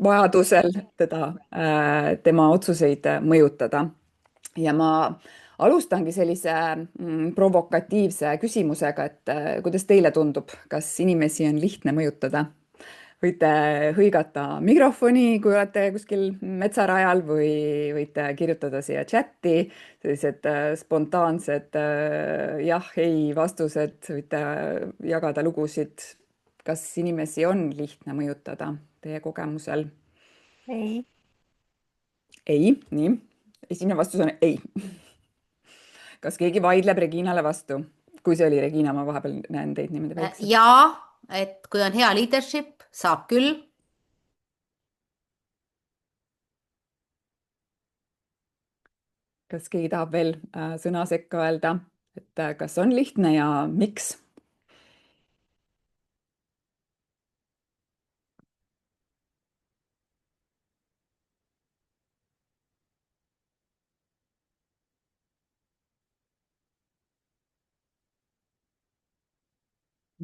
vajadusel tema otsuseid mõjutada. Ja ma alustangi sellise provokatiivse küsimusega, et kuidas teile tundub, kas inimesi on lihtne mõjutada? Võite hõigata mikrofoni, kui olete kuskil metsarajal või võite kirjutada siia chati, sellised spontaansed jah-ei vastused, võite jagada lugusid. Kas inimesi on lihtne mõjutada teie kogemusel? ei. Ei, nii. Esimene vastus on ei. Kas keegi vaidleb Reginale vastu? Kui see oli Regina, ma vahepeal näen teid niimoodi väikselt. Jaa, et kui on hea leadership, saab küll. Kas keegi tahab veel sõna sekka öelda, et kas on lihtne ja miks?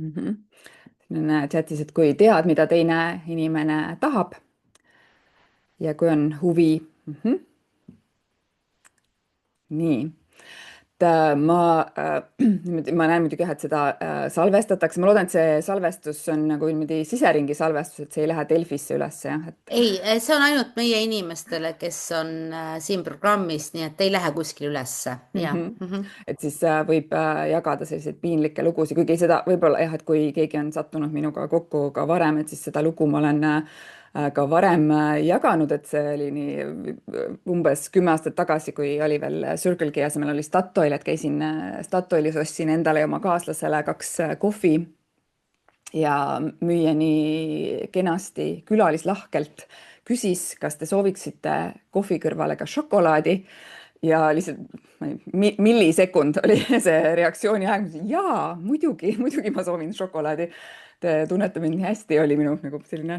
Siin on chatis, et kui tead, mida teine inimene tahab ja kui on huvi. Nii. Ma näen muidugi jah, et seda salvestatakse. Ma loodan, et see salvestus on nagu niimoodi siseringi salvestus, et see ei lähe Delfisse ülesse, jah, et ei, see on ainult meie inimestele, kes on siin programmis, nii et ei lähe kuskile ülesse. Ja. Mhm. Et siis võib jagada selliseid piinlikke lugusid, kuigi seda võib-olla jah, et kui keegi on sattunud minuga kokku ka varem, et siis seda lugu ma olen ka varem jaganud, et see oli nii umbes 10 aastat tagasi, kui oli veel Circle K asemel oli Statoil, et käisin Statoilis, ostsin endale ja oma kaaslasele 2 kohvi ja müüja nii kenasti külalislahkelt küsis, kas te sooviksite kohvi kõrvale ka šokolaadi. Ja lihtsalt millisekund oli see reaktsiooni aeg. Jaa, muidugi, muidugi ma soovin šokolaadi. Te tunnete mind nii hästi, oli minu nagu selline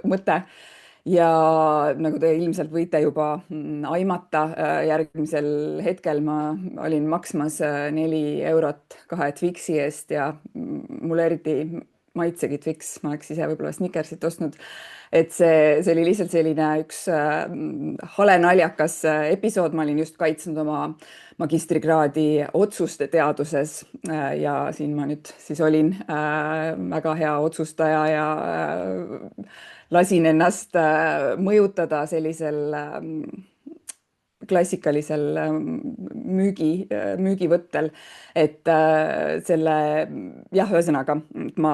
mõte. Ja nagu te ilmselt võite juba aimata, järgmisel hetkel ma olin maksmas 4 eurot 2 Twixi eest ja mulle eriti maitsegi Twix, ma oleks ise võib-olla Snickersit ostnud. Et see oli lihtsalt selline üks hale naljakas episood. Ma olin just kaitsnud oma magistrikraadi otsuste teaduses ja siin ma nüüd siis olin väga hea otsustaja ja lasin ennast mõjutada sellisel klassikalisel müügivõttel, et selle jah, ühesõnaga ma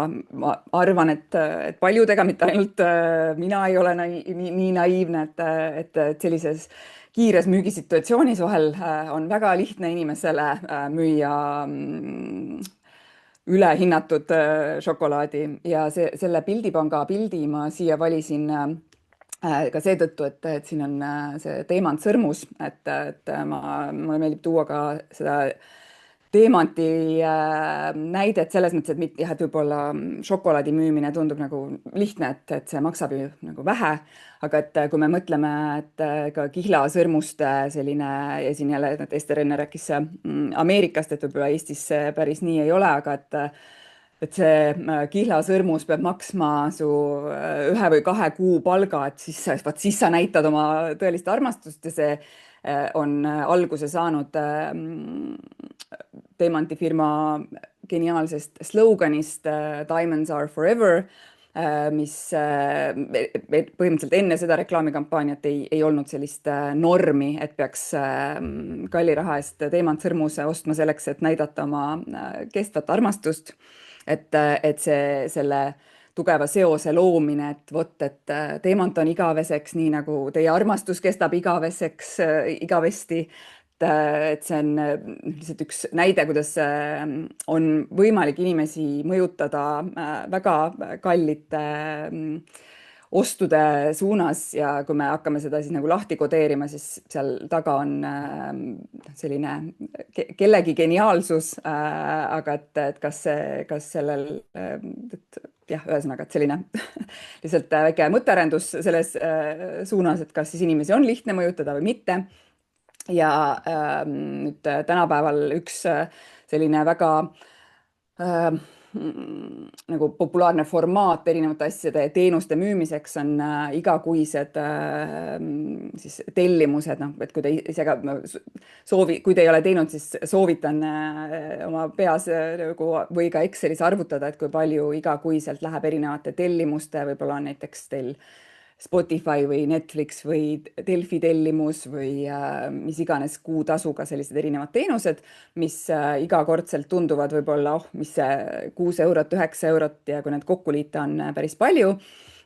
arvan, et paljudega, mitte ainult mina ei ole nii naiivne, et sellises kiires müügisituatsioonis vahel on väga lihtne inimesele müüa ülehinnatud šokolaadi ja selle pildipanga pildi ma siia valisin ka seetõttu, et siin on see teemantsõrmus, et mulle meeldib tuua ka seda teemanti näidet selles mõttes, et jah, et võib-olla šokolaadi müümine tundub nagu lihtne, et see maksab ju nagu vähe, aga et kui me mõtleme, et ka kihlasõrmuste selline ja siin jälle Ester enne rääkis Ameerikast, et võib-olla Eestis see päris nii ei ole, aga et see kihlasõrmus peab maksma su 1 või 2 kuu palga, et siis sa näitad oma tõelist armastust ja see on alguse saanud teemantifirma geniaalsest sloganist Diamonds are forever, mis põhimõtteliselt enne seda reklaamikampaaniat ei olnud sellist normi, et peaks kalli raha eest teemantsõrmuse ostma selleks, et näidata oma kestvat armastust. Et selle tugeva seose loomine, et vot, et teemant on igaveseks, nii nagu teie armastus kestab igavesti. Et see on lihtsalt üks näide, kuidas on võimalik inimesi mõjutada väga kallite ostude suunas ja kui me hakkame seda siis nagu lahti kodeerima, siis seal taga on selline kellegi geniaalsus, aga et kas sellel, et jah, ühesõnaga, et selline lihtsalt väike mõttearendus selles suunas, et kas siis inimesi on lihtne mõjutada või mitte. Ja nüüd tänapäeval üks selline väga nagu populaarne formaat erinevate asjade ja teenuste müümiseks on igakuised siis tellimused, noh, et kui te ise ka kui te ei ole teinud, siis soovitan oma peas nagu või ka Excelis arvutada, et kui palju igakuiselt läheb erinevate tellimuste, võib-olla on näiteks teil Spotify või Netflix või Delfi tellimus või mis iganes kuutasuga sellised erinevad teenused, mis igakordselt tunduvad võib-olla, mis see 6 eurot, 9 eurot ja kui need kokku liita, on päris palju.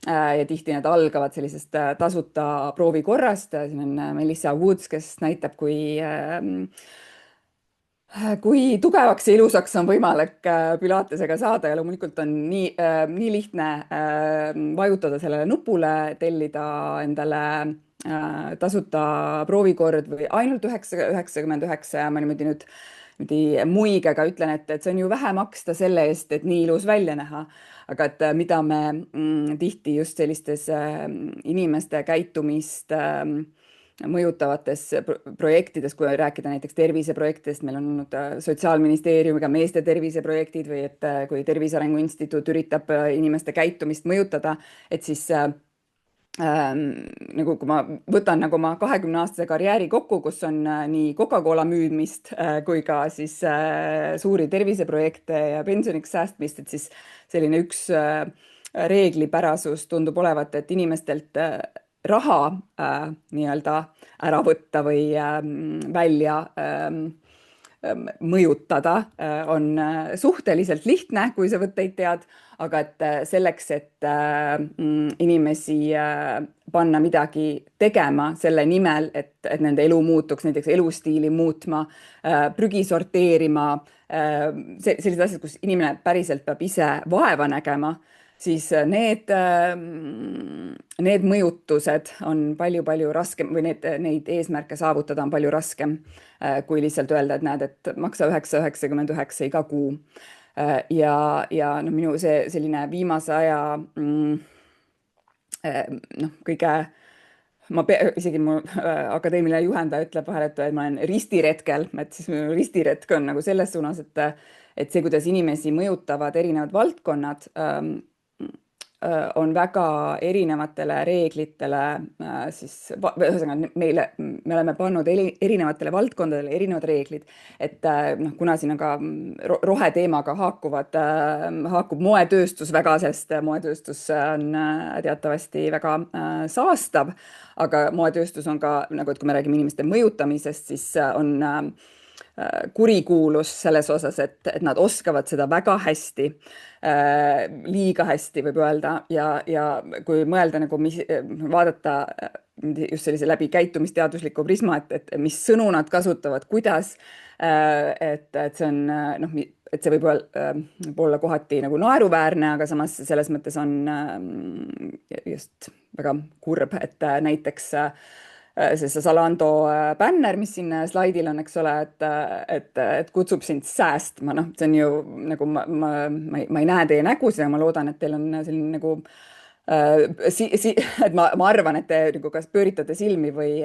Ja tihti need algavad sellisest tasuta proovikorrast. Siin on Melissa Woods, kes näitab, kui tugevaks ja ilusaks on võimalik Pilatesega saada ja loomulikult on nii lihtne vajutada sellele nupule, tellida endale tasuta proovikord või ainult 9,99 ja ma niimoodi muigega ütlen, et see on ju vähe maksta selle eest, et nii ilus välja näha. Aga et mida me tihti just sellistes inimeste käitumist mõjutavates projektides, kui rääkida näiteks terviseprojektidest, meil on olnud Sotsiaalministeeriumiga meeste terviseprojektid või et kui Tervise Arengu Instituut üritab inimeste käitumist mõjutada, et siis nagu kui ma võtan nagu oma 20-aastase karjääri kokku, kus on nii Coca-Cola müümist kui ka siis suuri terviseprojekte ja pensioniks säästmist, et siis selline üks reeglipärasus tundub olevat, et inimestelt raha nii-öelda ära võtta või välja mõjutada on suhteliselt lihtne, kui sa võtteid tead, aga et selleks, et inimesi panna midagi tegema selle nimel, et nende elu muutuks, näiteks elustiili muutma, prügi sorteerima, sellised asjad, kus inimene päriselt peab ise vaeva nägema, siis need mõjutused on palju-palju raskem või neid eesmärke saavutada on palju raskem kui lihtsalt öelda, et näed, et maksa 9,99 iga kuu. Ja no minu selline viimase aja kõige, isegi mu akadeemiline juhendaja ütleb vahel, et ma olen ristiretkel, et siis minu ristiretk on nagu selles suunas, et see, kuidas inimesi mõjutavad erinevad valdkonnad, on väga erinevatele reeglitele siis, ühesõnaga me oleme pannud erinevatele valdkondadele erinevad reeglid, et kuna siin on ka roheteemaga haakub moetööstus väga, sest moetööstus on teatavasti väga saastav, aga moetööstus on ka nagu, et kui me räägime inimeste mõjutamisest, siis on kurikuulus selles osas, et nad oskavad seda väga hästi, liiga hästi võib öelda ja kui mõelda nagu, vaadata just sellise läbi käitumisteadusliku prisma, et mis sõnu nad kasutavad, kuidas, et see on et see võib olla kohati nagu naeruväärne, aga samas selles mõttes on just väga kurb, et näiteks see Zalando bänner, mis siin slaidil on, eks ole, et kutsub sind säästma, noh, see on ju nagu ma ei näe teie nägusid, aga ma loodan, et teil on selline nagu et ma arvan, et te nagu kas pööritate silmi või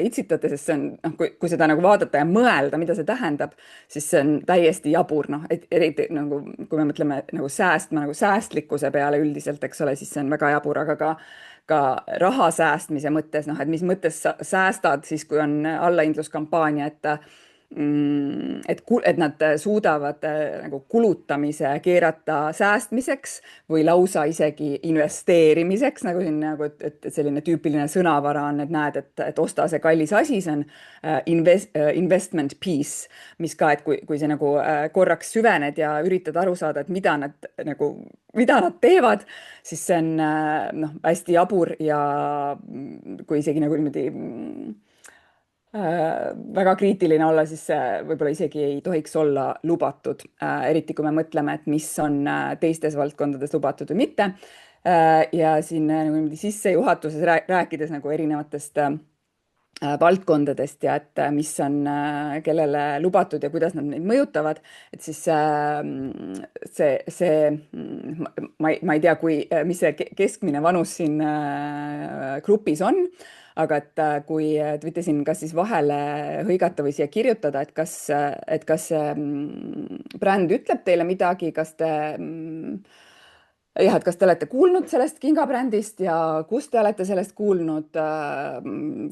itsitate, sest see on, noh, kui seda nagu vaadata ja mõelda, mida see tähendab, siis see on täiesti jabur, noh, eriti nagu, kui me mõtleme nagu säästma, nagu säästlikkuse peale üldiselt, eks ole, siis see on väga jabur, aga ka raha säästmise mõttes, noh, et mis mõttes sa säästad siis, kui on allahindluskampaania, et nad suudavad nagu kulutamise keerata säästmiseks või lausa isegi investeerimiseks, nagu siin nagu, et selline tüüpiline sõnavara on, et näed, et osta see kallis asi, see on investment piece, mis ka, et kui see nagu korraks süvened ja üritad aru saada, et mida nad teevad, siis see on noh, hästi jabur ja kui isegi nagu niimoodi väga kriitiline olla, siis see võib-olla isegi ei tohiks olla lubatud, eriti kui me mõtleme, et mis on teistes valdkondades lubatud või mitte. Ja siin nagu sissejuhatuses rääkides nagu erinevatest valdkondadest ja et mis on kellele lubatud ja kuidas nad neid mõjutavad, et siis ma ei tea, mis see keskmine vanus siin grupis on, aga kui te võite siin kas siis vahele hõigata või siia kirjutada, et kas see bränd ütleb teile midagi, jah, et kas te olete kuulnud sellest kingabrändist ja kus te olete sellest kuulnud,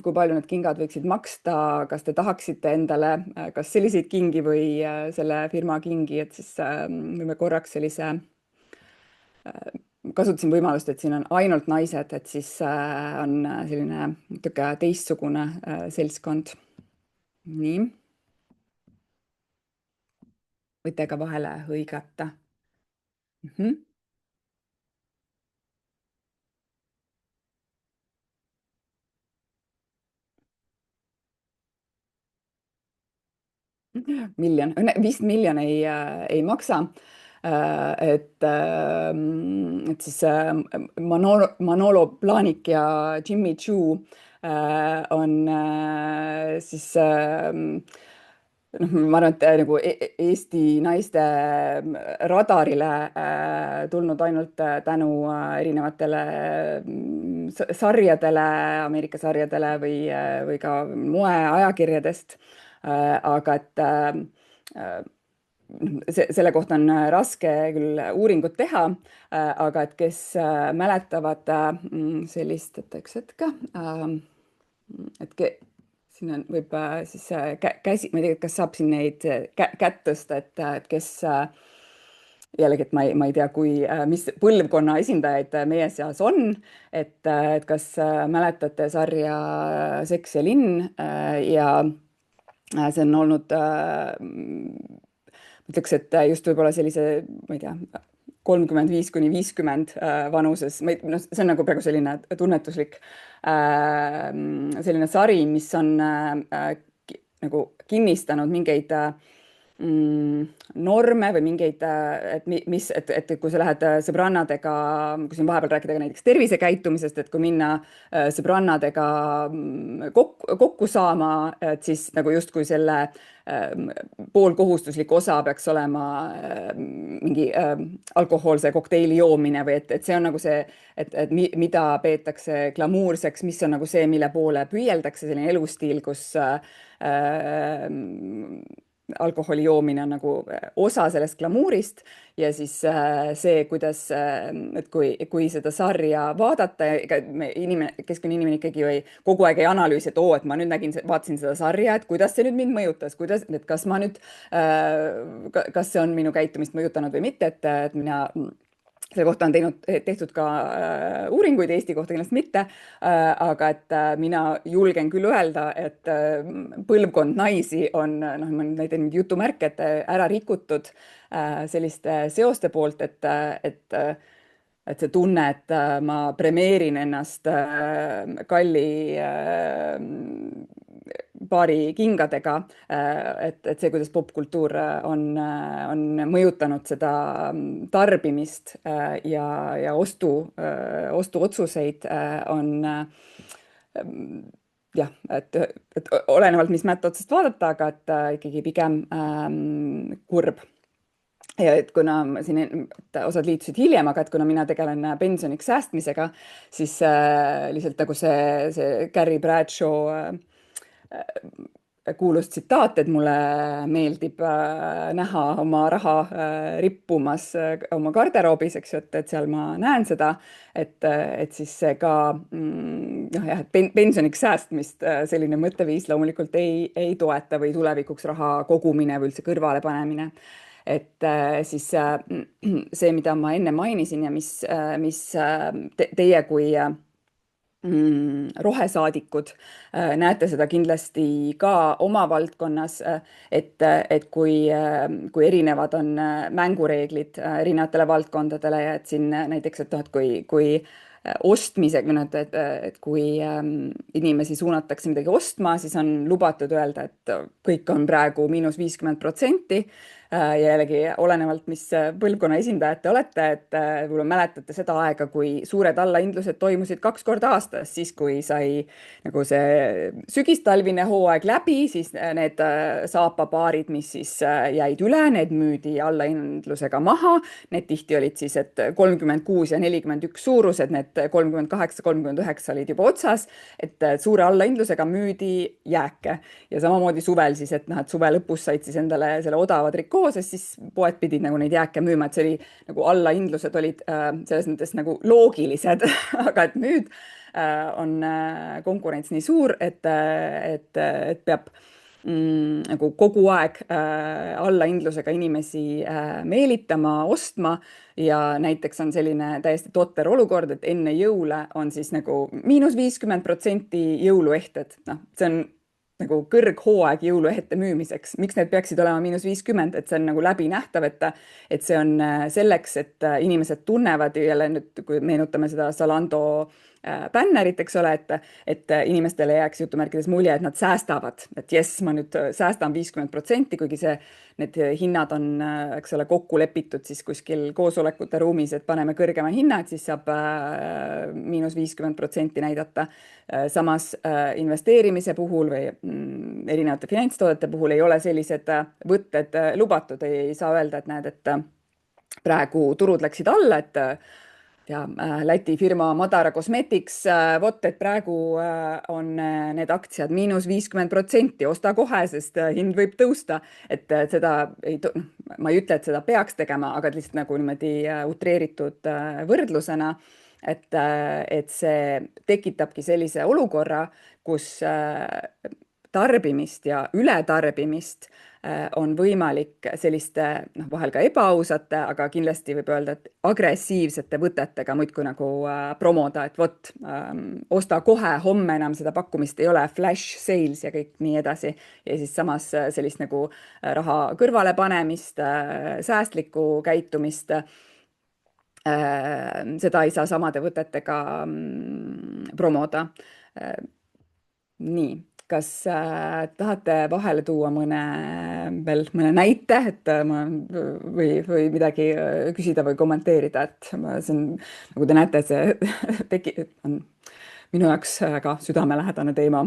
kui palju need kingad võiksid maksta, kas te tahaksite endale kas selliseid kingi või selle firma kingi, et siis võime korraks sellise, kasutasin võimalust, et siin on ainult naised, et siis on selline natuke teistsugune seltskond. nii, võite ka vahele hõigata. Miljon, vist miljon ei maksa. Et siis Manolo Blahnik ja Jimmy Choo on siis noh, ma arvan, et nagu Eesti naiste radarile tulnud ainult tänu erinevatele sarjadele, Ameerika sarjadele või ka moeajakirjadest. Aga et selle kohta on raske küll uuringut teha, aga et kes mäletavad sellist, et üks hetk, et siin on, võib siis käsi, ma ei tea, kas saab siin neid kätt tõsta, et kes jällegi, et ma ei tea, mis põlvkonna esindajaid meie seas on, et kas mäletate sarja Seks ja linn ja see on olnud ütleks, et just võib-olla sellise, ma ei tea, 35–50 vanuses, noh, see on nagu praegu selline tunnetuslik selline sari, mis on nagu kinnistanud mingeid norme või mingeid, et kui sa lähed sõbrannadega, kui siin vahepeal rääkida ka näiteks tervisekäitumisest, et kui minna sõbrannadega kokku saama, et siis nagu justkui selle poolkohustuslik osa peaks olema mingi alkohoolse kokteili joomine või et see on nagu see, et mida peetakse glamuurseks, mis on nagu see, mille poole püüeldakse, selline elustiil, kus alkoholi joomine on nagu osa sellest glamuurist ja siis see, kuidas, et kui seda sarja vaadata, ega keskmine inimene ikkagi ju kogu aeg ei analüüsi, et oo, et ma nüüd vaatasin seda sarja, et kuidas see nüüd mind mõjutas, et kas ma nüüd, kas see on minu käitumist mõjutanud või mitte, et mina selle kohta on tehtud ka uuringuid, Eesti kohta kindlasti mitte, aga et mina julgen küll öelda, et põlvkond naisi on, noh, ma nüüd teen jutumärke, et ära rikutud selliste seoste poolt, et see tunne, et ma premeerin ennast kalli paari kingadega, et see, kuidas popkultuur on mõjutanud seda tarbimist ja ostuotsuseid, on jah, et olenevalt, mis mätta otsast vaadata, aga et ikkagi pigem kurb. Ja et kuna siin osad liitusid hiljem, aga et kuna mina tegelen pensioniks säästmisega, siis lihtsalt nagu see Carrie Bradshaw kuulus tsitaat, et mulle meeldib näha oma raha rippumas oma garderoobis, eks ju, et seal ma näen seda, et siis see ka noh jah, et pensioniks säästmist selline mõtteviis loomulikult ei toeta või tulevikuks raha kogumine või üldse kõrvalepanemine. Et siis see, mida ma enne mainisin ja mis teie kui rohesaadikud näete seda kindlasti ka oma valdkonnas, et kui erinevad on mängureeglid erinevatele valdkondadele ja et siin näiteks, et noh, et kui ostmisega, et kui inimesi suunatakse midagi ostma, siis on lubatud öelda, et kõik on praegu –50%. Ja jällegi olenevalt, mis põlvkonna esindajad te olete, et võib-olla mäletate seda aega, kui suured allahindlused toimusid 2 korda aastas, siis kui sai nagu see sügistalvine hooaeg läbi, siis need saapapaarid, mis siis jäid üle, need müüdi allahindlusega maha. Need tihti olid siis, et 36 ja 41 suurused, need 38, 39 olid juba otsas, et suure allahindlusega müüdi jääke. Ja samamoodi suvel siis, et noh, et suve lõpus said siis endale selle odava trikoo, sest siis poed pidid nagu neid jääke müüma, et see oli nagu allahindlused olid selles mõttes nagu loogilised aga et nüüd on konkurents nii suur, et peab nagu kogu aeg allahindlusega inimesi meelitama, ostma ja näiteks on selline täiesti totter olukord, et enne jõule on siis nagu –50% jõuluehted. Noh, see on nagu kõrghooaeg jõuluehete müümiseks. Miks need peaksid olema –50%, et see on nagu läbinähtav, et see on selleks, et inimesed tunnevad jälle nüüd, kui meenutame seda Zalando bännerit, eks ole, et inimestele jääks jutumärkides mulje, et nad säästavad, et jess, ma nüüd säästan 50%, kuigi need hinnad on, eks ole, kokku lepitud siis kuskil koosolekute ruumis, et paneme kõrgema hinna, et siis saab –50% näidata. Samas investeerimise puhul või erinevate finantstoodete puhul ei ole sellised võtted lubatud, ei saa öelda, et näed, et praegu turud läksid alla, et ja Läti firma Madara Cosmetics, vot, et praegu on need aktsiad –50%, osta kohe, sest hind võib tõusta. Et seda ma ei ütle, et seda peaks tegema, aga lihtsalt nagu niimoodi utreeritud võrdlusena, et see tekitabki sellise olukorra, kus tarbimist ja ületarbimist on võimalik selliste, noh, vahel ka ebaausate, aga kindlasti võib öelda, et agressiivsete võtetega muudkui nagu promoda, et vot, osta kohe, homme enam seda pakkumist ei ole, flash sales ja kõik nii edasi. Ja siis samas sellist nagu raha kõrvale panemist, säästlikku käitumist, seda ei saa samade võtetega promoda. Nii, kas tahate vahele tuua veel mõne näite, et või midagi küsida või kommenteerida, et see on, nagu te näete, see on minu jaoks väga südamelähedane teema.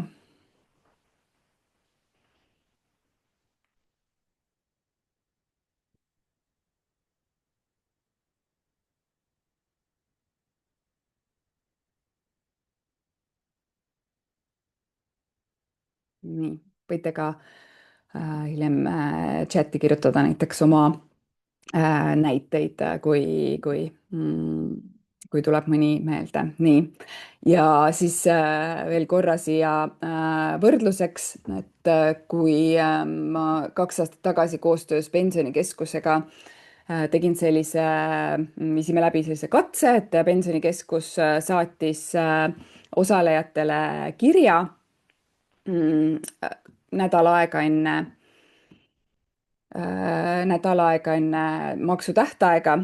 Nii, võite ka hiljem chati kirjutada näiteks oma näiteid, kui tuleb mõni meelde. Nii, ja siis veel korra siia võrdluseks, et kui ma 2 aastat tagasi koostöös Pensionikeskusega tegin viisime läbi sellise katse, et Pensionikeskus saatis osalejatele kirja nädal aega enne maksutähtaega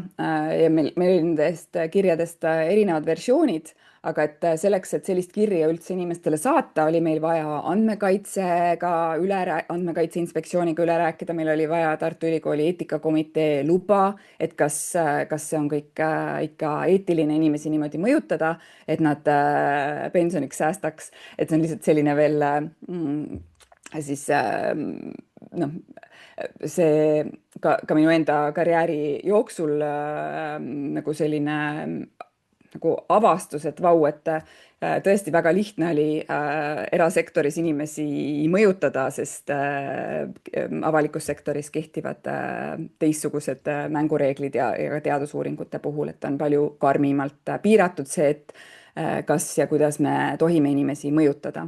ja meil oli nendest kirjadest erinevad versioonid, aga et selleks, et sellist kirja üldse inimestele saata, oli meil vaja andmekaitse inspektsiooniga üle rääkida, meil oli vaja Tartu Ülikooli eetikakomitee luba, et kas see on kõik ikka eetiline inimesi niimoodi mõjutada, et nad pensioniks säästaks, et see on lihtsalt selline veel siis noh, see ka minu enda karjääri jooksul nagu selline nagu avastus, et vau, et tõesti väga lihtne oli erasektoris inimesi mõjutada, sest avalikus sektoris kehtivad teistsugused mängureeglid ja ka teadusuuringute puhul, et on palju karmimalt piiratud see, et kas ja kuidas me tohime inimesi mõjutada.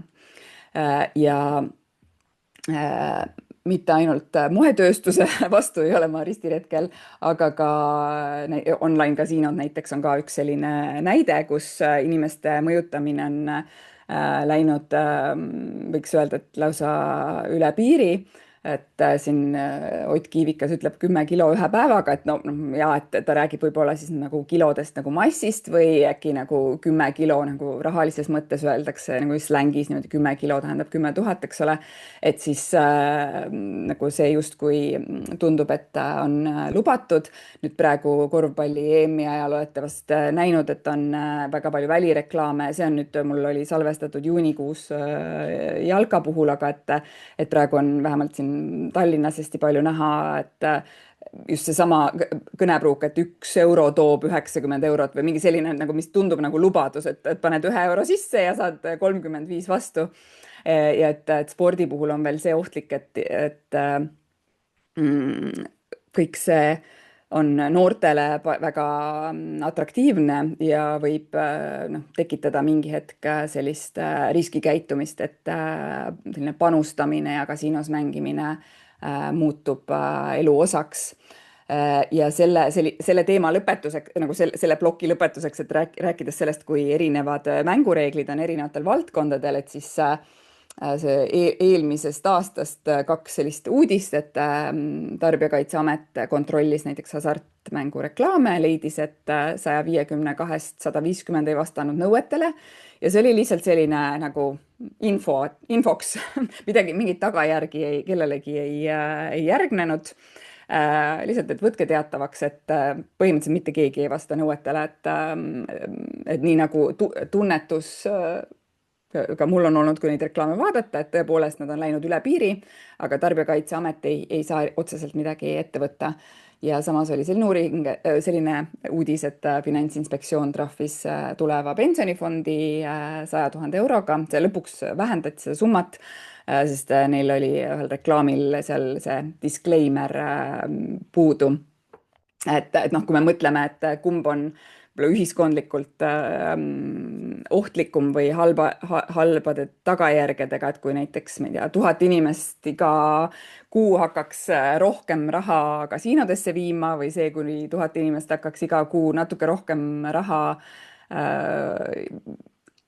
Ja mitte ainult moetööstuse vastu ei ole ma ristiretkel, aga ka online kasiinod näiteks on ka üks selline näide, kus inimeste mõjutamine on läinud, võiks öelda, et lausa üle piiri. et siin Ott Kiivikas ütleb 10 kilo ühe päevaga, et no ja et ta räägib võib-olla siis nagu kilodest nagu massist või äkki nagu 10 kilo nagu rahalises mõttes öeldakse nagu slängis niimoodi 10 kilo tähendab 10 000, eks ole. Et siis nagu see justkui tundub, et on lubatud. Nüüd praegu korvpalli EM-i ajal olete vast näinud, et on väga palju välireklaame, see on nüüd, mul oli salvestatud juunikuus jalka puhul, aga et praegu on vähemalt siin Tallinnas hästi palju näha, et just seesama kõnepruuk, et 1 euro toob 90 eurot või mingi selline nagu, mis tundub nagu lubadus, et paned 1 euro sisse ja saad 35 vastu. Ja et spordi puhul on veel see ohtlik, et kõik see on noortele väga atraktiivne ja võib noh, tekitada mingi hetk sellist riskikäitumist, et selline panustamine ja kasiinos mängimine muutub elu osaks. Ja selle teema lõpetuseks, nagu selle ploki lõpetuseks, et rääkides sellest, kui erinevad mängureeglid on erinevatel valdkondadel, et siis see eelmisest aastast 2 sellist uudist, et Tarbijakaitseamet kontrollis näiteks hasartmängureklaame, leidis, et 152-st 150 ei vastanud nõuetele ja see oli lihtsalt selline nagu infoks midagi, mingit tagajärgi kellelegi ei järgnenud. Lihtsalt, et võtke teatavaks, et põhimõtteliselt mitte keegi ei vasta nõuetele, et nii nagu tunnetus ka mul on olnud, kui neid reklaame vaadata, et tõepoolest nad on läinud üle piiri, aga Tarbijakaitseamet ei saa otseselt midagi ette võtta. Ja samas oli selline uudis, et Finantsinspektsioon trahvis tuleva pensionifondi 100 000 euroga. See lõpuks vähendati seda summat, sest neil oli ühel reklaamil seal see disclaimer puudu. Et noh, kui me mõtleme, et kumb on ühiskondlikult ohtlikum või halbade tagajärgedega, et kui näiteks, ma ei tea, 1000 inimest iga kuu hakkaks rohkem raha kasiinodesse viima või see, kui 1000 inimest hakkaks iga kuu natuke rohkem raha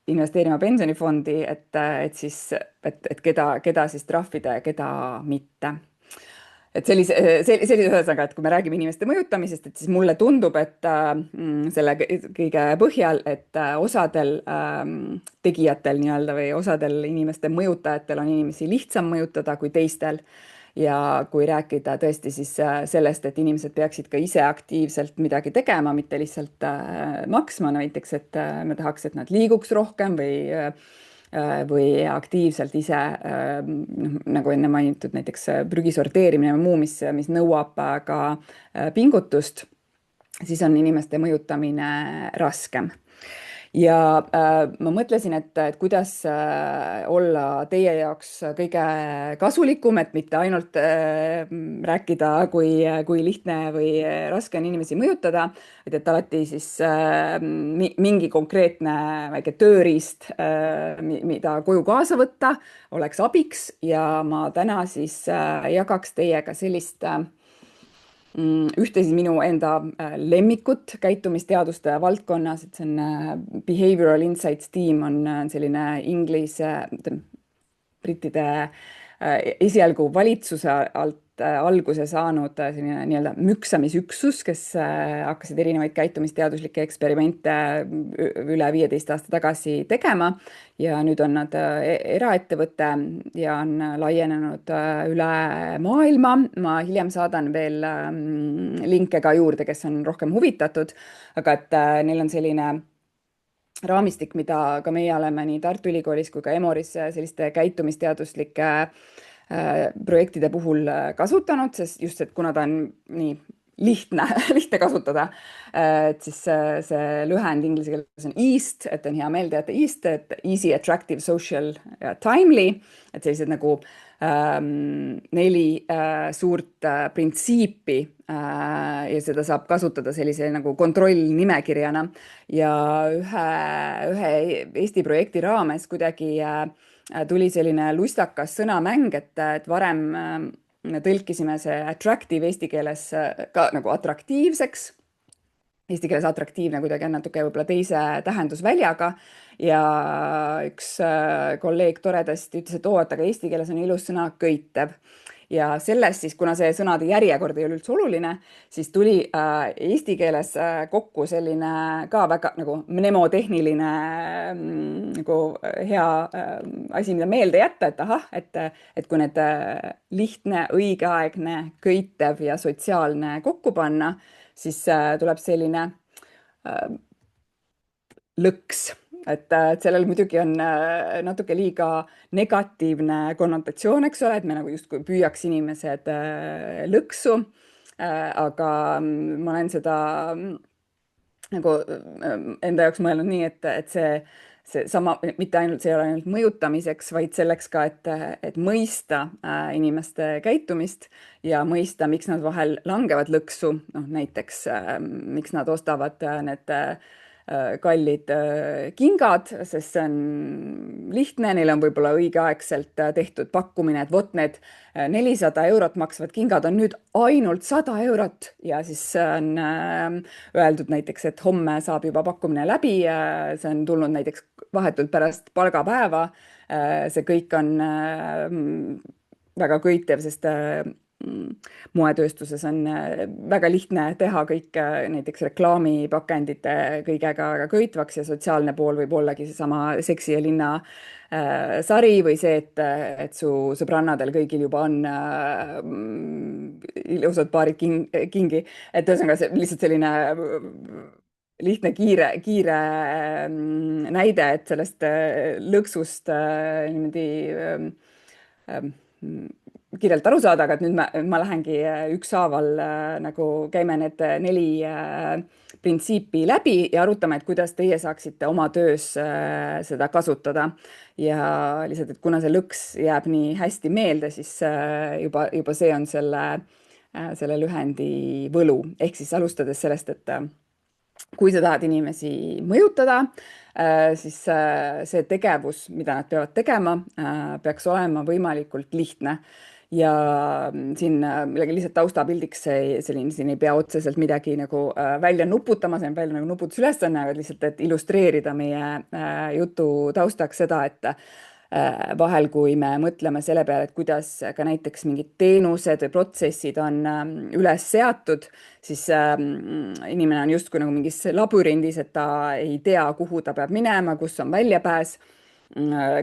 investeerima pensionifondi, et siis, et keda siis trahvida ja keda mitte. Et sellise ühesõnaga, et kui me räägime inimeste mõjutamisest, et siis mulle tundub, et selle kõige põhjal, et osadel tegijatel nii-öelda või osadel inimeste mõjutajatel on inimesi lihtsam mõjutada kui teistel. Ja kui rääkida tõesti siis sellest, et inimesed peaksid ka ise aktiivselt midagi tegema, mitte lihtsalt maksma, näiteks, et me tahaks, et nad liiguks rohkem või aktiivselt ise, nagu enne mainitud, näiteks prügi sorteerimine või muu, mis nõuab ka pingutust, siis on inimeste mõjutamine raskem. Ja ma mõtlesin, et kuidas olla teie jaoks kõige kasulikum, et mitte ainult rääkida, kui lihtne või raske on inimesi mõjutada, et alati siis mingi konkreetne väike tööriist, mida koju kaasa võtta, oleks abiks ja ma täna siis jagaks teiega sellist ühte siis minu enda lemmikut käitumisteaduste valdkonnas, et see on Behavioral Insights Team on selline Inglise, brittide esialgu valitsuse alt alguse saanud selline nii-öelda müksamisüksus, kes hakkasid erinevaid käitumisteaduslikke eksperimente üle 15 aasta tagasi tegema ja nüüd on nad eraettevõte ja on laienenud üle maailma. Ma hiljem saadan veel linke ka juurde, kes on rohkem huvitatud, aga et neil on selline raamistik, mida ka meie oleme nii Tartu Ülikoolis kui ka Emoris selliste käitumisteaduslike projektide puhul kasutanud, sest just, et kuna ta on nii lihtne kasutada, et siis see lühend inglise keeles on EAST, et on hea meel teada EAST, et Easy, Attractive, Social ja Timely, et sellised nagu 4 suurt printsiipi ja seda saab kasutada sellise nagu kontrollnimekirjana ja ühe Eesti projekti raames kuidagi tuli selline lustakas sõnamäng, et varem tõlkisime see attractive eesti keeles ka nagu atraktiivseks. Eesti keeles atraktiivne kuidagi on natuke võib-olla teise tähendusväljaga ja üks kolleeg toredasti ütles, et aga eesti keeles on ilus sõna köitev. ja sellest siis, kuna see sõnade järjekord ei ole üldse oluline, siis tuli eesti keeles kokku selline ka väga nagu mnemotehniline nagu hea asi, mida meelde jätta, et ahah, et kui need lihtne, õigeaegne, köitev ja sotsiaalne kokku panna, siis tuleb selline äh, lõks. Et sellel muidugi on natuke liiga negatiivne konnotatsioon, eks ole, et me nagu justkui püüaks inimesed lõksu. Aga ma olen seda nagu enda jaoks mõelnud nii, et see sama, mitte ainult, see ei ole ainult mõjutamiseks, vaid selleks ka, et mõista inimeste käitumist ja mõista, miks nad vahel langevad lõksu, noh näiteks miks nad ostavad need kallid kingad, sest see on lihtne, neil on võib-olla õigeaegselt tehtud pakkumine, et vot need 400 eurot maksvad kingad on nüüd ainult 100 eurot ja siis on öeldud näiteks, et homme saab juba pakkumine läbi, see on tulnud näiteks vahetult pärast palgapäeva. See kõik on väga köitev, sest moetööstuses on väga lihtne teha kõik näiteks reklaamipakendite kõigega väga köitvaks ja sotsiaalne pool võib ollagi seesama Seksi ja linna sari või see, et su sõbrannadel kõigil juba on ilusad paarid kingi. Et ühesõnaga see lihtsalt selline lihtne, kiire näide, et sellest lõksust niimoodi kiirelt aru saada, aga et nüüd ma lähengi ükshaaval nagu käime need 4 printsiipi läbi ja arutame, et kuidas teie saaksite oma töös seda kasutada. Ja lihtsalt, et kuna see lõks jääb nii hästi meelde, siis juba see on selle lühendi võlu. Ehk siis alustades sellest, et kui sa tahad inimesi mõjutada, siis see tegevus, mida nad peavad tegema, peaks olema võimalikult lihtne. Ja siin lihtsalt taustapildiks siin ei pea otseselt midagi nagu välja nuputama, see on välja nagu nuputusülesanne, aga lihtsalt, et illustreerida meie jutu taustaks seda, et vahel, kui me mõtleme selle peale, et kuidas ka näiteks mingid teenused või protsessid on üles seatud, siis inimene on justkui nagu mingis labürindis, et ta ei tea, kuhu ta peab minema, kus on väljapääs.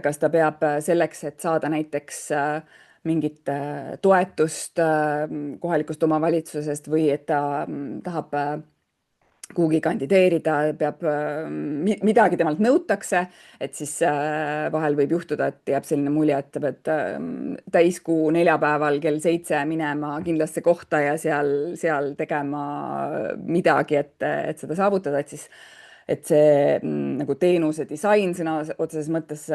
Kas ta peab selleks, et saada näiteks mingit toetust kohalikust omavalitsusest või et ta tahab kuhugi kandideerida, peab, midagi temalt nõutakse, et siis vahel võib juhtuda, et jääb selline mulje, et ta peab täiskuu neljapäeval kell 7 minema kindlasse kohta ja seal tegema midagi, et seda saavutada, et see nagu teenuse disain sõna otseses mõttes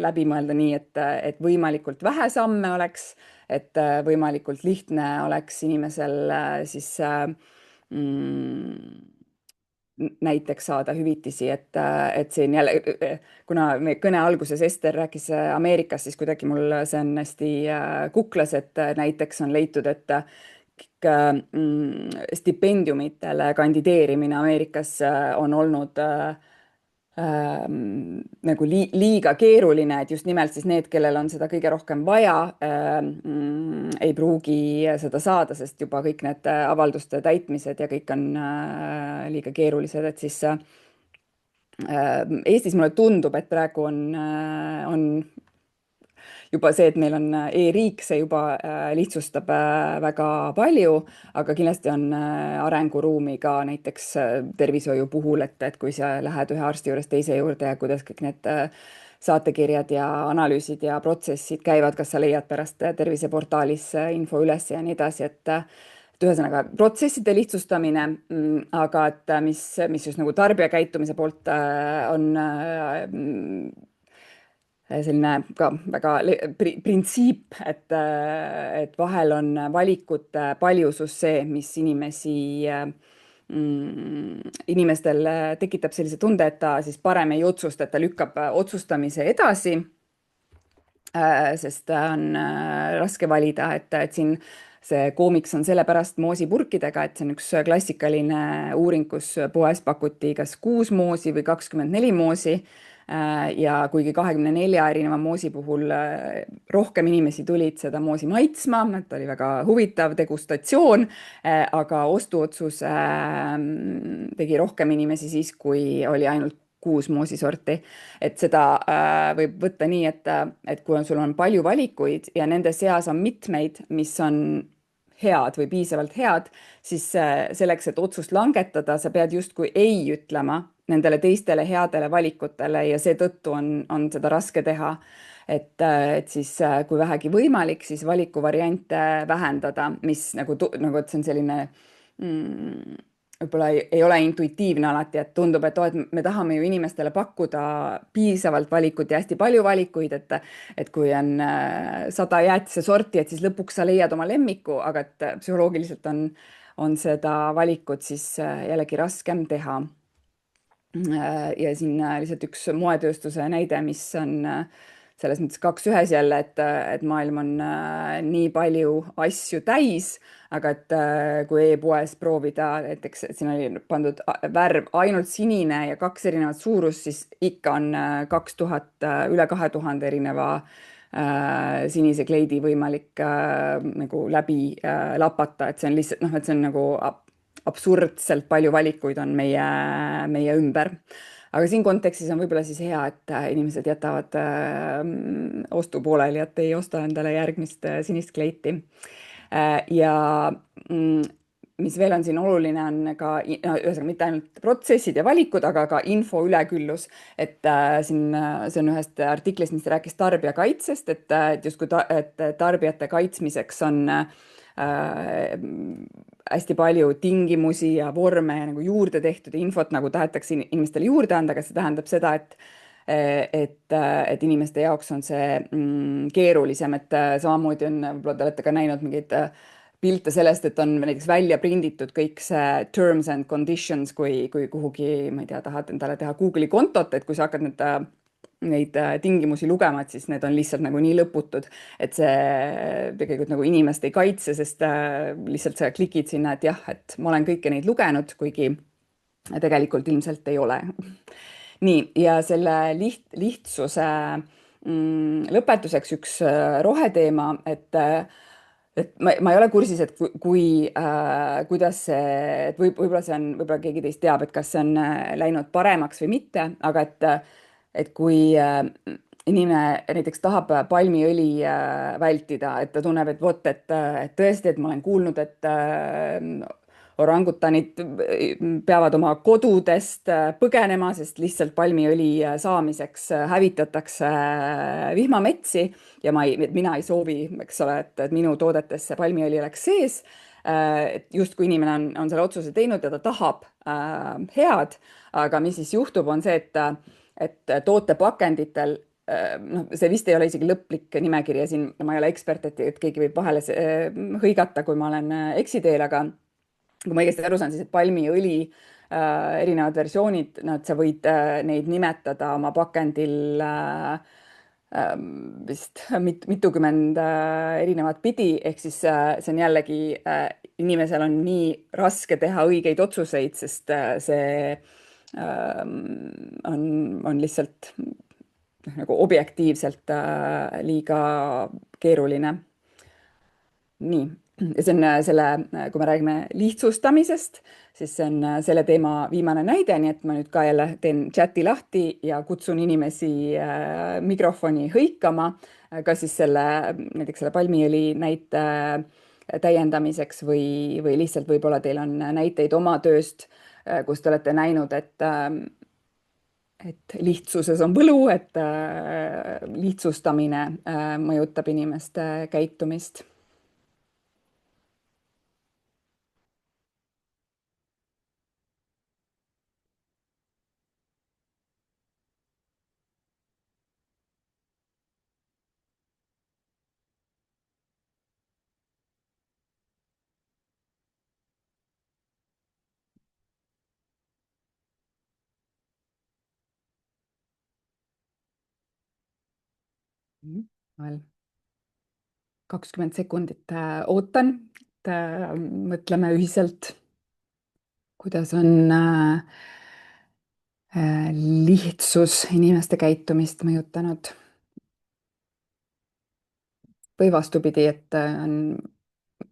läbi mõelda nii, et võimalikult vähe samme oleks, et võimalikult lihtne oleks inimesel siis näiteks saada hüvitisi, et siin jälle, kuna meie kõne alguses Ester rääkis Ameerikast, siis kuidagi mul see on hästi kuklas, et näiteks on leitud, et stipendiumitele kandideerimine Ameerikas on olnud nagu liiga keeruline, et just nimelt siis need, kellel on seda kõige rohkem vaja, ei pruugi seda saada, sest juba kõik need avalduste täitmised ja kõik on liiga keerulised, et siis Eestis mulle tundub, et praegu on juba see, et meil on e-riik, see juba lihtsustab väga palju, aga kindlasti on arenguruumi ka näiteks tervishoiu puhul, et kui sa lähed ühe arsti juurest teise juurde ja kuidas kõik need saatekirjad ja analüüsid ja protsessid käivad, kas sa leiad pärast terviseportaalis info üles ja nii edasi, et ühesõnaga protsesside lihtsustamine, aga et mis just nagu tarbijakäitumise poolt on selline ka väga printsiip, et vahel on valikute paljusus see, mis inimestel tekitab sellise tunde, et ta siis parem ei otsusta, et ta lükkab otsustamise edasi, sest on raske valida, et siin see koomiks on sellepärast moosipurkidega, et see on üks klassikaline uuring, kus poes pakuti kas 6 moosi või 24 moosi. ja kuigi 24 erineva moosi puhul rohkem inimesi tulid seda moosi maitsma, et oli väga huvitav degustatsioon, aga ostuotsuse tegi rohkem inimesi siis, kui oli ainult 6 moosisorti. Et seda võib võtta nii, et kui sul on palju valikuid ja nende seas on mitmeid, mis on head või piisavalt head, siis selleks, et otsust langetada, sa pead justkui ei ütlema nendele teistele headele valikutele ja seetõttu on seda raske teha. Et siis, kui vähegi võimalik, siis valikuvariante vähendada, mis nagu, et see on selline võib-olla ei ole intuitiivne alati, et tundub, et oo, et me tahame ju inimestele pakkuda piisavalt valikut ja hästi palju valikuid, et kui on 100 jäätisesorti, et siis lõpuks sa leiad oma lemmiku, aga et psühholoogiliselt on seda valikut siis jällegi raskem teha. Ja siin lihtsalt üks moetööstuse näide, mis on selles mõttes kaks ühes jälle, et maailm on nii palju asju täis, aga et kui e-poes proovida, näiteks et siin oli pandud värv ainult sinine ja kaks erinevat suurust, siis ikka on 2000, üle 2000 erineva sinise kleidi võimalik nagu läbi lapata, et see on lihtsalt noh, et see on nagu absurdselt palju valikuid on meie ümber. Aga siin kontekstis on võib-olla siis hea, et inimesed jätavad ostu pooleli, et ei osta endale järgmist sinist kleiti. Ja mis veel on siin oluline, on ka no, ühesõnaga mitte ainult protsessid ja valikud, aga ka info üleküllus. Et siin see on ühest artiklist, mis rääkis tarbijakaitsest, et justkui et tarbijate kaitsmiseks on hästi palju tingimusi ja vorme ja nagu juurde tehtud infot, nagu tahetakse inimestele juurde anda, aga see tähendab seda, et inimeste jaoks on see keerulisem, et samamoodi on, võib-olla te olete ka näinud mingeid pilte sellest, et on näiteks välja prinditud kõik see terms and conditions, kui kuhugi, ma ei tea, tahad endale teha Google'i kontot, et kui sa hakkad neid tingimusi lugema, et siis need on lihtsalt nagu nii lõputud, et see tegelikult nagu inimest ei kaitse, sest lihtsalt sa klikid sinna, et jah, et ma olen kõiki neid lugenud, kuigi tegelikult ilmselt ei ole. nii, ja selle lihtsuse lõpetuseks üks roheteema, et ma ei ole kursis, et kuidas see, et võib-olla see on, võib-olla keegi teist teab, et kas see on läinud paremaks või mitte, aga et kui inimene näiteks tahab palmiõli vältida, et ta tunneb, et vot, et tõesti, et ma olen kuulnud, et orangutanid peavad oma kodudest põgenema, sest lihtsalt palmiõli saamiseks hävitatakse vihmametsi ja mina ei soovi, eks ole, et minu toodetes see palmiõli oleks sees. Et justkui inimene on selle otsuse teinud ja ta tahab head, aga mis siis juhtub, on see, et toote pakenditel noh, see vist ei ole isegi lõplik nimekiri ja siin ma ei ole ekspert, et keegi võib vahele hõigata, kui ma olen eksiteel, aga kui ma õigesti aru saan, siis et palmiõli erinevad versioonid, no et sa võid neid nimetada oma pakendil vist mitukümmend erinevat pidi, ehk siis see on jällegi, inimesel on nii raske teha õigeid otsuseid, sest see on lihtsalt nagu objektiivselt liiga keeruline. nii, ja see on kui me räägime lihtsustamisest, siis see on selle teema viimane näide, nii et ma nüüd ka jälle teen chati lahti ja kutsun inimesi mikrofoni hõikama, kas siis näiteks selle palmiõli näite täiendamiseks või lihtsalt võib-olla teil on näiteid oma tööst, kus te olete näinud, et lihtsuses on võlu, et lihtsustamine mõjutab inimeste käitumist. veel 20 sekundit ootan, et mõtleme ühiselt, kuidas on lihtsus inimeste käitumist mõjutanud või vastupidi, et on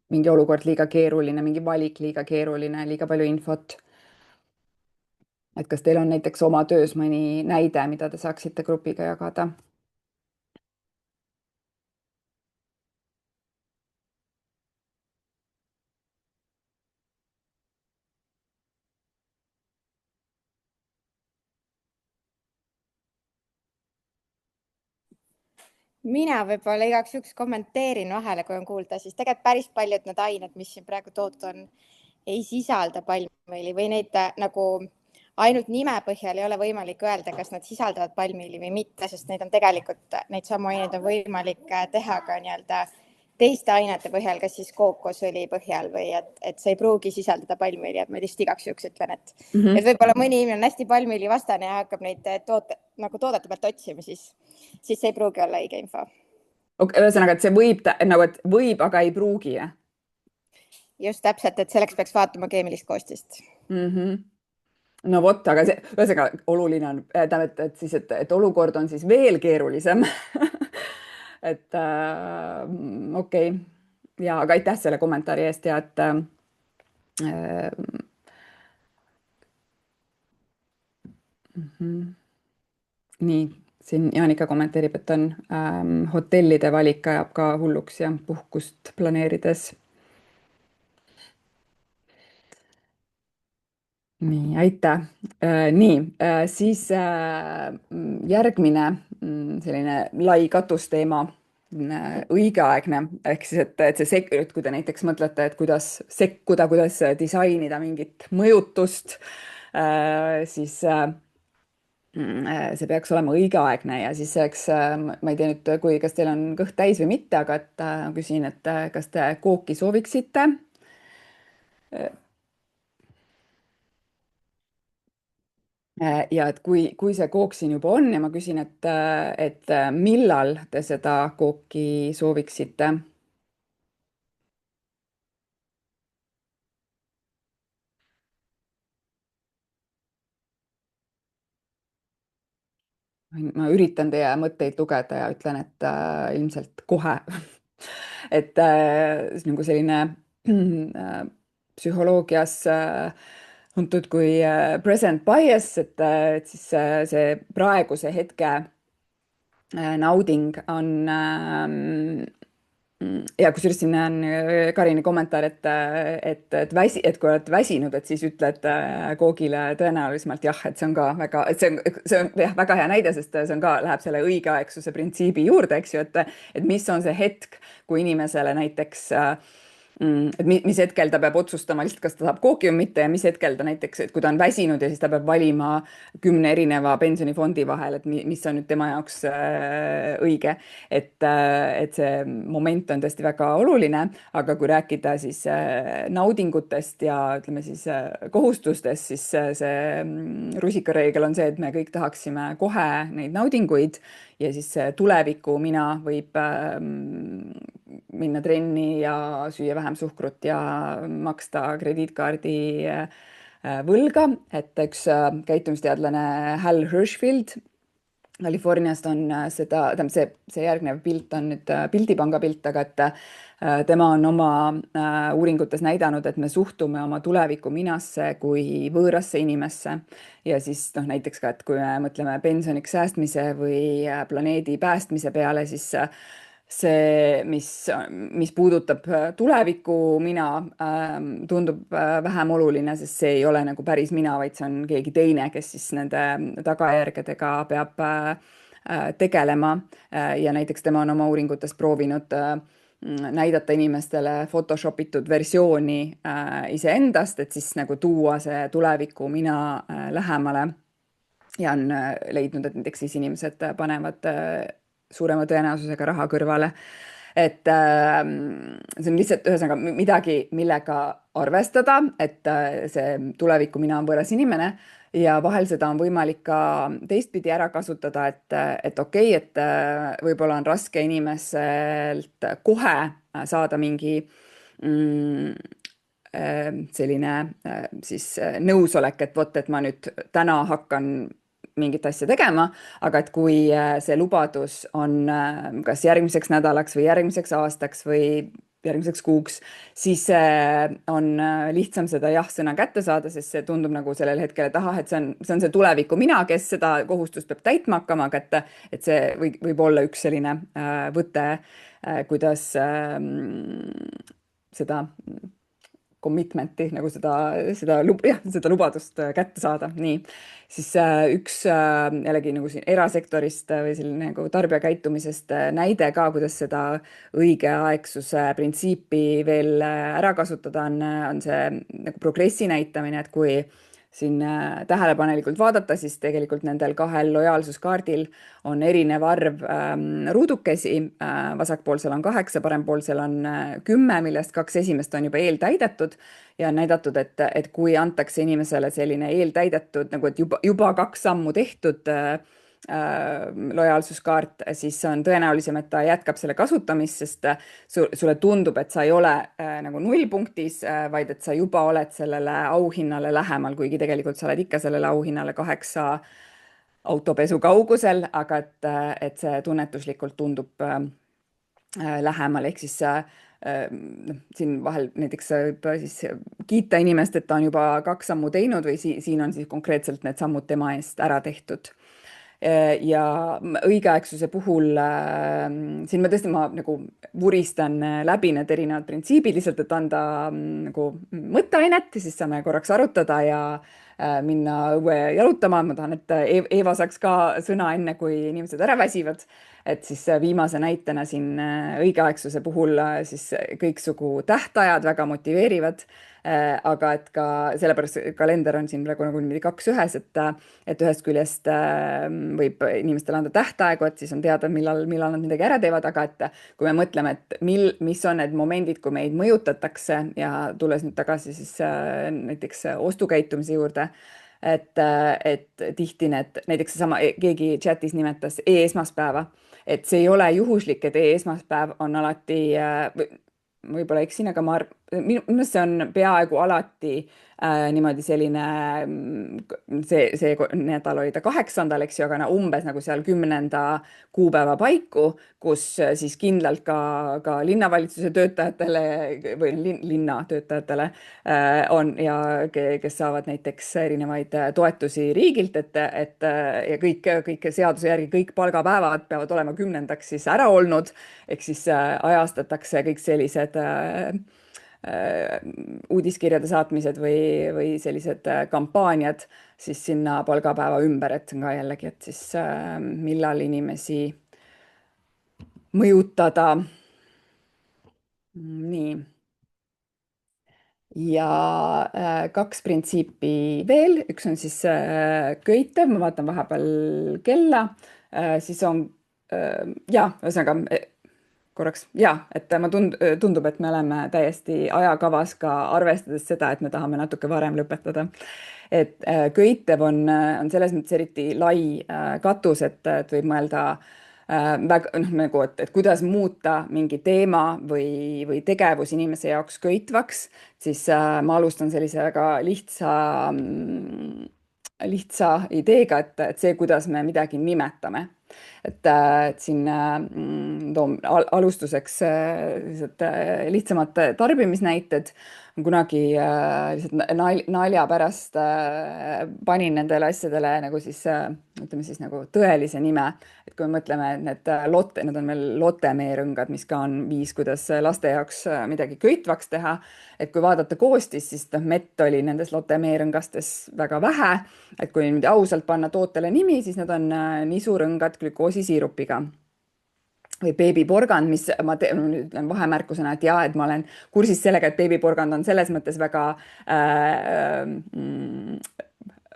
mingi olukord liiga keeruline, mingi valik liiga keeruline, liiga palju infot. Et kas teil on näiteks oma töös mõni näide, mida te saaksite grupiga jagada? mina võib-olla igaks juhuks kommenteerin vahele, kui on kuulda, siis tegelikult päris paljud need ained, mis siin praegu toodud on, ei sisalda palmiõli või neid nagu ainult nime põhjal ei ole võimalik öelda, kas nad sisaldavad palmiõli või mitte, sest neid on tegelikult, neid samu aineid on võimalik teha ka nii-öelda teiste ainete põhjal, kas siis kookosõli põhjal või et see ei pruugi sisaldada palmiõli, et ma lihtsalt igaks juhuks ütlen, et võib-olla mõni inimene on hästi palmiõli vastane ja hakkab neid nagu toodete pealt otsima, siis see ei pruugi olla õige info. Ühesõnaga, et see võib, nagu, et võib, aga ei pruugi, jah? Just täpselt, et selleks peaks vaatama keemilist koostist. No vot, aga see, ühesõnaga oluline on, tähendab, et siis, et olukord on siis veel keerulisem. et okei. Ja, aga aitäh selle kommentaari eest ja et nii, siin Jaanika kommenteerib, et on hotellide valik ajab ka hulluks ja puhkust planeerides. Nii, aitäh. Nii, siis järgmine selline lai katusteema, õigeaegne, ehk siis, et see et kui te näiteks mõtlete, et kuidas sekkuda, kuidas disainida mingit mõjutust, siis see peaks olema õigeaegne ja siis eks, ma ei tea nüüd, kas teil on kõht täis või mitte, aga et küsin, et kas te kooki sooviksite? Ja et kui see kook siin juba on ja ma küsin, et millal te seda kooki sooviksite? Ma üritan teie mõtteid lugeda ja ütlen, et ilmselt kohe. et nagu selline psühholoogias tuntud kui present bias, et siis see praeguse hetke nauding on ja kusjuures siin on Karini kommentaar, et kui oled väsinud, et siis ütled koogile tõenäolisemalt jah, et see on ka väga, et see on jah, väga hea näide, sest see on ka, läheb selle õigeaegsuse printsiibi juurde, eks ju, et mis on see hetk, kui inimesele näiteks et mis hetkel ta peab otsustama lihtsalt, kas ta saab kooki või mitte ja mis hetkel ta näiteks, et kui ta on väsinud ja siis ta peab valima 10 erineva pensionifondi vahel, et mis on nüüd tema jaoks õige. Et see moment on tõesti väga oluline, aga kui rääkida siis naudingutest ja ütleme siis kohustustest, siis see rusikareegel on see, et me kõik tahaksime kohe neid naudinguid ja siis tuleviku mina võib minna trenni ja süüa vähem suhkrut ja maksta krediitkaardi võlga, et üks käitumisteadlane Hal Hershfield Californiast on seda, tähendab see järgnev pilt on nüüd Pildipanga pilt, aga et tema on oma uuringutes näidanud, et me suhtume oma tuleviku minasse kui võõrasse inimesse ja siis noh, näiteks ka, et kui me mõtleme pensioniks säästmise või planeedi päästmise peale, siis see, mis puudutab tulevikku mina, tundub vähem oluline, sest see ei ole nagu päris mina, vaid see on keegi teine, kes siis nende tagajärgedega peab tegelema. Ja näiteks tema on oma uuringutes proovinud näidata inimestele photoshopitud versiooni iseendast, et siis nagu tuua see tuleviku mina lähemale. Ja on leidnud, et näiteks siis inimesed panevad suurema tõenäosusega raha kõrvale. Et see on lihtsalt ühesõnaga midagi, millega arvestada, et see tuleviku mina on võõras inimene ja vahel seda on võimalik ka teistpidi ära kasutada, et okei, et võib-olla on raske inimeselt kohe saada mingi selline siis nõusolek, et vot, et ma nüüd täna hakkan mingit asja tegema, aga et kui see lubadus on kas järgmiseks nädalaks või järgmiseks aastaks või järgmiseks kuuks, siis on lihtsam seda jah-sõna kätte saada, sest see tundub nagu sellel hetkel, et ahah, et see on see tuleviku mina, kes seda kohustust peab täitma hakkama, aga et see võib olla üks selline võte, kuidas seda commitment'i nagu seda lubadust kätte saada. Nii, siis üks jällegi nagu siin erasektorist või selline nagu tarbijakäitumisest näide ka, kuidas seda õigeaegsuse printsiipi veel ära kasutada on see nagu progressi näitamine, et kui siin tähelepanelikult vaadata, siis tegelikult nendel kahel lojaalsuskaardil on erinev arv ruudukesi. Vasakpoolsel on 8, parempoolsel on 10, millest 2 esimest on juba eeltäidetud ja on näidatud, et kui antakse inimesele selline eeltäidetud, nagu et juba 2 sammu tehtud lojaalsuskaart, siis on tõenäolisem, et ta jätkab selle kasutamist, sest sulle tundub, et sa ei ole nagu nullpunktis, vaid et sa juba oled sellele auhinnale lähemal, kuigi tegelikult sa oled ikka sellele auhinnale 8 autopesu kaugusel, aga et see tunnetuslikult tundub lähemal, ehk siis siin vahel näiteks võib siis kiita inimest, et ta on juba 2 sammu teinud või siin on siis konkreetselt need sammud tema eest ära tehtud. Ja õigeaegsuse puhul siin ma nagu vuristan läbi need erinevad printsiibid lihtsalt, et anda nagu mõtteainet ja siis saame korraks arutada ja minna õue jalutama. Ma tahan, et Eeva saaks ka sõna enne, kui inimesed ära väsivad. Et siis viimase näitena siin õigeaegsuse puhul siis kõiksugu tähtajad väga motiveerivad, aga et ka sellepärast kalender on siin praegu nagu niimoodi 2 ühes, et ühest küljest võib inimestele anda tähtaegu, et siis on teada, millal nad midagi ära teevad, aga et kui me mõtleme, et mis on need momendid, kui meid mõjutatakse ja tulles nüüd tagasi siis näiteks ostukäitumise juurde, et tihti näiteks seesama, keegi chatis nimetas e-esmaspäeva, et see ei ole juhuslik, et e-esmaspäev on alati, võib-olla eksin, aga minu meelest see on peaaegu alati niimoodi selline, see nädal oli ta 8, eks ju, aga umbes nagu seal 10. kuupäeva paiku, kus siis kindlalt ka linnavalitsuse töötajatele või linna töötajatele on ja kes saavad näiteks erinevaid toetusi riigilt, et ja kõik seaduse järgi kõik palgapäevad peavad olema 10. siis ära olnud, ehk siis ajastatakse kõik sellised uudiskirjade saatmised või sellised kampaaniad siis sinna palgapäeva ümber, et ka jällegi, et siis millal inimesi mõjutada. Nii. Ja 2 printsiipi veel, üks on siis köitev, ma vaatan vahepeal kella, siis on ühesõnaga korraks, et tundub, et me oleme täiesti ajakavas ka arvestades seda, et me tahame natuke varem lõpetada. Et köitev on selles mõttes eriti lai katus, et võib mõelda väga, nagu, et kuidas muuta mingi teema või tegevus inimese jaoks köitvaks, siis ma alustan sellise väga lihtsa ideega, et see, kuidas me midagi nimetame. Et siin toon alustuseks lihtsamad tarbimisnäited. Kunagi lihtsalt nalja pärast panin nendele asjadele nagu siis, ütleme siis nagu tõelise nime. Et kui me mõtleme, et need on meil lotemeerõngad, mis ka on viis, kuidas laste jaoks midagi köitvaks teha. Et kui vaadata koostis, siis mett oli nendes lotemeerõngastes väga vähe. Et kui nüüd ausalt panna tootele nimi, siis need on nisurõngad glükoosisiirupiga. Või beebiporgand, mis ma ütlen vahemärkusena, et et ma olen kursis sellega, et beebiporgand on selles mõttes väga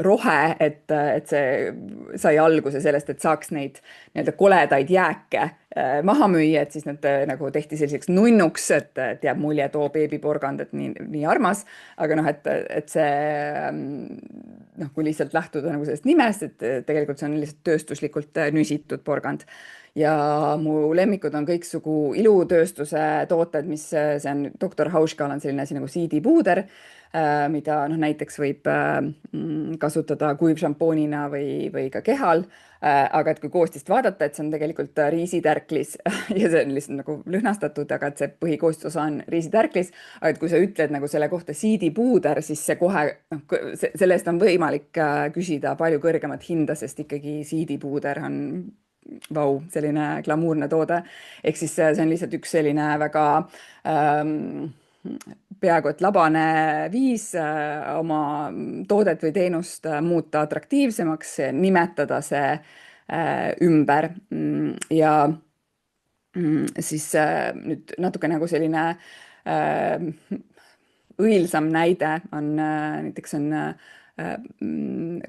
rohe, et see sai alguse sellest, et saaks neid nii-öelda koledaid jääke maha müüa, et siis nad nagu tehti selliseks nunnuks, et jääb mulje, et beebiporgand, et nii armas, aga et see kui lihtsalt lähtuda nagu sellest nimest, et tegelikult see on lihtsalt tööstuslikult nüsitud porgand. ja mu lemmikud on kõiksugu ilutööstuse tooted, mis see on, doktor Hauschkal on selline asi nagu siidipuuder, mida noh, näiteks võib kasutada kuivšampoonina või ka kehal. Aga et kui koostist vaadata, et see on tegelikult riisitärklis ja see on lihtsalt nagu lõhnastatud, aga et see põhikoostisosa on riisitärklis. aga et kui sa ütled nagu selle kohta siidipuuder, siis see kohe, noh, selle eest on võimalik küsida palju kõrgemat hinda, sest ikkagi siidipuuder on vau, selline glamuurne toode. Ehk siis see on lihtsalt üks selline väga peaaegu et labane viis oma toodet või teenust muuta atraktiivsemaks, nimetada see ümber. Ja siis nüüd natuke nagu selline õilsam näide on näiteks on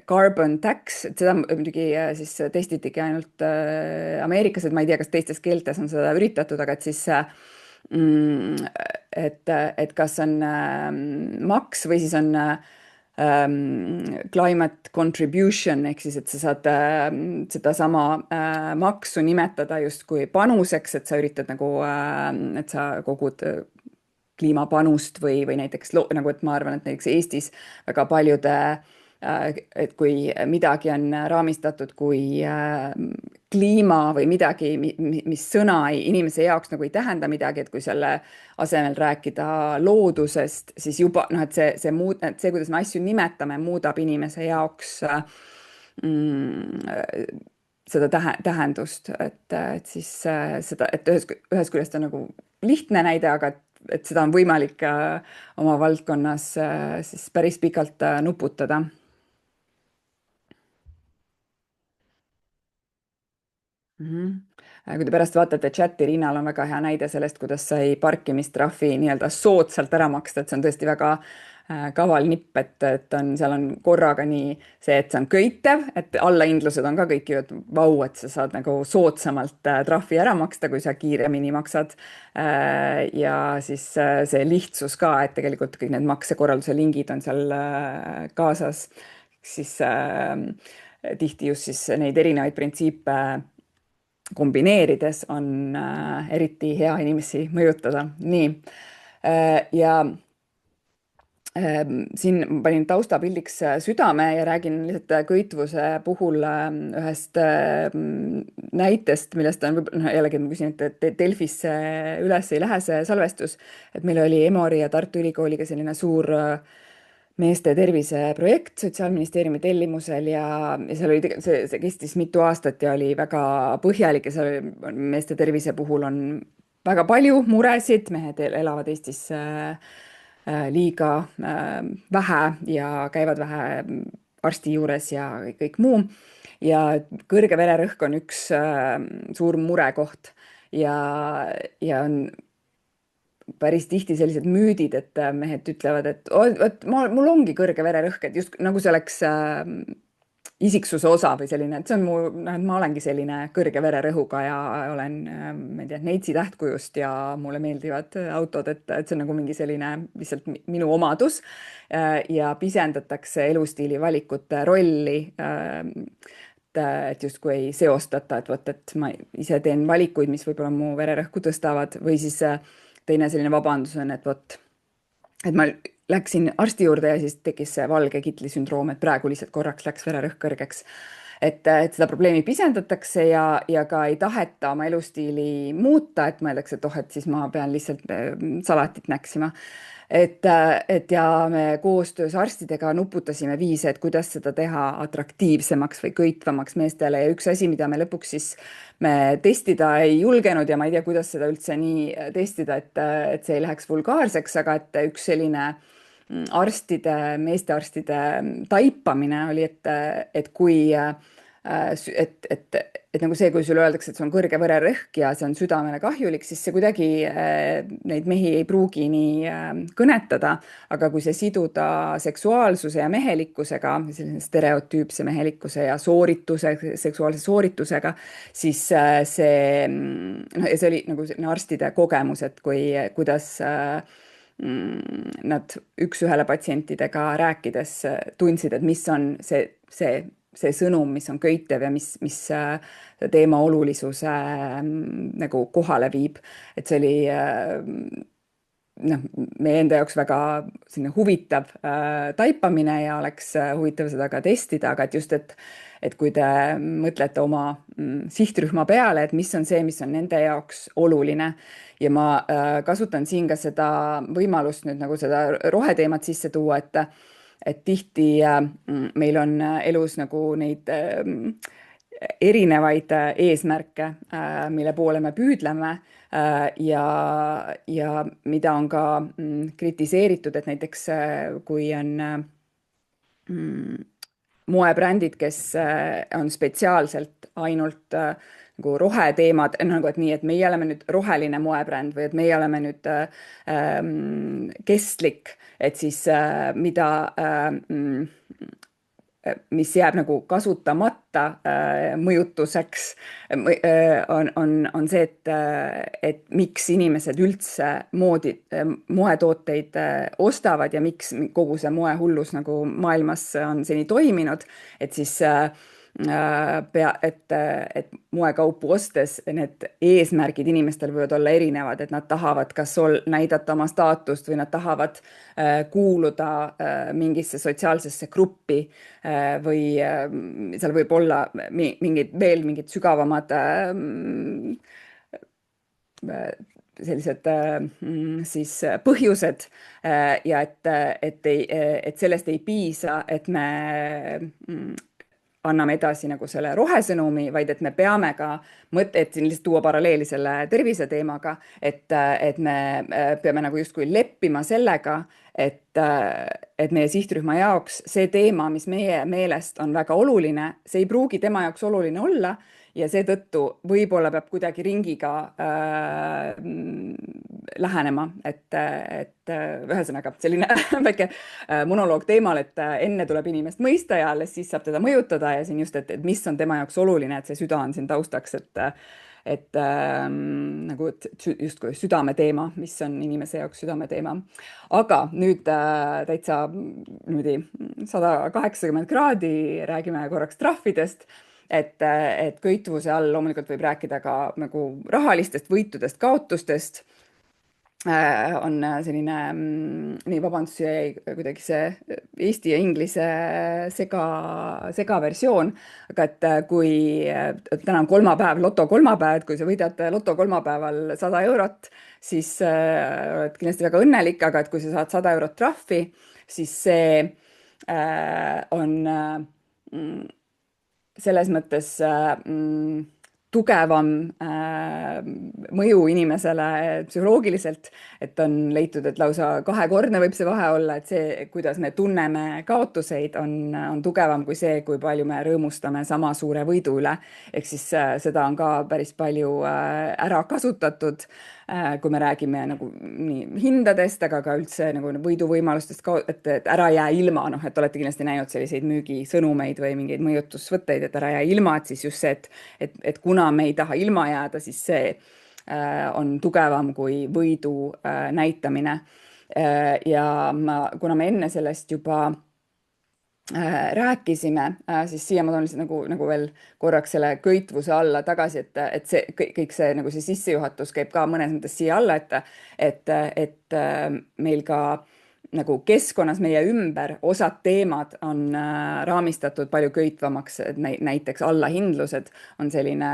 carbon tax, et seda muidugi siis testitigi ainult Ameerikas, et ma ei tea, kas teistes keeltes on seda üritatud, aga et siis et kas on maks või siis on climate contribution ehk siis, et sa saad sedasama maksu nimetada justkui panuseks, et sa üritad nagu, et sa kogud kliimapanust või näiteks nagu, et ma arvan, et näiteks Eestis väga paljude, et kui midagi on raamistatud kui kliima või midagi, mis sõna inimese jaoks nagu ei tähenda midagi, et kui selle asemel rääkida loodusest, siis juba noh, et see, kuidas me asju nimetame, muudab inimese jaoks seda tähendust, et siis seda, et ühest küljest on nagu lihtne näide, aga et seda on võimalik oma valdkonnas siis päris pikalt nuputada. Kui te pärast vaatate chati, Riinal on väga hea näide sellest, kuidas sai parkimistrahvi nii-öelda soodsalt ära maksta, et see on tõesti väga kaval nipp, et seal on korraga nii see, et see on köitev, et allahindlused on ka kõik ju, et vau, et sa saad nagu soodsamalt trahvi ära maksta, kui sa kiiremini maksad. Ja siis see lihtsus ka, et tegelikult kõik need maksekorralduse lingid on seal kaasas, siis tihti just siis neid erinevaid printsiipe kombineerides on eriti hea inimesi mõjutada. Nii, ja siin panin taustapildiks südame ja räägin lihtsalt köitvuse puhul ühest näitest, millest on võib-olla, jällegi ma küsin, et Delfisse üles ei lähe see salvestus, et meil oli Emori ja Tartu Ülikooliga selline suur meeste terviseprojekt Sotsiaalministeeriumi tellimusel ja seal oli see kestis mitu aastat ja oli väga põhjalik ja seal meeste tervise puhul on väga palju muresid, mehed elavad Eestis liiga vähe ja käivad vähe arsti juures ja kõik muu. Ja kõrge vererõhk on üks suur murekoht ja on päris tihti sellised müüdid, et mehed ütlevad, et mul ongi kõrge vererõhk, et just nagu see oleks isiksuse osa või selline, et see on ma olengi selline kõrge vererõhuga ja olen, ma ei tea, neitsi tähtkujust ja mulle meeldivad autod, et see on nagu mingi selline lihtsalt minu omadus ja pisendatakse elustiili valikute rolli. Et justkui ei seostata, et vot, et ma ise teen valikuid, mis võib-olla mu vererõhku tõstavad või siis teine selline vabandus on, et vot, et ma läksin arsti juurde ja siis tekkis see valge kitli sündroom, et praegu lihtsalt korraks läks vererõhk kõrgeks. Et seda probleemi pisendatakse ja ka ei taheta oma elustiili muuta, et mõeldakse, et et siis ma pean lihtsalt salatit näksima. Et ja me koostöös arstidega nuputasime viise, et kuidas seda teha atraktiivsemaks või köitvamaks meestele ja üks asi, mida me lõpuks siis me testida ei julgenud ja ma ei tea, kuidas seda üldse nii testida, et see ei läheks vulgaarseks, aga et üks selline meestearstide taipamine oli, et kui et nagu see, kui sulle öeldakse, et see on kõrge vererõhk ja see on südamele kahjulik, siis see kuidagi neid mehi ei pruugi nii kõnetada, aga kui see siduda seksuaalsuse ja mehelikkusega, sellise stereotüüpse mehelikkuse ja seksuaalse sooritusega, siis see oli nagu arstide kogemus, et kuidas nad üks-ühele patsientidega rääkides tundsid, et mis on see see sõnum, mis on köitev ja mis teema olulisuse nagu kohale viib. Et see oli meie enda jaoks väga selline huvitav taipamine ja oleks huvitav seda ka testida, aga et just, et kui te mõtlete oma sihtrühma peale, et mis on see, mis on nende jaoks oluline ja ma kasutan siin ka seda võimalust nüüd nagu seda roheteemat sisse tuua, et tihti meil on elus nagu neid erinevaid eesmärke, mille poole me püüdleme ja mida on ka kritiseeritud, et näiteks kui on moebrändid, kes on spetsiaalselt ainult nagu roheteemad, nagu et nii, et meie oleme nüüd roheline moebränd või et meie oleme nüüd kestlik, et siis mis jääb nagu kasutamata mõjutuseks, on see, et miks inimesed üldse moetooteid ostavad ja miks kogu see moehullus nagu maailmas on seni toiminud, et siis et moekaupu ostes need eesmärgid inimestel võivad olla erinevad, et nad tahavad kas näidata oma staatust või nad tahavad kuuluda mingisse sotsiaalsesse gruppi või seal võib olla mingid sügavamad sellised siis põhjused ja et sellest ei piisa, et me anname edasi nagu selle rohesõnumi, vaid et me peame ka et siin lihtsalt tuua paralleeli selle tervise teemaga, et me peame nagu justkui leppima sellega, et meie sihtrühma jaoks see teema, mis meie meelest on väga oluline, see ei pruugi tema jaoks oluline olla ja seetõttu võib-olla peab kuidagi ringiga lähenema, et ühesõnaga selline väike monoloog teemal, et enne tuleb inimest mõista ja alles siis saab teda mõjutada ja siin just, et mis on tema jaoks oluline, et see süda on siin taustaks, et nagu justkui südameteema, mis on inimese jaoks südameteema. Aga nüüd täitsa niimoodi 180 kraadi räägime korraks trahvidest. Et köituvuse all loomulikult võib rääkida ka nagu rahalistest võitudest, kaotustest. On selline, nii vabandust, kuidagi see eesti ja inglise segaversioon, aga et kui täna on kolmapäev, loto kolmapäev, et kui sa võidad loto kolmapäeval 100 eurot, siis oled kindlasti väga õnnelik, aga et kui sa saad 100 eurot trahvi, siis see on selles mõttes tugevam mõju inimesele psühholoogiliselt, et on leitud, et lausa kahekordne võib see vahe olla, et see, kuidas me tunneme kaotuseid, on tugevam kui see, kui palju me rõõmustame sama suure võidu üle. Ehk siis seda on ka päris palju ära kasutatud, kui me räägime nagu nii hindadest, aga ka üldse nagu võiduvõimalustest, et ära jää ilma, et olete kindlasti näinud selliseid müügisõnumeid või mingeid mõjutusvõtteid, et ära jää ilma, et siis just see, et kuna me ei taha ilma jääda, siis see on tugevam kui võidu näitamine. Ja kuna me enne sellest juba rääkisime, siis siia ma toon lihtsalt nagu veel korraks selle köitvuse alla tagasi, et see kõik see nagu see sissejuhatus käib ka mõnes mõttes siia alla, et meil ka nagu keskkonnas meie ümber osad teemad on raamistatud palju köitvamaks, et näiteks allahindlused on selline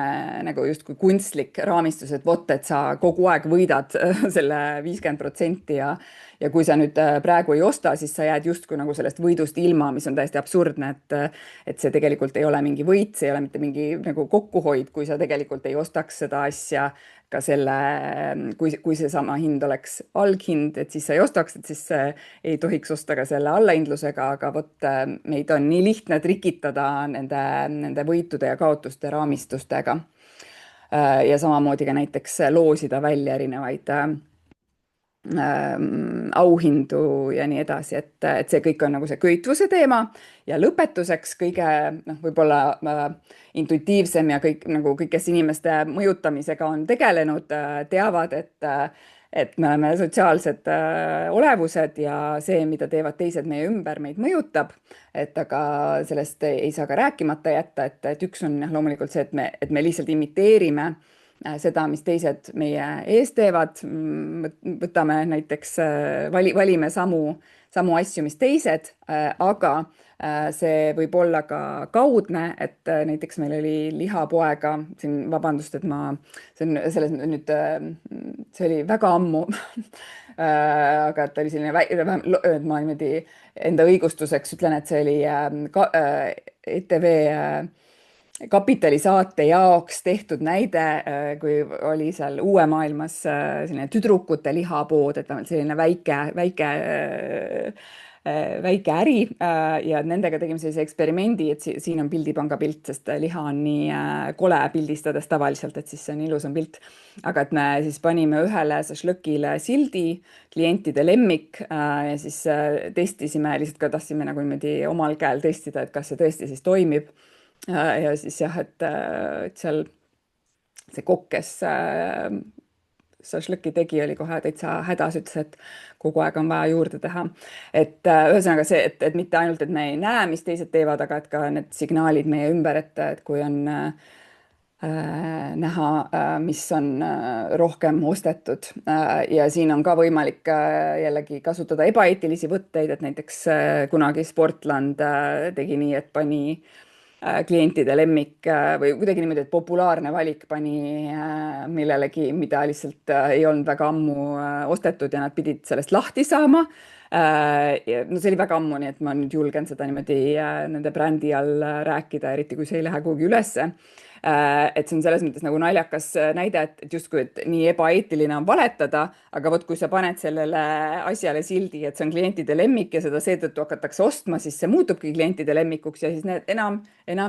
nagu justkui kunstlik raamistus, et vot, et sa kogu aeg võidad selle 50% ja kui sa nüüd praegu ei osta, siis sa jääd justkui nagu sellest võidust ilma, mis on täiesti absurdne, et see tegelikult ei ole mingi võit, see ei ole mitte mingi nagu kokkuhoid, kui sa tegelikult ei ostaks seda asja ka selle, kui see sama hind oleks alghind, et siis sa ei ostaks, et siis ei tohiks osta ka selle allahindlusega, aga vot meid on nii lihtne trikitada nende võitude ja kaotuste raamistustega. Ja samamoodi ka näiteks loosida välja erinevaid auhindu ja nii edasi, et see kõik on nagu see köitvuse teema ja lõpetuseks kõige võib-olla intuitiivsem ja kõik, kes inimeste mõjutamisega on tegelenud, teavad, et me oleme sotsiaalsed olevused ja see, mida teevad teised meie ümber, meid mõjutab. Et aga sellest ei saa ka rääkimata jätta, et üks on jah, loomulikult see, et me lihtsalt imiteerime seda, mis teised meie ees teevad. Võtame näiteks, valime samu asju, mis teised, aga see võib olla ka kaudne, et näiteks meil oli lihapoega siin, vabandust, et see on selles nüüd, see oli väga ammu aga et oli selline, et ma niimoodi enda õigustuseks ütlen, et see oli ETV Kapitalisaate jaoks tehtud näide, kui oli seal Uue Maailmas selline tüdrukute lihapood, et vähemalt selline väike äri ja nendega tegime sellise eksperimendi, et siin on pildipanga pilt, sest liha on nii kole pildistades tavaliselt, et siis see on ilusam pilt. Aga et me siis panime ühele šašlõkile sildi klientide lemmik ja siis testisime, lihtsalt ka tahtsime nagu niimoodi omal käel testida, et kas see tõesti siis toimib. Ja siis jah, et seal see kokk, kes šašlõki tegi, oli kohe täitsa hädas, ütles, et kogu aeg on vaja juurde teha. Et ühesõnaga see, et mitte ainult, et me ei näe, mis teised teevad, aga et ka need signaalid meie ümber, et kui on näha, mis on rohkem ostetud. Ja siin on ka võimalik jällegi kasutada ebaeetilisi võtteid, et näiteks kunagi Sportland tegi nii, et pani klientide lemmik või kuidagi niimoodi, et populaarne valik pani millelegi, mida lihtsalt ei olnud väga ammu ostetud ja nad pidid sellest lahti saama. No see oli väga ammu, nii et ma nüüd julgen seda niimoodi nende brändi all rääkida, eriti kui see ei lähe kuhugi ülesse. Et see on selles mõttes nagu naljakas näide, et justkui, et nii ebaeetiline on valetada, aga vot kui sa paned sellele asjale sildi, et see on klientide lemmik ja seda seetõttu hakatakse ostma, siis see muutubki klientide lemmikuks ja siis need enam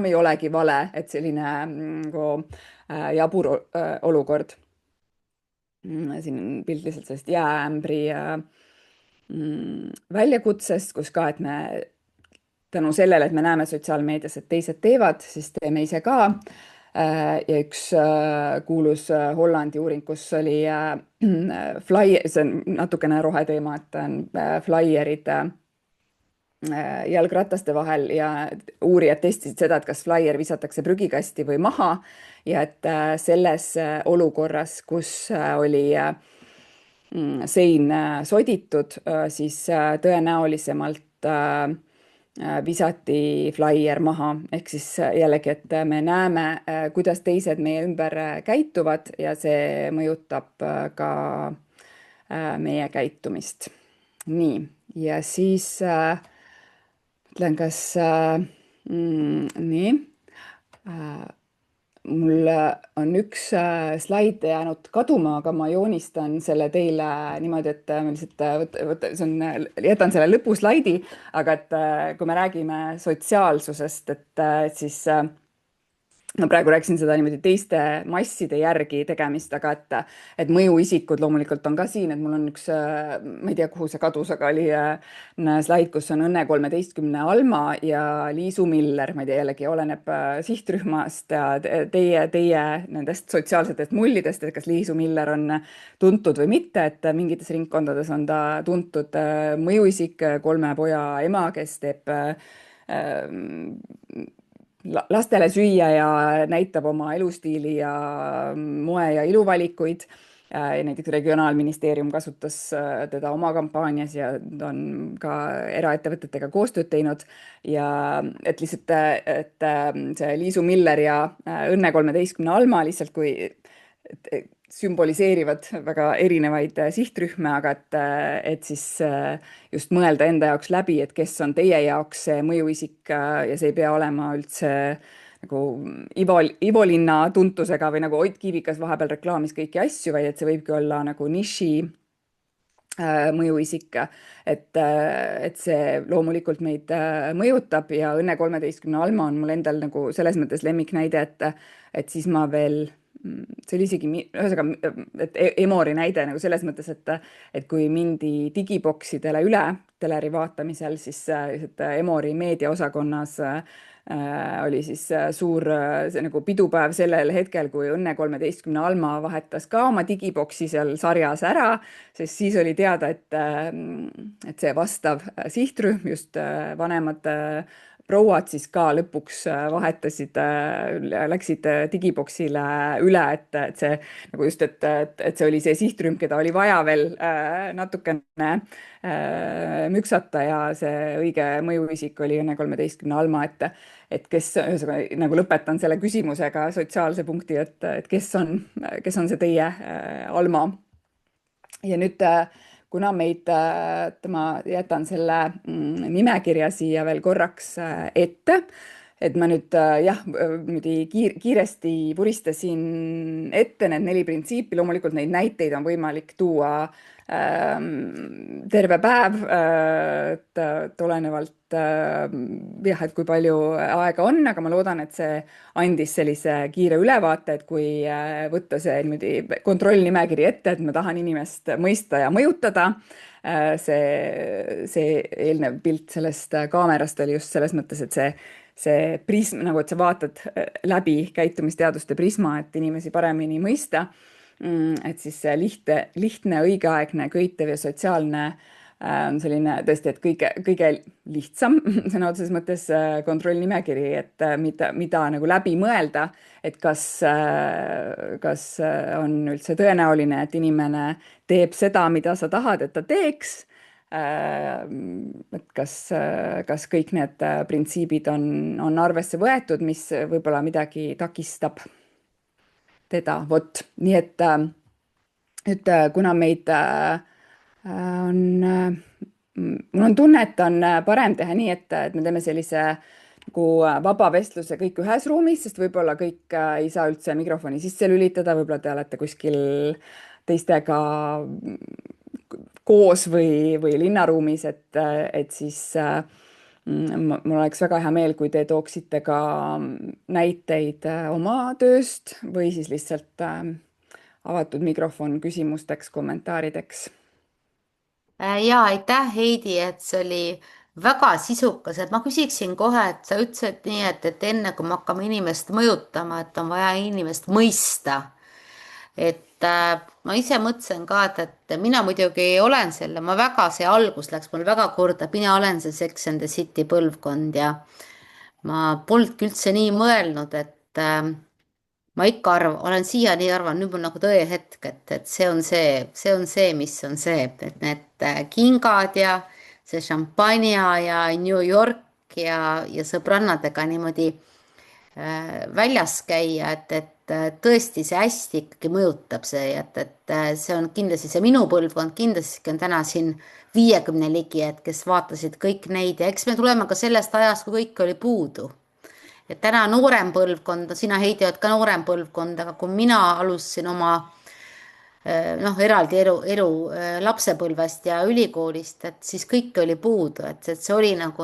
ei olegi vale, et selline nagu jabur olukord. Siin on pilt lihtsalt sellest jääämbri väljakutsest, kus ka, et me tänu sellele, et me näeme sotsiaalmeedias, et teised teevad, siis teeme ise ka. Ja üks kuulus Hollandi uuring, kus oli flyer, see on natukene roheteema, et on flyer'id jalgrataste vahel ja uurijad testisid seda, et kas flyer visatakse prügikasti või maha ja et selles olukorras, kus oli sein soditud, siis tõenäolisemalt visati flyer maha, ehk siis jällegi, et me näeme, kuidas teised meie ümber käituvad ja see mõjutab ka meie käitumist. Nii, ja siis ütlen, kas nii. Mul on üks slaid jäänud kaduma, aga ma joonistan selle teile niimoodi, et ma lihtsalt jätan selle lõpuslaidi, aga et kui me räägime sotsiaalsusest, et siis ma praegu rääkisin seda niimoodi teiste masside järgi tegemist, aga et mõjuisikud loomulikult on ka siin, et mul on üks, ma ei tea, kuhu see kadus, aga oli slaid, kus on Õnne 13 Alma ja Liisu Miller, ma ei tea, jällegi oleneb sihtrühmast ja teie nendest sotsiaalsetest mullidest, et kas Liisu Miller on tuntud või mitte, et mingites ringkondades on ta tuntud mõjuisik, 3 poja ema, kes teeb lastele süüa ja näitab oma elustiili ja moe ja iluvalikuid. Näiteks Regionaalministeerium kasutas teda oma kampaanias ja ta on ka eraettevõtetega koostööd teinud. Ja et lihtsalt, et see Liisu Miller ja Õnne 13 Alma lihtsalt kui sümboliseerivad väga erinevaid sihtrühme, aga et siis just mõelda enda jaoks läbi, et kes on teie jaoks see mõjuisik ja see ei pea olema üldse nagu Ivo Linna tuntusega või nagu Ott Kiivikas vahepeal reklaamis kõiki asju, vaid et see võibki olla nagu niši mõjuisik, et see loomulikult meid mõjutab ja Õnne 13 Alma on mul endal nagu selles mõttes lemmiknäide, et siis ma veel see oli isegi, ühesõnaga, et Emori näide nagu selles mõttes, et kui mindi digiboksidele üle teleri vaatamisel, siis Emori meediaosakonnas oli siis suur see nagu pidupäev sellel hetkel, kui Õnne 13 Alma vahetas ka oma digiboksi seal sarjas ära, sest siis oli teada, et see vastav sihtrühm, just vanemad prouad siis ka lõpuks vahetasid, läksid digiboksile üle, et see nagu just, et see oli see sihtrühm, keda oli vaja veel natukene müksata ja see õige mõjuisik oli Õnne 13 Alma, et kes, ühesõnaga nagu lõpetan selle küsimusega sotsiaalse punkti, et kes on see teie Alma. Ja nüüd kuna meid, ma jätan selle nimekirja siia veel korraks ette, et ma nüüd kiiresti puristasin ette need 4 printsiipi, loomulikult neid näiteid on võimalik tuua terve päev, et olenevalt et kui palju aega on, aga ma loodan, et see andis sellise kiire ülevaate, et kui võtta see niimoodi kontrollnimekiri ette, et ma tahan inimest mõista ja mõjutada, see eelnev pilt sellest kaamerast oli just selles mõttes, et see prism, nagu et sa vaatad läbi käitumisteaduste prisma, et inimesi paremini mõista. Et siis see lihtne, õigeaegne, köitev ja sotsiaalne on selline tõesti, et kõige lihtsam sõna otseses mõttes kontrollnimekiri, et mida nagu läbi mõelda, et kas on üldse tõenäoline, et inimene teeb seda, mida sa tahad, et ta teeks. Et kas kõik need printsiibid on arvesse võetud, mis võib-olla midagi takistab teda, vot. Nii et kuna meid mul on tunne, et on parem teha nii, et me teeme sellise nagu vaba vestluse kõik ühes ruumis, sest võib-olla kõik ei saa üldse mikrofoni sisse lülitada, võib-olla te olete kuskil teistega koos või linnaruumis, et siis mul oleks väga hea meel, kui te tooksite ka näiteid oma tööst või siis lihtsalt avatud mikrofon küsimusteks, kommentaarideks. Ja aitäh, Heidi, et see oli väga sisukas, et ma küsiksin kohe, et sa ütlesid nii, et enne kui me hakkame inimest mõjutama, et on vaja inimest mõista. Et ma ise mõtlesin ka, et mina muidugi olen selle, see algus läks mul väga korda, mina olen see Sex and the City põlvkond ja ma polnudki üldse nii mõelnud, et ma ikka olen siiani arvanud, nüüd mul nagu tõehetk, et see on see, mis on see, et need kingad ja see šampanja ja New York ja sõbrannadega niimoodi väljas käia, et tõesti see hästi ikkagi mõjutab see, et see on kindlasti see minu põlvkond, kindlasti on täna siin 50 ligi, et kes vaatasid kõik neid ja eks me tuleme ka sellest ajast, kui kõik oli puudu. Et täna noorem põlvkond, sina Heidi oled ka noorem põlvkond, aga kui mina alustasin oma eraldi elu lapsepõlvest ja ülikoolist, et siis kõik oli puudu, et see oli nagu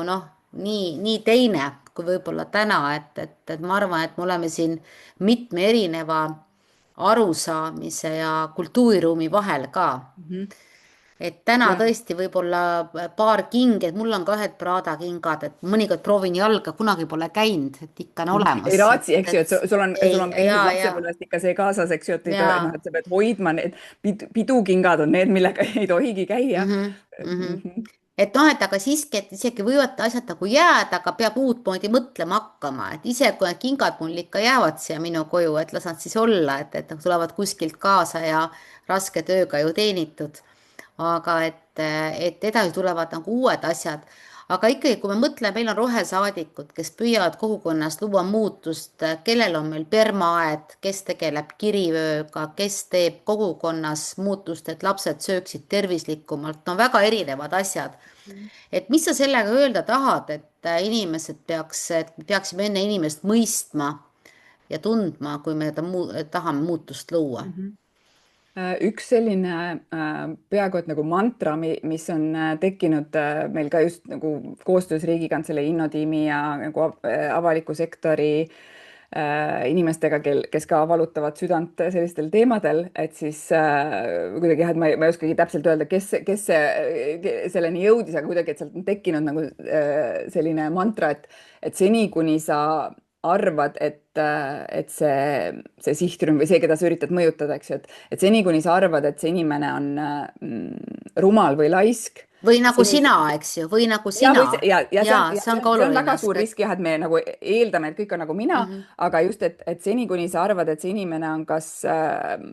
nii teine kui võib-olla täna, et ma arvan, et me oleme siin mitme erineva arusaamise ja kultuuriruumi vahel ka. Et täna tõesti võib-olla paar kingi, et mul on ka ühed Prada kingad, et mõnikord proovin jalga, kunagi pole käinud, et ikka on olemas. Ei raatsi, eks ju, et sul on lapsepõlvest ikka see kaasas, eks ju, et sa pead hoidma, need pidukingad on need, millega ei tohigi käia. Et aga siiski, et isegi võivad asjad nagu jääda, aga peab uutmoodi mõtlema hakkama, et ise kui need kingad mul ikka jäävad siia minu koju, et las nad siis olla, et tulevad kuskilt kaasa ja raske tööga ju teenitud. Aga et edasi tulevad nagu uued asjad. Aga ikkagi, kui me mõtleme, meil on rohesaadikud, kes püüavad kogukonnas luua muutust, kellel on meil permaaed, kes tegeleb kirivööga, kes teeb kogukonnas muutust, et lapsed sööksid tervislikumalt, väga erinevad asjad. Et mis sa sellega öelda tahad, et inimesed peaksime enne inimest mõistma ja tundma, kui me tahame muutust luua? Üks selline peaaegu et nagu mantra, mis on tekkinud meil ka just nagu koostöös Riigikantselei innotiimi ja nagu avaliku sektori inimestega, kes ka valutavad südant sellistel teemadel, et siis kuidagi jah, et ma ei oskagi täpselt öelda, selleni jõudis, aga kuidagi, et sealt on tekkinud nagu selline mantra, et seni, kuni sa arvad, et see sihtrühm või see, keda sa üritad mõjutada, eks ju, et seni, kuni sa arvad, et see inimene on rumal või laisk, või nagu seni sina, eks ju, või nagu ja, sina. Ja see on ka see on oluline väga suur aspekt. risk jah, et me nagu eeldame, et kõik on nagu mina, Mhm. aga just, et seni, kuni sa arvad, et see inimene on kas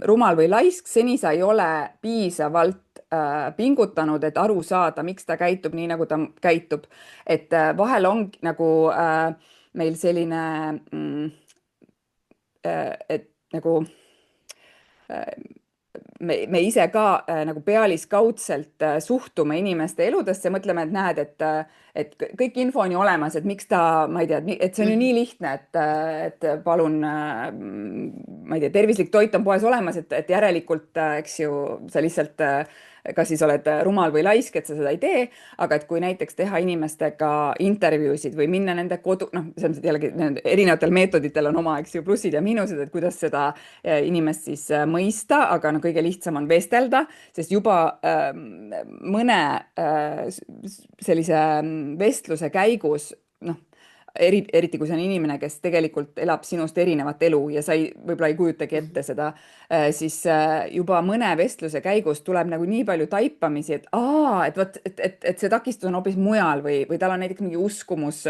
rumal või laisk, seni sa ei ole piisavalt pingutanud, et aru saada, miks ta käitub nii, nagu ta käitub. Et vahel on nagu meil selline et nagu me ise ka nagu pealiskaudselt suhtume inimeste eludesse, mõtleme, et näed, et kõik info on ju olemas, et miks ta, ma ei tea, et see on ju nii Mhm. lihtne, et palun, ma ei tea, tervislik toit on poes olemas, et järelikult, eks ju, sa lihtsalt kas siis oled rumal või laisk, et sa seda ei tee, aga et kui näiteks teha inimestega intervjuusid või minna nende kodu, noh, selles mõttes jällegi erinevatel meetoditel on oma, eks ju, plussid ja miinused, et kuidas seda inimest siis mõista, aga no kõige lihtsam on vestelda, sest juba mõne sellise vestluse käigus, noh, eriti kui see on inimene, kes tegelikult elab sinust erinevat elu ja sa võib-olla ei kujutagi ette seda, siis juba mõne vestluse käigus tuleb nagu nii palju taipamisi, et et vot, et see takistus on hoopis mujal või tal on näiteks mingi uskumus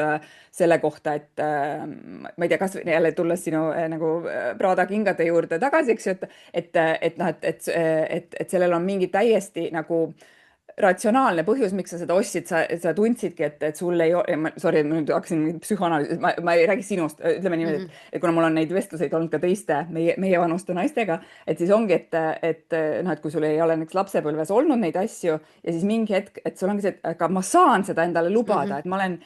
selle kohta, et ma ei tea, kas jälle tulles sinu nagu Prada kingade juurde tagasi, eks ju, et noh, et sellel on mingi täiesti nagu ratsionaalne põhjus, miks sa seda ostsid, sa tundsidki, et sul ei ole, sorry, ma nüüd hakkasin psühhoanalüüsi, ma ei räägi sinust, ütleme niimoodi, Mhm. et kuna mul on neid vestluseid olnud ka teiste meie vanuste naistega, et siis ongi, et noh, et kui sul ei ole näiteks lapsepõlves olnud neid asju ja siis mingi hetk, et sul ongi see, et aga ma saan seda endale lubada, Mhm. et ma olen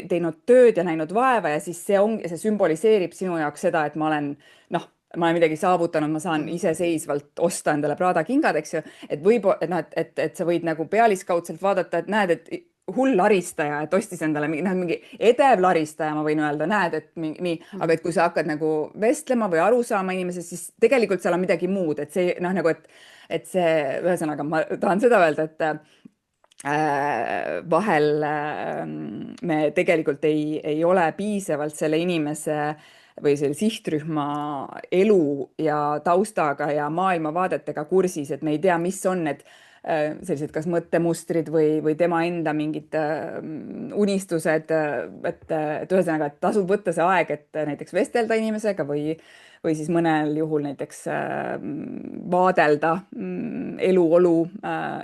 teinud tööd ja näinud vaeva ja siis see sümboliseerib sinu jaoks seda, et ma olen noh, ma olen midagi saavutanud, ma saan Mhm. iseseisvalt osta endale Prada kingad, eks ju, et võib-olla, et noh, et sa võid nagu pealiskaudselt vaadata, et näed, et hull laristaja, et ostis endale mingi, noh, mingi edev laristaja, ma võin öelda, näed, et nii, aga Mhm. et kui sa hakkad nagu vestlema või aru saama inimesest, siis tegelikult seal on midagi muud, et see noh, nagu et see, ühesõnaga ma tahan seda öelda, et vahel me tegelikult ei ole piisavalt selle inimese või selle sihtrühma elu ja taustaga ja maailmavaadetega kursis, et me ei tea, mis on need sellised kas mõttemustrid või tema enda mingid unistused, et ühesõnaga, et tasub võtta see aeg, et näiteks vestelda inimesega või siis mõnel juhul näiteks vaadelda eluolu.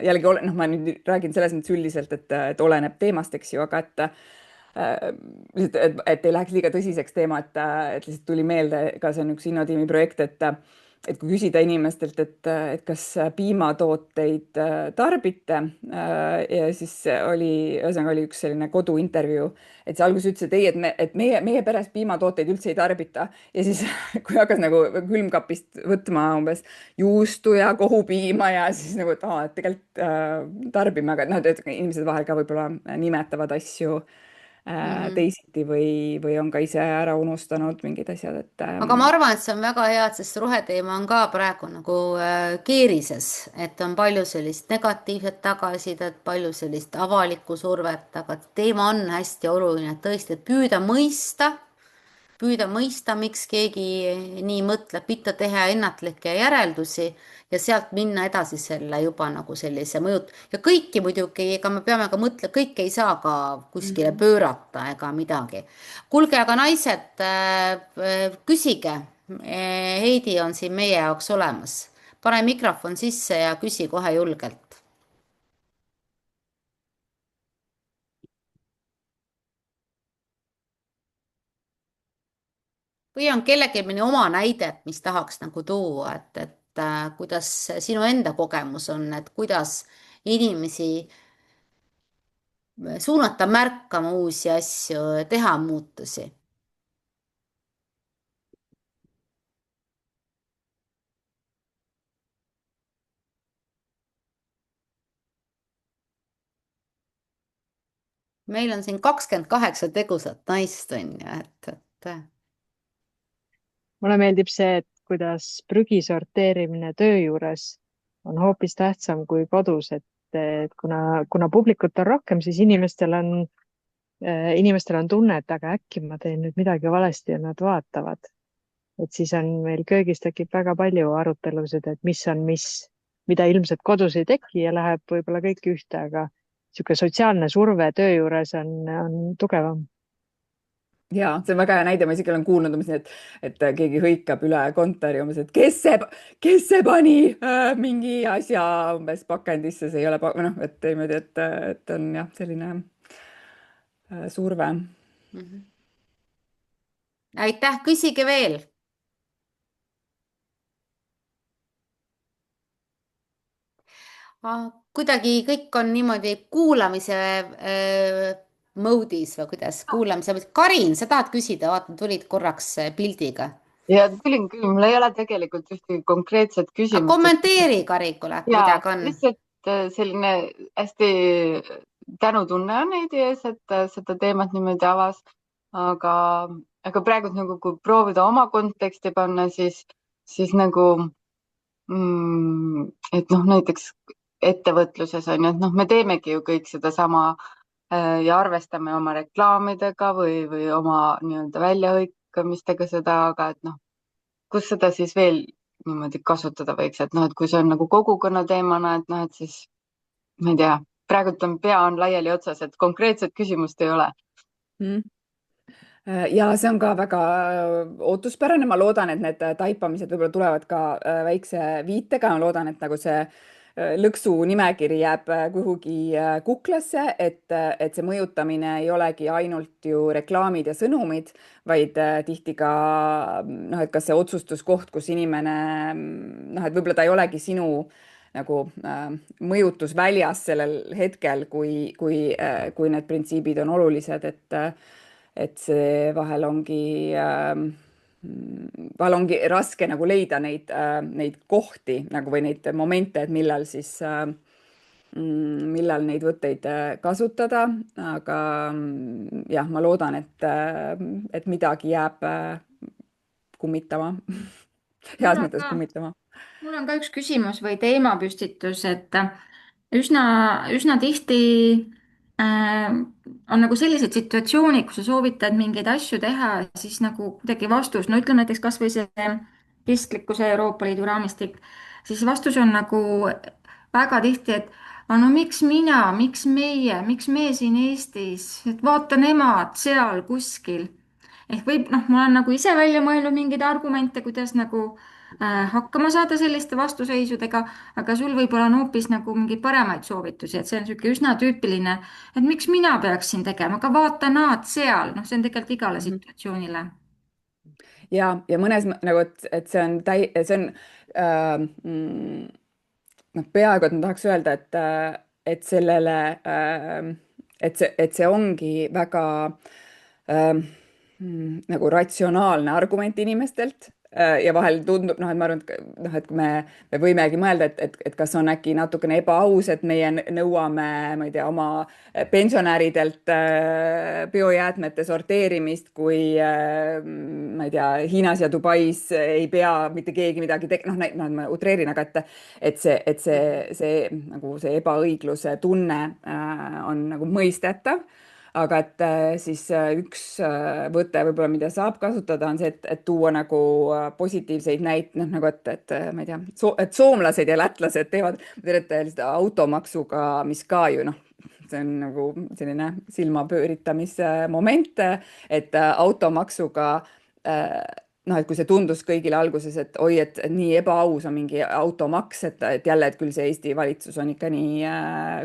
Jällegi, noh, ma nüüd räägin selles mõttes üldiselt, et oleneb teemast, eks ju, aga lihtsalt, et ei läheks liiga tõsiseks teema, et lihtsalt tuli meelde ka see on üks Innotiimi projekt, et kui küsida inimestelt, et kas piimatooteid tarbite, ja siis ühesõnaga oli üks selline koduintervjuu, et see alguses ütles, et ei, et meie peres piimatooteid üldse ei tarbita ja siis kui hakkas nagu külmkapist võtma umbes juustu ja kohupiima ja siis nagu, et tegelikult tarbime, aga noh, et inimesed vahel ka võib-olla nimetavad asju Mhm. teisiti või on ka ise ära unustanud mingid asjad, et aga ma arvan, et see on väga hea, et sest roheteema on ka praegu nagu keerises, et on palju sellist negatiivset tagasisidet, palju sellist avalikku survet, aga teema on hästi oluline, et tõesti, et püüda mõista, miks keegi nii mõtleb, mitte teha ennatlikke järeldusi ja sealt minna edasi selle juba nagu sellise mõjut- ja kõiki muidugi, ega me peame ka mõtlema, kõike ei saa ka kuskile mhm. pöörata ega midagi. kuulge, aga naised, küsige. Heidi on siin meie jaoks olemas. pane mikrofon sisse ja küsi kohe julgelt. või on kellelgi mõni oma näidet, mis tahaks nagu tuua, et kuidas sinu enda kogemus on, et kuidas inimesi suunata märkama uusi asju, teha muutusi. meil on siin 28 tegusat naist, on ju, et. mulle meeldib see, et kuidas prügi sorteerimine töö juures on hoopis tähtsam kui kodus, et kuna publikut on rohkem, siis inimestel on tunne, et aga äkki ma teen nüüd midagi valesti ja nad vaatavad. Et siis on meil köögis tekib väga palju arutelusid, et mis on mis, mida ilmselt kodus ei teki ja läheb võib-olla kõik ühte, aga niisugune sotsiaalne surve töö juures on tugevam. ja see on väga hea näide, ma isegi olen kuulnud umbes nii, et keegi hõikab üle kontori umbes, et kes see pani mingi asja umbes pakendisse, see ei ole või noh, et niimoodi, et on jah, selline surve. Aitäh, küsige veel. Kuidagi kõik on niimoodi kuulamise mode'is või kuidas kuulamise. Karin, sa tahad küsida, vaatan, tulid korraks pildiga. ja tulin küll, mul ei ole tegelikult ühtegi konkreetset Aga küsimust. kommenteeri, Karikule, kui ja midagi on. lihtsalt selline hästi tänutunne on Heidi ees, et seda teemat niimoodi avas, aga praegu nagu, kui proovida oma konteksti panna, siis nagu et noh, näiteks ettevõtluses on ju, et noh, me teemegi ju kõik sedasama ja arvestame oma reklaamidega või oma nii-öelda väljahõikamistega seda, aga et noh, kus seda siis veel niimoodi kasutada võiks, et noh, et kui see on nagu kogukonna teemana, et noh, et siis ma ei tea, praegult on pea on laiali otsas, et konkreetset küsimust ei ole. Ja see on ka väga ootuspärane, ma loodan, et need taipamised võib-olla tulevad ka väikse viitega, ma loodan, et nagu see lõksu nimekiri jääb kuhugi kuklasse, et see mõjutamine ei olegi ainult ju reklaamid ja sõnumid, vaid tihti ka noh, et kas see otsustuskoht, kus inimene noh, et võib-olla ta ei olegi sinu nagu mõjutusväljas sellel hetkel, kui need printsiibid on olulised, et see vahel ongi raske nagu leida neid kohti nagu või neid momente, et millal neid võtteid kasutada, aga jah, ma loodan, et midagi jääb kummitama, heas mõttes kummitama. Mul on ka üks küsimus või teemapüstitus, et üsna, üsna tihti on nagu sellised situatsioonid, kus sa soovitad mingeid asju teha, siis nagu kuidagi vastus, no ütleme näiteks kas või see kestlikkuse Euroopa Liidu raamistik, siis vastus on nagu väga tihti, et aga no miks mina, miks meie, miks me siin Eestis, et vaata nemad seal kuskil. Ehk võib, noh, ma olen nagu ise välja mõelnud mingeid argumente, kuidas nagu hakkama saada selliste vastuseisudega, aga sul võib-olla on hoopis nagu mingeid paremaid soovitusi, et see on niisugune üsna tüüpiline, et miks mina peaksin tegema, aga vaata nad seal, noh, see on tegelikult igale situatsioonile. ja mõnes nagu, et see on noh, peaaegu, et ma tahaks öelda, et sellele, et see ongi väga nagu ratsionaalne argument inimestelt. Ja vahel tundub, noh, et ma arvan, et noh, et me võimegi mõelda, et kas on äkki natukene ebaaus, et meie nõuame, ma ei tea, oma pensionäridelt biojäätmete sorteerimist, kui ma ei tea, Hiinas ja Dubais ei pea mitte keegi midagi noh, ma utreerin, aga et see nagu see ebaõigluse tunne on nagu mõistetav. Aga et siis üks võte võib-olla, mida saab kasutada, on see, et tuua nagu positiivseid noh, nagu et ma ei tea, et soomlased ja lätlased teevad lihtsalt automaksuga, mis ka ju noh, see on nagu selline silmapööritamise moment, et automaksuga noh, et kui see tundus kõigile alguses, et oi, et nii ebaaus on mingi automaks, et jälle, et küll see Eesti valitsus on ikka nii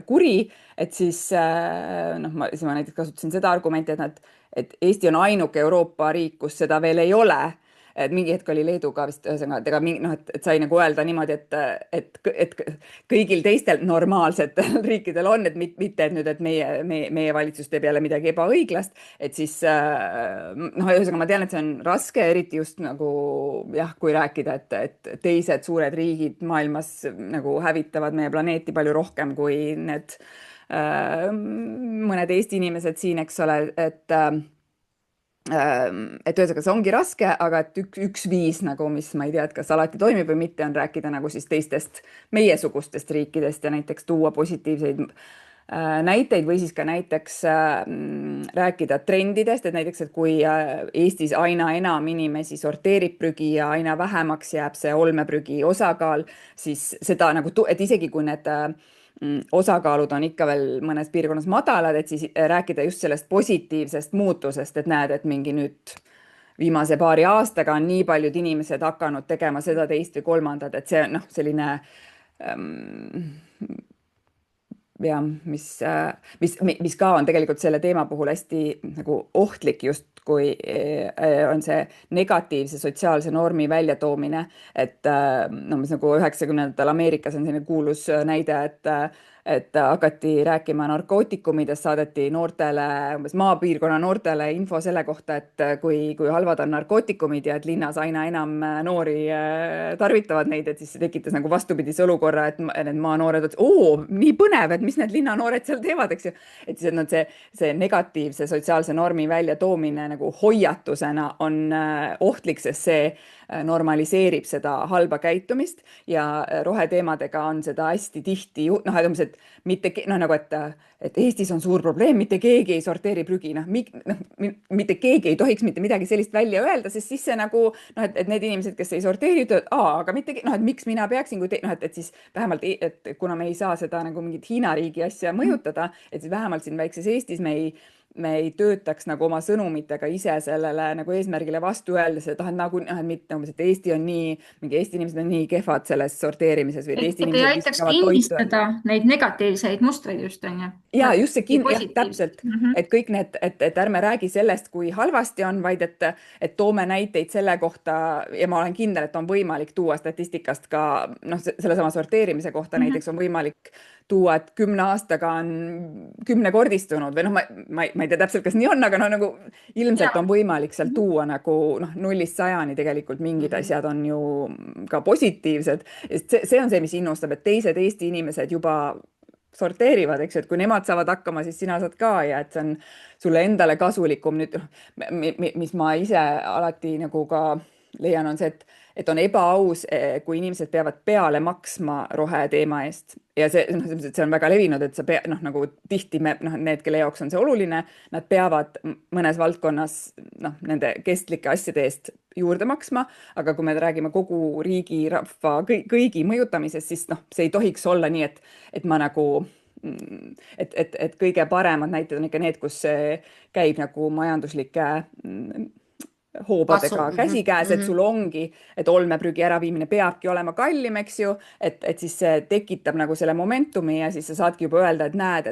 kuri, et siis noh, ma näiteks kasutasin seda argumenti, et Eesti on ainuke Euroopa riik, kus seda veel ei ole. Et mingi hetk oli Leedu ka vist, ühesõnaga, noh, et sai nagu öelda niimoodi, et kõigil teistel normaalsetel riikidel on, et mitte, et nüüd, et meie valitsus teeb jälle midagi ebaõiglast, et siis noh, ühesõnaga ma tean, et see on raske, eriti just nagu jah, kui rääkida, et teised suured riigid maailmas nagu hävitavad meie planeeti palju rohkem kui need mõned Eesti inimesed siin, eks ole, et ühesõnaga see ongi raske, aga et üks viis nagu, mis ma ei tea, et kas alati toimib või mitte, on rääkida nagu siis teistest meiesugustest riikidest ja näiteks tuua positiivseid näiteid või siis ka näiteks rääkida trendidest, et näiteks, et kui Eestis aina enam inimesi sorteerib prügi ja aina vähemaks jääb see olmeprügi osakaal, siis seda nagu, et isegi kui need osakaalud on ikka veel mõnes piirkonnas madalad, et siis rääkida just sellest positiivsest muutusest, et näed, et mingi nüüd viimase paari aastaga on nii paljud inimesed hakanud tegema seda, teist või kolmandat, et see on noh, selline ja mis ka on tegelikult selle teema puhul hästi nagu ohtlik, justkui on see negatiivse sotsiaalse normi väljatoomine, et no mis nagu 90-ndatel Ameerikas on selline kuulus näide, et hakati rääkima narkootikumidest, saadeti noortele, umbes maapiirkonna noortele info selle kohta, et kui halvad on narkootikumid ja et linnas aina enam noori tarvitavad neid, et siis see tekitas nagu vastupidise olukorra, et need maanoored ütlesid, oo, nii põnev, et mis need linnanoored seal teevad, eks ju. Et siis et see negatiivse sotsiaalse normi väljatoomine nagu hoiatusena on ohtlik, sest see normaliseerib seda halba käitumist ja roheteemadega on seda hästi tihti, noh, et umbes, et mitte, noh, nagu, et Eestis on suur probleem, mitte keegi ei sorteeri prügi, noh, mitte keegi ei tohiks mitte midagi sellist välja öelda, sest siis see nagu, noh, et need inimesed, kes ei sorteeri, ütlevad, aga mitte, noh, et miks mina peaksin, kui noh, et siis vähemalt, et kuna me ei saa seda nagu mingit Hiina riigi asja mõjutada, et siis vähemalt siin väikses Eestis me ei töötaks nagu oma sõnumitega ise sellele nagu eesmärgile vastu öeldes, et nagu, mitte umbes, et Eesti on nii, mingi Eesti inimesed on nii kehvad selles sorteerimises või et Eesti et ei inimesed aitaks viskavad toitu. kinnistada neid negatiivseid mustreid just, on ju. Ja just see jah, täpselt, Mhm. et kõik need, et ärme räägi sellest, kui halvasti on, vaid et toome näiteid selle kohta ja ma olen kindel, et on võimalik tuua statistikast ka, noh, sellesama sorteerimise kohta näiteks on võimalik tuua, et 10 aastaga on 10-kordistunud või noh, ma ei tea täpselt, kas nii on, aga no nagu ilmselt Jaa. on võimalik sealt tuua nagu noh, 0-100 tegelikult mingid asjad on ju ka positiivsed. See on see, mis innustab, et teised Eesti inimesed juba sorteerivad, eks ju, et kui nemad saavad hakkama, siis sina saad ka ja et see on sulle endale kasulikum nüüd, mis ma ise alati nagu ka leian, on see, et on ebaaus, kui inimesed peavad peale maksma roheteema eest ja see, noh, see on väga levinud, et sa noh, nagu tihti noh, need, kelle jaoks on see oluline, nad peavad mõnes valdkonnas noh, nende kestlike asjade eest juurde maksma, aga kui me räägime kogu riigi, rahva, kõigi mõjutamisest, siis noh, see ei tohiks olla nii, et ma nagu et kõige paremad näited on ikka need, kus see käib nagu majanduslike hoobadega käsikäes, et sul ongi, et olmeprügi äraviimine peabki olema kallim, eks ju, et siis see tekitab nagu selle momentumi ja siis sa saadki juba öelda, et näed,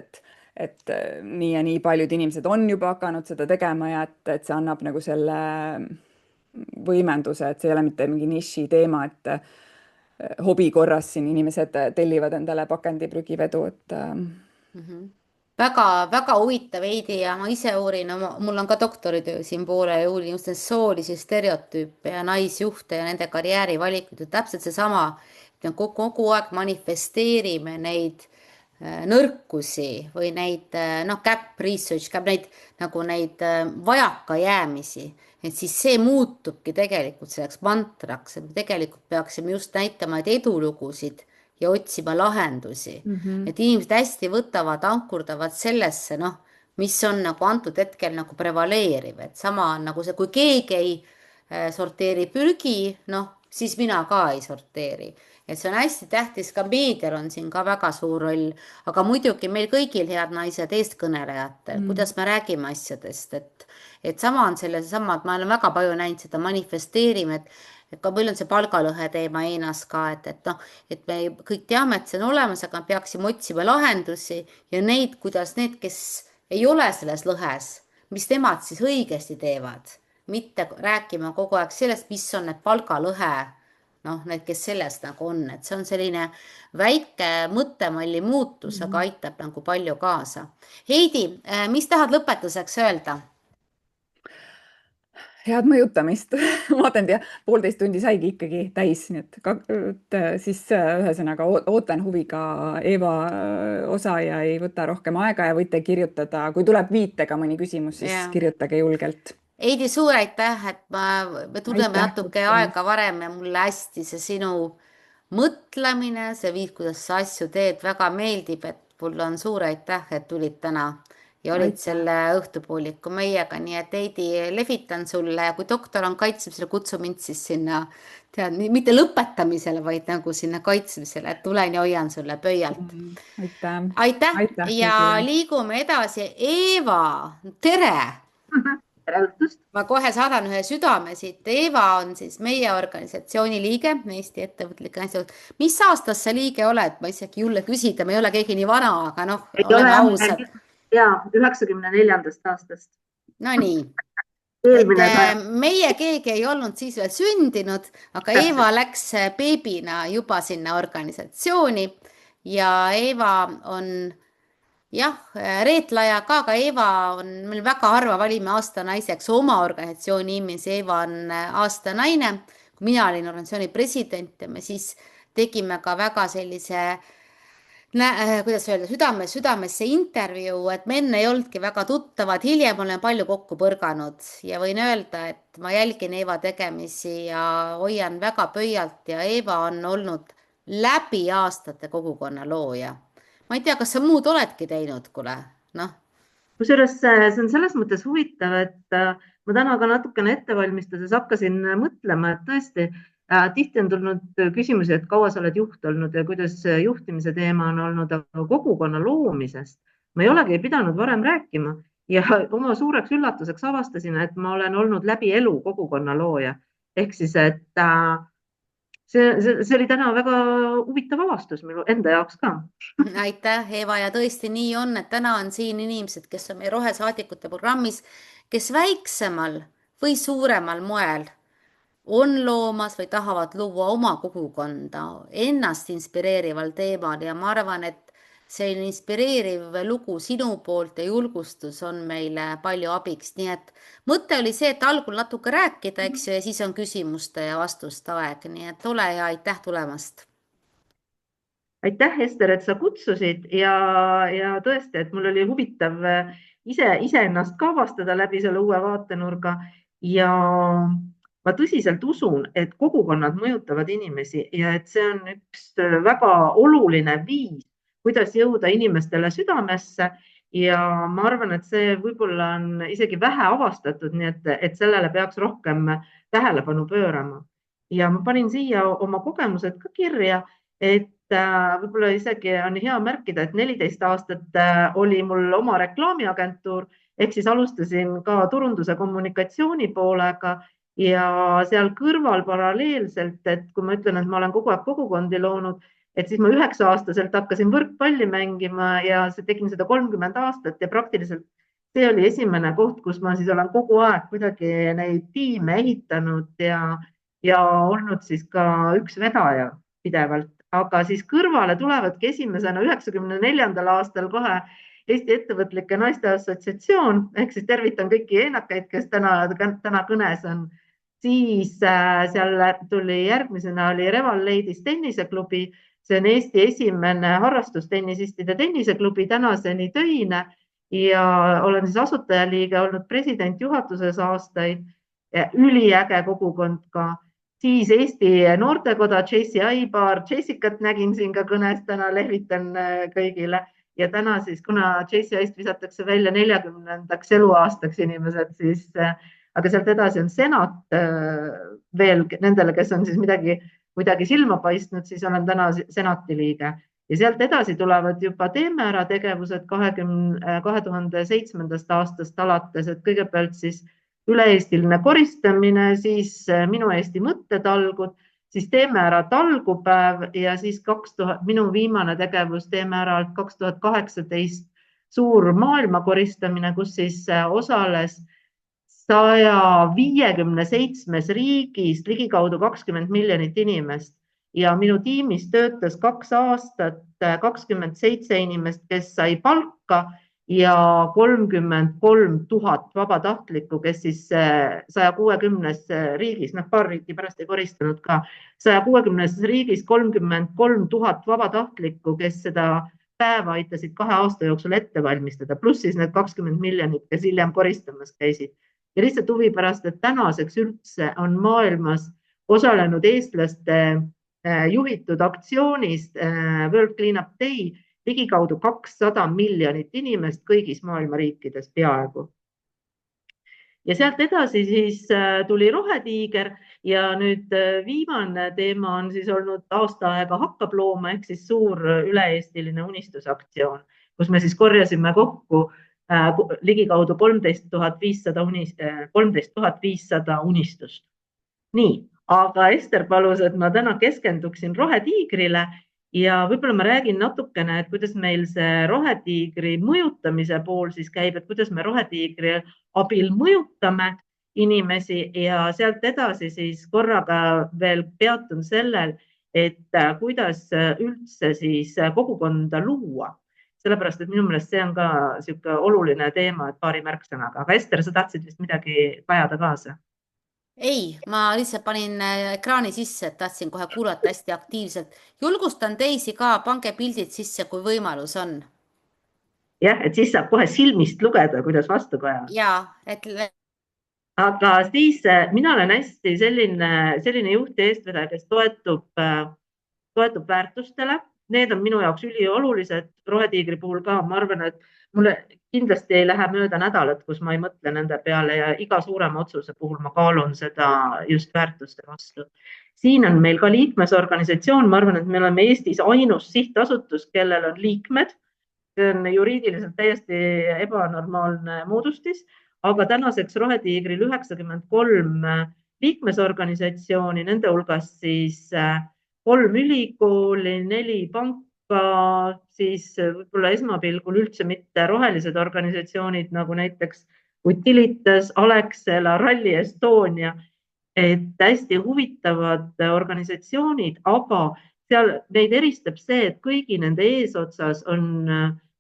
et nii ja nii paljud inimesed on juba hakanud seda tegema ja et see annab nagu selle võimenduse, et see ei ole mitte mingi niši teema, et hobi korras siin inimesed tellivad endale pakendiprügivedu, et väga-väga huvitav, Heidi, ja ma ise uurin, mul on ka doktoritöö siin pooleli ja uurin just neid soolisi stereotüüpe ja naisjuhte ja nende karjäärivalikuid ja täpselt seesama, et me kogu aeg manifesteerime neid nõrkusi või neid noh, gap research, neid nagu neid vajakajäämisi, et siis see muutubki tegelikult selleks mantraks, et me tegelikult peaksime just näitama neid edulugusid ja otsima lahendusi, et inimesed hästi võtavad, ankurdavad sellesse, noh, mis on nagu antud hetkel nagu prevaleeriv, et sama on nagu see, kui keegi ei sorteeri prügi, noh, siis mina ka ei sorteeri. Et see on hästi tähtis, ka meedial on siin ka väga suur roll, aga muidugi meil kõigil, head naised, eestkõnelejatel, kuidas me räägime asjadest, et sama on selle, et ma olen väga palju näinud seda manifesteerime, et ka meil on see palgalõhe teema ENAs ka, et noh, et me kõik teame, et see on olemas, aga me peaksime otsima lahendusi ja neid, kuidas need, kes ei ole selles lõhes, mis nemad siis õigesti teevad, mitte rääkima kogu aeg sellest, mis on need palgalõhe, noh, need, kes selles nagu on, et see on selline väike mõttemalli muutus, aga aitab nagu palju kaasa. Heidi, mis tahad lõpetuseks öelda? Head mõjutamist. Ma vaatan, ja 1,5 tundi saigi ikkagi täis, nii et siis ühesõnaga ootan huviga Eeva osa ja ei võta rohkem aega ja võite kirjutada, kui tuleb viitega mõni küsimus, siis kirjutage julgelt. Heidi, suur aitäh, et me tunneme aitäh natuke kutsumast. aega varem ja mulle hästi see sinu mõtlemine, see viis, kuidas sa asju teed, väga meeldib, et mul on suur aitäh, et tulid täna ja olid Aitäh. selle õhtupooliku meiega, nii et Heidi, levitan sulle ja kui doktor on kaitsmisel, kutsu mind siis sinna, tead, mitte lõpetamisele, vaid nagu sinna kaitsmisele, et tulen ja hoian sulle pöialt. Aitäh. aitäh Aitäh ja kõigile. liigume edasi. Eeva, tere! tere õhtust! ma kohe saadan ühe südame siit. Eeva on siis meie organisatsiooni liige, Eesti Ettevõtlike Naiste. Mis aastast sa liige oled? Ma isegi ei julge küsida, me ei ole keegi nii vana, aga noh, Ei ole oleme jah, ausad. ja 94. aastast. No nii, Eelmine sajand. meie keegi ei olnud siis veel sündinud, aga Eeva läks beebina juba sinna organisatsiooni ja Eeva on jah, reetlaja ka, aga Eeva on, meil väga harva valime aasta naiseks oma organisatsiooni nimes. Eeva on aasta naine. Kui mina olin organisatsiooni president ja me siis tegime ka väga sellise, kuidas öelda, südamesse intervjuu, et me enne ei olnudki väga tuttavad, hiljem olen palju kokku põrganud ja võin öelda, et ma jälgin Eeva tegemisi ja hoian väga pöialt ja Eeva on olnud läbi aastate kogukonna looja. Ma ei tea, kas sa muud oledki teinud, kuule, noh. Kusjuures see on selles mõttes huvitav, et ma täna ka natukene ette valmistades hakkasin mõtlema, et tõesti tihti on tulnud küsimusi, et kaua sa oled juht olnud ja kuidas juhtimise teema on olnud, aga kogukonna loomisest ma ei olegi pidanud varem rääkima ja oma suureks üllatuseks avastasin, et ma olen olnud läbi elu kogukonna looja. Ehk siis, et see oli täna väga huvitav avastus minu enda jaoks ka. Aitäh, Eeva, ja tõesti nii on, et täna on siin inimesed, kes on meie rohesaadikute programmis, kes väiksemal või suuremal moel on loomas või tahavad luua oma kogukonda ennast inspireerival teemal ja ma arvan, et selline inspireeriv lugu sinu poolt ja julgustus on meile palju abiks, nii et mõte oli see, et algul natuke rääkida, eks ju, ja siis on küsimuste ja vastuste aeg, nii et ole ja aitäh tulemast. Aitäh, Ester, et sa kutsusid ja tõesti, et mul oli huvitav iseennast ka avastada läbi selle uue vaatenurga ja ma tõsiselt usun, et kogukonnad mõjutavad inimesi ja et see on üks väga oluline viis, kuidas jõuda inimestele südamesse ja ma arvan, et see võib-olla on isegi vähe avastatud, nii et sellele peaks rohkem tähelepanu pöörama. Ja ma panin siia oma kogemused ka kirja, et võib-olla isegi on hea märkida, et 14 aastat oli mul oma reklaamiagentuur, ehk siis alustasin ka turunduse kommunikatsiooni poolega ja seal kõrval paralleelselt, et kui ma ütlen, et ma olen kogu aeg kogukondi loonud, et siis ma 9-aastaselt hakkasin võrkpalli mängima ja tegin seda 30 aastat ja praktiliselt see oli esimene koht, kus ma siis olen kogu aeg kuidagi neid tiime ehitanud ja olnud siis ka üks vedaja pidevalt. Aga siis kõrvale tulevadki esimesena 94. aastal kohe Eesti Ettevõtlike Naiste Assotsiatsioon, ehk siis tervitan kõiki eenakaid, kes täna kõnes on. Siis seal tuli järgmisena oli Reval Ladies tenniseklubi, see on Eesti esimene harrastustennisistide tenniseklubi, tänaseni töine ja olen siis asutajaliige olnud president juhatuses aastaid, üliäge kogukond ka. Siis Eesti noortekoda, JCI baar, Jessicat nägin siin ka kõnes, täna lehvitan kõigile ja täna siis, kuna JCI-st visatakse välja 40. eluaastaks inimesed, siis, aga sealt edasi on senat veel nendele, kes on siis kuidagi silma paistnud, siis olen täna senati liige ja sealt edasi tulevad juba Teeme ära tegevused 2007. aastast alates, et kõigepealt siis üle-eestiline koristamine, siis Minu Eesti mõttetalgud, siis Teeme ära talgupäev ja siis minu viimane tegevus Teeme ära 2018 suur maailma koristamine, kus siis osales 157 riigis ligikaudu 20 miljonit inimest ja minu tiimis töötas 2 aastat 27 inimest, kes sai palka ja 33 000 vabatahtlikku, kes siis 160 riigis, paar riiki pärast ei koristanud ka, 160 riigis 33 000 vabatahtlikku, kes seda päeva aitasid 2 aasta jooksul ette valmistada, pluss siis need 20 miljonit, kes hiljem koristamas käisid. ja lihtsalt huvi pärast, et tänaseks üldse on maailmas osalenud eestlaste juhitud aktsioonis World Cleanup Day ligikaudu 200 miljonit inimest kõigis maailma riikides peaaegu. Ja sealt edasi siis tuli Rohetiiger ja nüüd viimane teema on siis olnud aasta aega hakkab looma ehk siis suur üle-eestiline unistusaktsioon, kus me siis korjasime kokku ligikaudu 13 500 unistust. Nii, aga Ester palus, et ma täna keskenduksin Rohetiigrile ja võib-olla ma räägin natukene, et kuidas meil see Rohetiigri mõjutamise pool siis käib, et kuidas me Rohetiigri abil mõjutame inimesi ja sealt edasi siis korraga veel peatun sellel, et kuidas üldse siis kogukonda luua. Sellepärast, et minu meelest see on ka sihuke oluline teema, et paari märksõnaga. Aga Ester, sa tahtsid vist midagi kajada kaasa? Ei, ma lihtsalt panin ekraani sisse, et tahtsin kohe kuulata hästi aktiivselt. Julgustan teisi ka, pange pildid sisse, kui võimalus on. Jah, et siis saab kohe silmist lugeda, kuidas vastukaja. Jaa, Aga siis mina olen hästi selline juht ja eestvedaja, kes toetub väärtustele. Need on minu jaoks üliolulised Rohetiigri puhul ka. Ma arvan, et mulle kindlasti ei lähe mööda nädalat, kus ma ei mõtle nende peale ja iga suurema otsuse puhul ma kaalun seda just väärtuste vastu. Siin on meil ka liikmesorganisatsioon. Ma arvan, et me oleme Eestis ainus sihtasutus, kellel on liikmed. See on juriidiliselt täiesti ebanormaalne moodustis, aga tänaseks Rohetiigril 93 liikmesorganisatsiooni, nende hulgas siis 3 ülikooli, 4 panka, siis võib-olla esmapilgul üldse mitte rohelised organisatsioonid nagu näiteks Utilitas, Alexela, Rally Estonia, et hästi huvitavad organisatsioonid, aga seal neid eristab see, et kõigi nende eesotsas on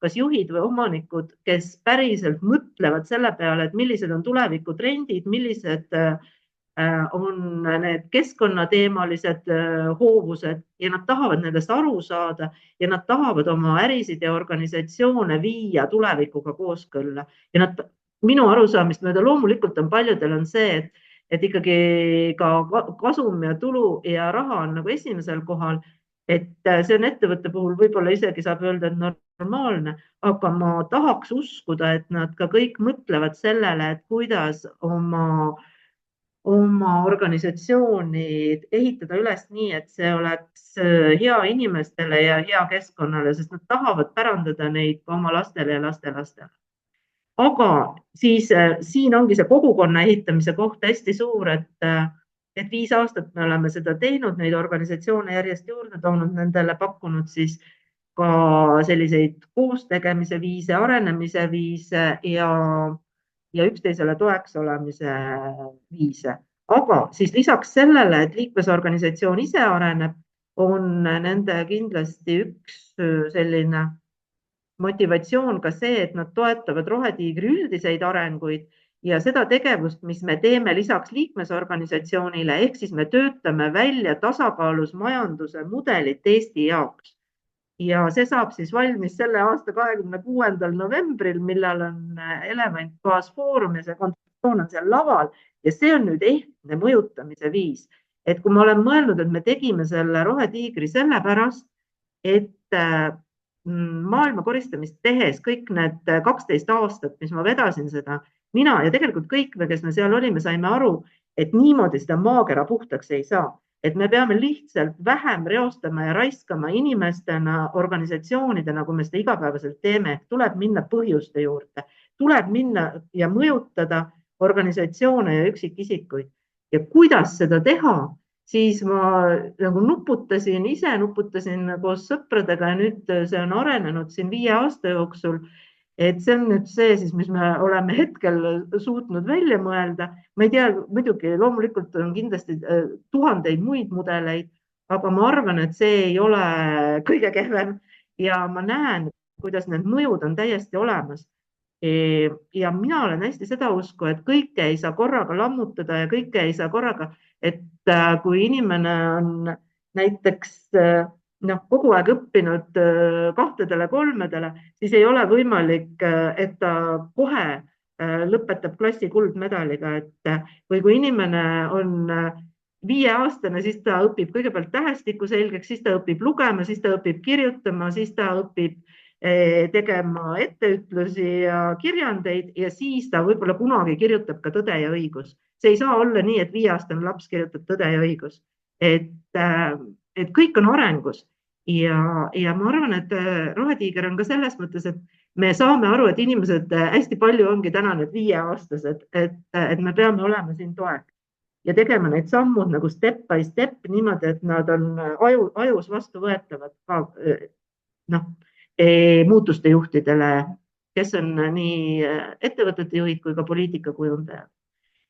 kas juhid või omanikud, kes päriselt mõtlevad selle peale, et millised on tulevikutrendid, millised on need keskkonnateemalised hoovused ja nad tahavad nendest aru saada ja nad tahavad oma ärisid ja organisatsioone viia tulevikuga kooskõlla. Ja minu arusaamist mööda loomulikult on paljudel on see, et ikkagi ka kasum ja tulu ja raha on nagu esimesel kohal, et see on ettevõtte puhul võib-olla isegi saab öelda, et normaalne, aga ma tahaks uskuda, et nad ka kõik mõtlevad sellele, et kuidas oma organisatsiooni ehitada üles nii, et see oleks hea inimestele ja hea keskkonnale, sest nad tahavad pärandada neid ka oma lastele ja lastelastele. Aga siis siin ongi see kogukonna ehitamise koht hästi suur, et 5 aastat me oleme seda teinud, neid organisatsioone järjest juurde toonud, nendele pakkunud siis ka selliseid koostegemise viise, arenemise viise ja üksteisele toeks olemise viise. Aga siis lisaks sellele, et liikmesorganisatsioon ise areneb, on nende kindlasti üks selline motivatsioon ka see, et nad toetavad Rohetiigri üldiseid arenguid ja seda tegevust, mis me teeme lisaks liikmesorganisatsioonile, ehk siis me töötame välja tasakaalus majanduse mudelit Eesti jaoks. Ja see saab siis valmis selle aasta 26. novembril, millal on Elevant baasfoorum ja see kontseptsioon on seal laval ja see on nüüd ehtne mõjutamise viis. Et kui ma olen mõelnud, et me tegime selle Rohetiigri sellepärast, et maailma koristamist tehes kõik need 12 aastat, mis ma vedasin seda, mina ja tegelikult kõik me, kes me seal olime, saime aru, et niimoodi seda maakera puhtaks ei saa. Et me peame lihtsalt vähem reostama ja raiskama inimestena, organisatsioonidena, kui me seda igapäevaselt teeme. Tuleb minna põhjuste juurde, tuleb minna ja mõjutada organisatsioone ja üksikisikuid. Ja kuidas seda teha, siis ma nagu nuputasin koos sõpradega ja nüüd see on arenenud siin 5 aasta jooksul. Et see on nüüd see, siis, mis me oleme hetkel suutnud välja mõelda. Ma ei tea, muidugi loomulikult on kindlasti tuhandeid muid mudeleid, aga ma arvan, et see ei ole kõige kehvem ja ma näen, kuidas need mõjud on täiesti olemas. Ja mina olen hästi seda usku, et kõike ei saa korraga lammutada ja kõike ei saa korraga, et kui inimene on näiteks kogu aeg õppinud 2-3, siis ei ole võimalik, et ta kohe lõpetab klassi kuldmedaliga, et või kui inimene on 5-aastane, siis ta õpib kõigepealt tähestiku selgeks, siis ta õpib lugema, siis ta õpib kirjutama, siis ta õpib tegema etteütlusi ja kirjandeid ja siis ta võib-olla kunagi kirjutab ka Tõde ja õigus. See ei saa olla nii, et 5-aastane laps kirjutab Tõde ja õigus. Et kõik on arengus ja ma arvan, et Rohetiiger on ka selles mõttes, et me saame aru, et inimesed hästi palju ongi täna need 5-aastased, et me peame olema siin toeks ja tegema need sammud nagu step by step niimoodi, et nad on ajus vastuvõetavad ka muutuste juhtidele, kes on nii ettevõtete juhid kui ka poliitikakujundajad.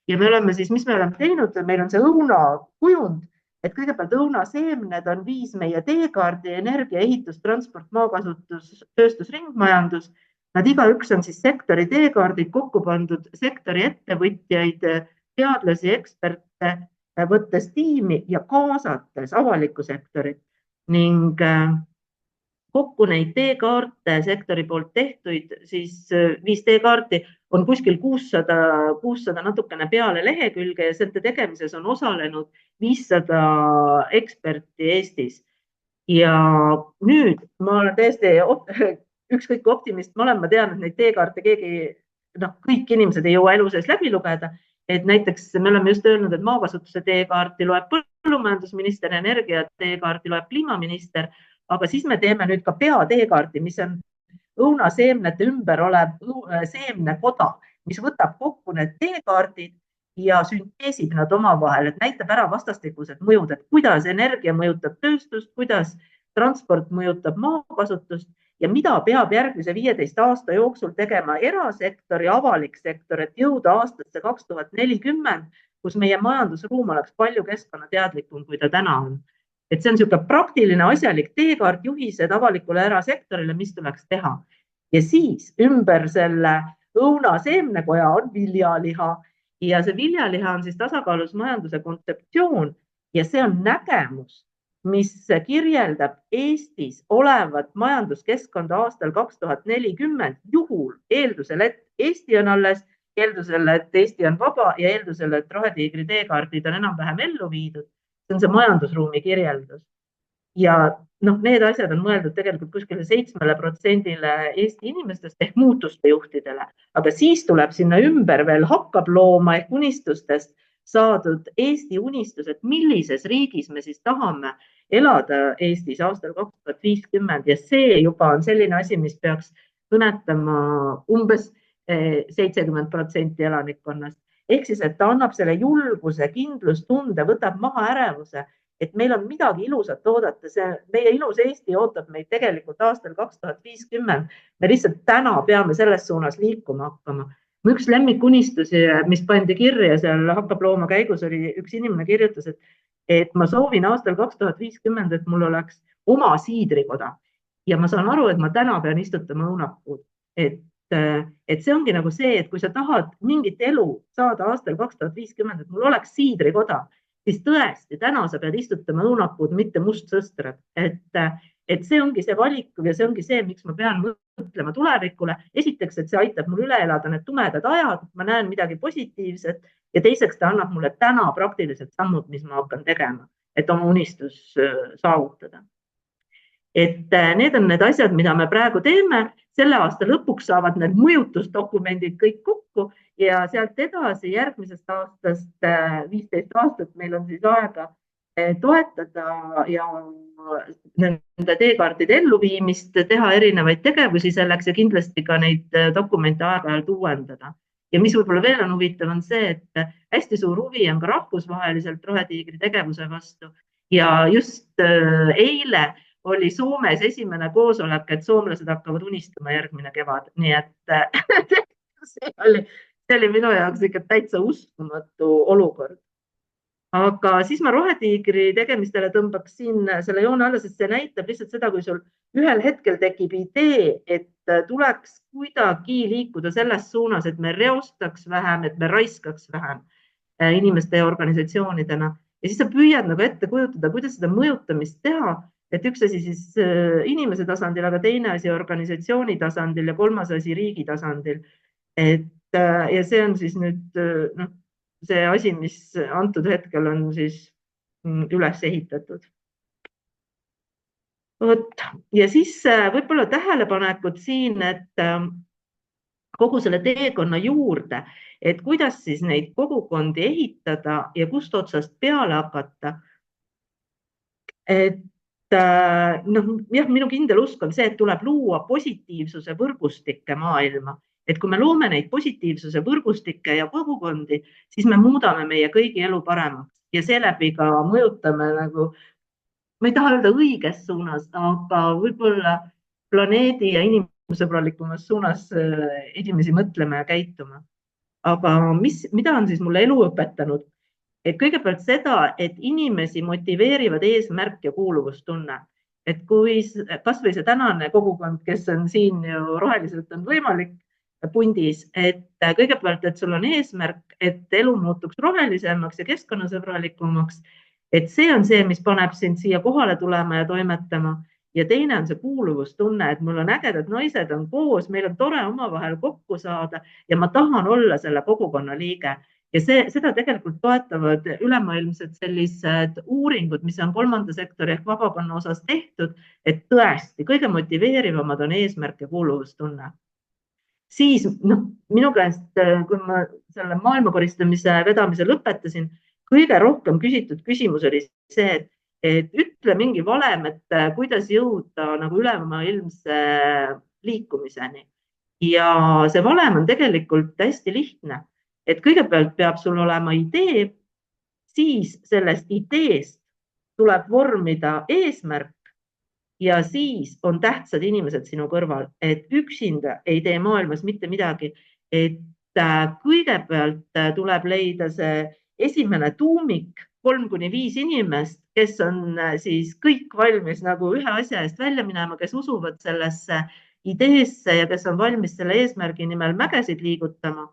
Ja me oleme siis, mis me oleme teinud, meil on see õunakujund, et kõigepealt õunaseemned on 5 meie teekaardi, energia, ehitus, transport, maakasutus, tööstus, ringmajandus. Nad igaüks on siis sektori teekaardid kokku pandud sektori ettevõtjaid, teadlasi, eksperte, võttes tiimi ja kaasates avalikku sektorit ning kokku neid teekaarte sektori poolt tehtuid, siis 5 teekaarti on kuskil 600 natukene peale lehekülge ja selle tegemises on osalenud 500 eksperti Eestis. Ja nüüd ma olen täiesti ükskõik optimist, ma tean, et neid teekaarte kõik inimesed ei jõua elu sees läbi lugeda. Et näiteks me oleme just öelnud, et maakasutuse teekaarti loeb põllumajandusminister, energia teekaarti loeb kliimaminister, aga siis me teeme nüüd ka peateekaarti, mis on õunaseemnete ümber olev seemnekoda, mis võtab kokku need teekaardid ja sünteesib nad omavahel, et näitab ära vastastikused mõjud, et kuidas energia mõjutab tööstust, kuidas transport mõjutab maakasutust ja mida peab järgmise 15 aasta jooksul tegema erasektor ja avalik sektor, et jõuda aastasse 2040, kus meie majandusruum oleks palju keskkonnateadlikum, kui ta täna on. Et see on niisugune praktiline asjalik teekaart, juhised avalikule erasektorile, mis tuleks teha. Ja siis ümber selle õunaseemnekoja on viljaliha ja see viljaliha on siis tasakaalus majanduse kontseptsioon ja see on nägemus, mis kirjeldab Eestis olevat majanduskeskkonda aastal 2040 juhul eeldusel, et Eesti on alles, eeldusel, et Eesti on vaba ja eeldusel, et Rohetiigri teekaardid on enam-vähem ellu viidud. See on see majandusruumi kirjeldus. Ja need asjad on mõeldud tegelikult kuskile 7% Eesti inimestest ehk muutuste juhtidele, aga siis tuleb sinna ümber veel hakkab looma ehk unistustest saadud Eesti unistus, et millises riigis me siis tahame elada Eestis aastal 2050 ja see juba on selline asi, mis peaks kõnetama umbes 70% elanikkonnast. Ehk siis, et ta annab selle julguse, kindlustunde, võtab maha ärevuse, et meil on midagi ilusat oodata. Meie ilus Eesti ootab meid tegelikult aastal 2050. Me lihtsalt täna peame selles suunas liikuma hakkama. Üks lemmikunistusi, mis pandi kirja seal hakkab looma käigus, oli üks inimene kirjutas, et ma soovin aastal 2050, et mul oleks oma siidrikoda. Ja ma saan aru, et ma täna pean istutama õunapuud. Et see ongi nagu see, et kui sa tahad mingit elu saada aastal 2050, et mul oleks siidrikoda, siis tõesti, täna sa pead istutama õunapuud, mitte mustsõstrad. Et see ongi see valik ja see ongi see, miks ma pean mõtlema tulevikule. Esiteks, et see aitab mul üle elada need tumedad ajad, ma näen midagi positiivset ja teiseks ta annab mulle täna praktilised sammud, mis ma hakkan tegema, et oma unistus saavutada. Et need on need asjad, mida me praegu teeme. Selle aasta lõpuks saavad need mõjutusdokumendid kõik kokku ja sealt edasi järgmisest aastast 15 aastat meil on siis aega toetada ja nende teekaartide elluviimist, teha erinevaid tegevusi selleks ja kindlasti ka neid dokumente aeg-ajalt uuendada. Ja mis võib-olla veel on huvitav on see, et hästi suur huvi on ka rahvusvaheliselt Rohetiigri tegevuse vastu ja just eile oli Soomes esimene koosolek, et soomlased hakkavad unistama järgmine kevad. Nii et see oli minu jaoks ikka täitsa uskumatu olukord. Aga siis ma Rohetiigri tegemistele tõmbaks siin selle joone alla, sest see näitab lihtsalt seda, kui sul ühel hetkel tekib idee, et tuleks kuidagi liikuda selles suunas, et me reostaks vähem, et me raiskaks vähem inimeste ja organisatsioonidena. Ja siis sa püüad nagu ette kujutada, kuidas seda mõjutamist teha, et üks asi siis inimese tasandil, aga teine asi organisatsiooni tasandil ja kolmas asi riigi tasandil. Et ja see on siis nüüd noh, see asi, mis antud hetkel on siis üles ehitatud. Vot. Ja siis võib-olla tähelepanekud siin, et kogu selle teekonna juurde, et kuidas siis neid kogukondi ehitada ja kust otsast peale hakata. Et noh, jah, minu kindel usk on see, et tuleb luua positiivsuse võrgustikke maailma. Et kui me loome neid positiivsuse võrgustikke ja kogukondi, siis me muudame meie kõigi elu paremaks ja seeläbi ka mõjutame nagu, ma ei taha öelda õiges suunas, aga võib-olla planeedi ja inimsõbralikumas suunas inimesi mõtlema ja käituma. Aga mida on siis mulle elu õpetanud? Et kõigepealt seda, et inimesi motiveerivad eesmärk ja kuuluvustunne. Et kui kas või see tänane kogukond, kes on siin ju roheliselt on võimalik pundis, et kõigepealt, et sul on eesmärk, et elu muutuks rohelisemaks ja keskkonnasõbralikumaks, et see on see, mis paneb sind siia kohale tulema ja toimetama. Ja teine on see kuuluvustunne, et mul on ägedad naised on koos, meil on tore omavahel kokku saada ja ma tahan olla selle kogukonna liige. Ja seda tegelikult toetavad ülemaailmsed sellised uuringud, mis on kolmanda sektori ehk vabakonna osas tehtud, et tõesti kõige motiveerivamad on eesmärk ja kuuluvustunne. Siis minu käest, kui ma selle maailmakoristamise vedamise lõpetasin, kõige rohkem küsitud küsimus oli see, et ütle mingi valem, et kuidas jõuda nagu ülemaailmse liikumiseni. Ja see valem on tegelikult hästi lihtne. Et kõigepealt peab sul olema idee, siis sellest ideest tuleb vormida eesmärk ja siis on tähtsad inimesed sinu kõrval, et üksinda ei tee maailmas mitte midagi. Et kõigepealt tuleb leida see esimene tuumik, 3–5 inimest, kes on siis kõik valmis nagu ühe asja eest välja minema, kes usuvad sellesse ideesse ja kes on valmis selle eesmärgi nimel mägesid liigutama.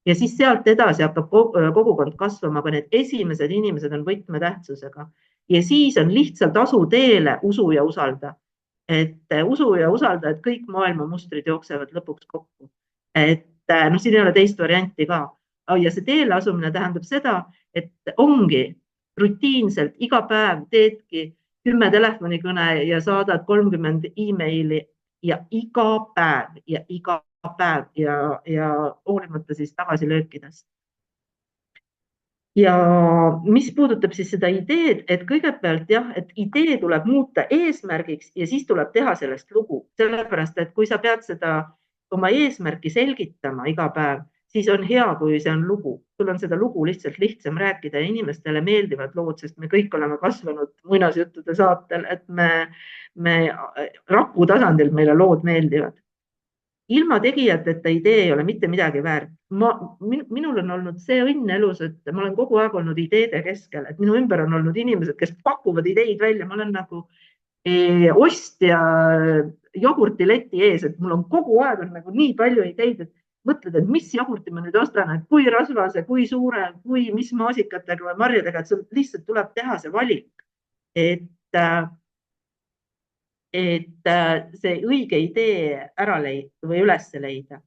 Ja siis sealt edasi hakkab kogukond kasvama, aga need esimesed inimesed on võtmetähtsusega. Ja siis on lihtsalt asu teele usu ja usalda. Et usu ja usalda, et kõik maailma mustrid jooksevad lõpuks kokku. Et siin ei ole teist varianti ka. Ja see teele asumine tähendab seda, et ongi rutiinselt iga päev teedki 10 telefonikõne ja saadad 30 emaili ja iga päev ja hoolimata siis tagasilöökidest. Ja mis puudutab siis seda ideed, et kõigepealt jah, et idee tuleb muuta eesmärgiks ja siis tuleb teha sellest lugu. Sellepärast, et kui sa pead seda oma eesmärki selgitama iga päev, siis on hea, kui see on lugu. Sul on seda lugu lihtsalt lihtsam rääkida ja inimestele meeldivad lood, sest me kõik oleme kasvanud muinasjuttude saatel, et me raku tasandil meile lood meeldivad. Ilma tegijateta idee ei ole mitte midagi väärt. Minul on olnud see õnn elus, et ma olen kogu aeg olnud ideede keskel, et minu ümber on olnud inimesed, kes pakuvad ideid välja. Ma olen nagu ostja jogurtileti ees, et mul on kogu aeg on nagu nii palju ideid, et mõtled, et mis jogurti ma nüüd ostan, et kui rasvase, kui suure, kui mis maasikatega või marjadega, et sul lihtsalt tuleb teha see valik, et see õige idee ära leida või üles leida.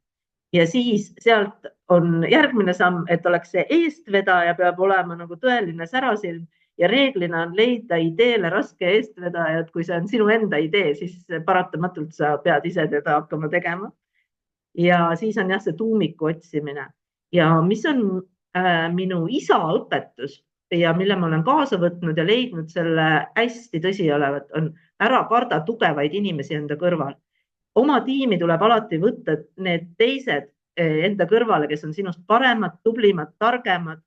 Ja siis sealt on järgmine samm, et oleks see eestvedaja, peab olema nagu tõeline särasilm ja reeglina on leida ideele raske eestvedaja, et kui see on sinu enda idee, siis paratamatult sa pead ise teda hakkama tegema. Ja siis on jah see tuumiku otsimine. Ja mis on minu isa õpetus ja mille ma olen kaasa võtnud ja leidnud selle hästi tõsiolevat, on ära karda tugevaid inimesi enda kõrval. Oma tiimi tuleb alati võtta need teised enda kõrvale, kes on sinust paremad, tublimad, targemad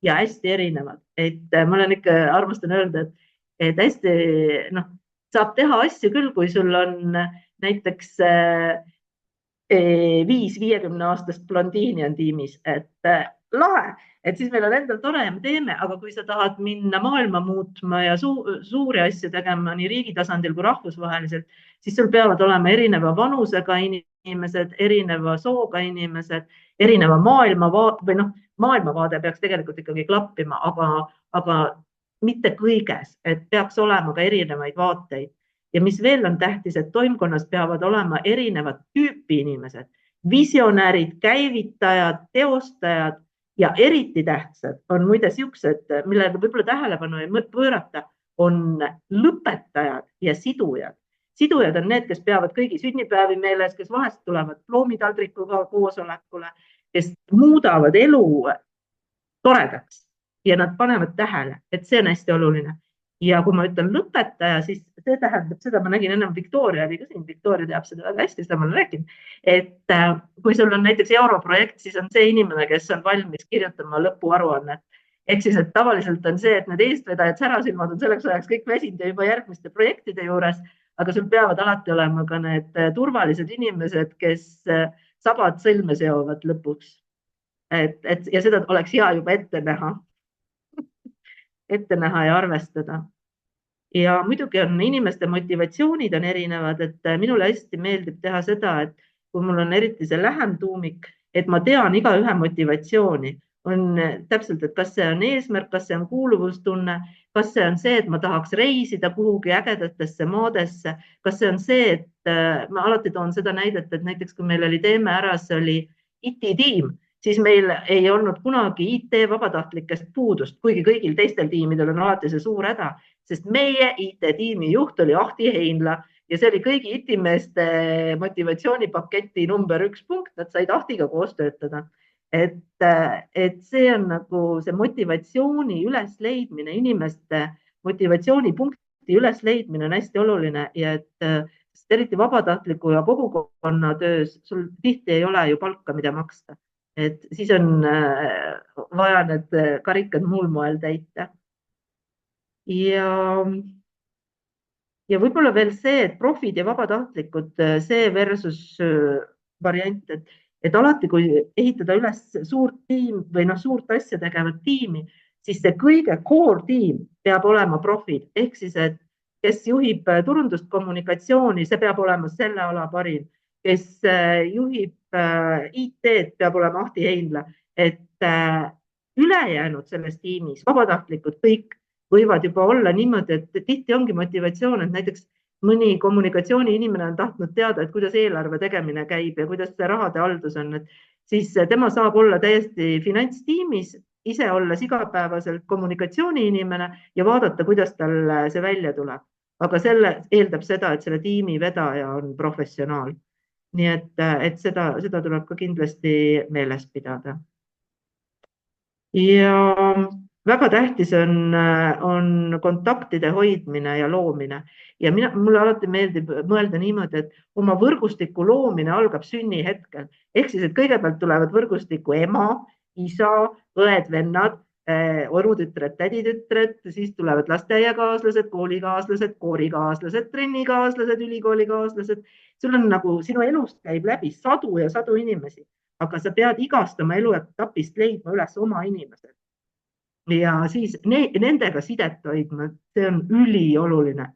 ja hästi erinevad. Et ma olen ikka armastan öelda, et hästi saab teha asju küll, kui sul on näiteks 5 50-aastast blondiini on tiimis, et lahe, et siis meil on endal tore ja me teeme, aga kui sa tahad minna maailma muutma ja suuri asju tegema nii riigi tasandil kui rahvusvaheliselt, siis sul peavad olema erineva vanusega inimesed, erineva sooga inimesed, erineva maailmavaade peaks tegelikult ikkagi klappima, aga mitte kõiges, et peaks olema ka erinevaid vaateid. Ja mis veel on tähtis, et toimkonnas peavad olema erinevad tüüpi inimesed. visionäärid, käivitajad, teostajad ja eriti tähtsad on muide siuksed, millega võib-olla tähelepanu ei pöörata, on lõpetajad ja sidujad. Sidujad on need, kes peavad kõigi sünnipäevi meeles, kes vahest tulevad ploomitaldrikuga koosolekule, kes muudavad elu toredaks ja nad panevad tähele, et see on hästi oluline. Ja kui ma ütlen lõpetaja, siis see tähendab seda, ma nägin ennem Victoria oli ka siin, Victoria teab seda väga hästi, seda ma olen rääkinud, et kui sul on näiteks europrojekt, siis on see inimene, kes on valmis kirjutama lõpuaruannet. Ehk siis, et tavaliselt on see, et need eestvedajad särasilmad on selleks ajaks kõik väsinud ja juba järgmiste projektide juures, aga sul peavad alati olema ka need turvalised inimesed, kes sabad sõlme seovad lõpuks. Ja seda oleks hea juba ette näha ja arvestada. Ja muidugi on inimeste motivatsioonid on erinevad, et minule hästi meeldib teha seda, et kui mul on eriti see lähem tuumik, et ma tean igaühe motivatsiooni, on täpselt, et kas see on eesmärk, kas see on kuuluvustunne, kas see on see, et ma tahaks reisida kuhugi ägedatesse maadesse, kas see on see, et ma alati toon seda näidet, et näiteks kui meil oli Teeme ära, see oli IT-tiim, siis meil ei olnud kunagi IT vabatahtlikest puudust, kuigi kõigil teistel tiimidel on alati see suur häda, sest meie IT-tiimi juht oli Ahti Heinla ja see oli kõigi IT-meeste motivatsioonipaketi number 1 punkt, nad said Ahtiga koos töötada. Et see on nagu see motivatsiooni ülesleidmine, inimeste motivatsioonipunkti ülesleidmine on hästi oluline ja et eriti vabatahtliku ja kogukonna töös sul tihti ei ole ju palka, mida maksta. Et siis on vaja need karikad muul moel täita. Ja võib-olla veel see, et profid ja vabatahtlikud, see versus variant, et alati, kui ehitada üles suurt tiim või suurt asja tegevat tiimi, siis see kõige core tiim peab olema profid. Ehk siis, et kes juhib turundust kommunikatsiooni, see peab olema selle ala parim. Kes juhib IT-d, peab olema Ahti Heinla. Et ülejäänud selles tiimis, vabatahtlikud kõik võivad juba olla niimoodi, et tihti ongi motivatsioon, et näiteks mõni kommunikatsiooni inimene on tahtnud teada, et kuidas eelarve tegemine käib ja kuidas see rahade haldus on, et siis tema saab olla täiesti finantstiimis, ise olles igapäevaselt kommunikatsiooni inimene ja vaadata, kuidas tal see välja tuleb. Aga selle eeldab seda, et selle tiimi vedaja on professionaal. Nii et seda tuleb ka kindlasti meeles pidada. Ja väga tähtis on kontaktide hoidmine ja loomine. Ja mulle alati meeldib mõelda niimoodi, et oma võrgustiku loomine algab sünnihetkel. Ehk siis, et kõigepealt tulevad võrgustiku ema, isa, õed, vennad, orutütred, täditütred, siis tulevad lasteaiakaaslased, koolikaaslased, koorikaaslased, trennikaaslased, ülikoolikaaslased. Sul on nagu, sinu elust käib läbi sadu ja sadu inimesi, aga sa pead igast oma eluetapist leidma üles oma inimesed. Ja siis nendega sidet hoidma, see on ülioluline.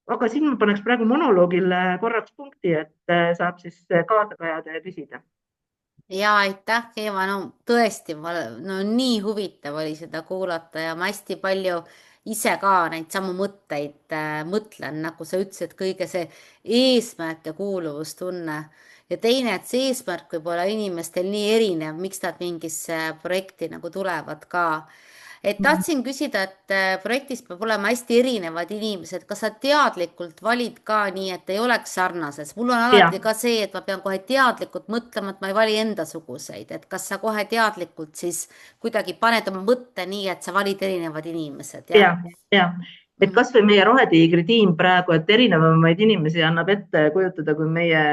Aga siin ma paneks praegu monoloogile korraks punkti, et saab siis kaasa kajada ja küsida. Ja aitäh, Eeva, tõesti, nii huvitav oli seda kuulata ja ma hästi palju ise ka neid samu mõtteid mõtlen, nagu sa ütlesid, kõige see eesmärk ja kuuluvustunne. Ja teine, et see eesmärk võib olla inimestel nii erinev, miks nad mingisse projekti nagu tulevad ka. Et tahtsin küsida, et projektis peab olema hästi erinevad inimesed. Kas sa teadlikult valid ka nii, et ei oleks sarnases? Mul on alati ka see, et ma pean kohe teadlikult mõtlema, et ma ei vali endasuguseid. Et kas sa kohe teadlikult siis kuidagi paned oma mõtte nii, et sa valid erinevad inimesed? Ja. Et kas või meie Rohetiigri tiim praegu, et erinevamaid inimesi annab ette kujutada kui meie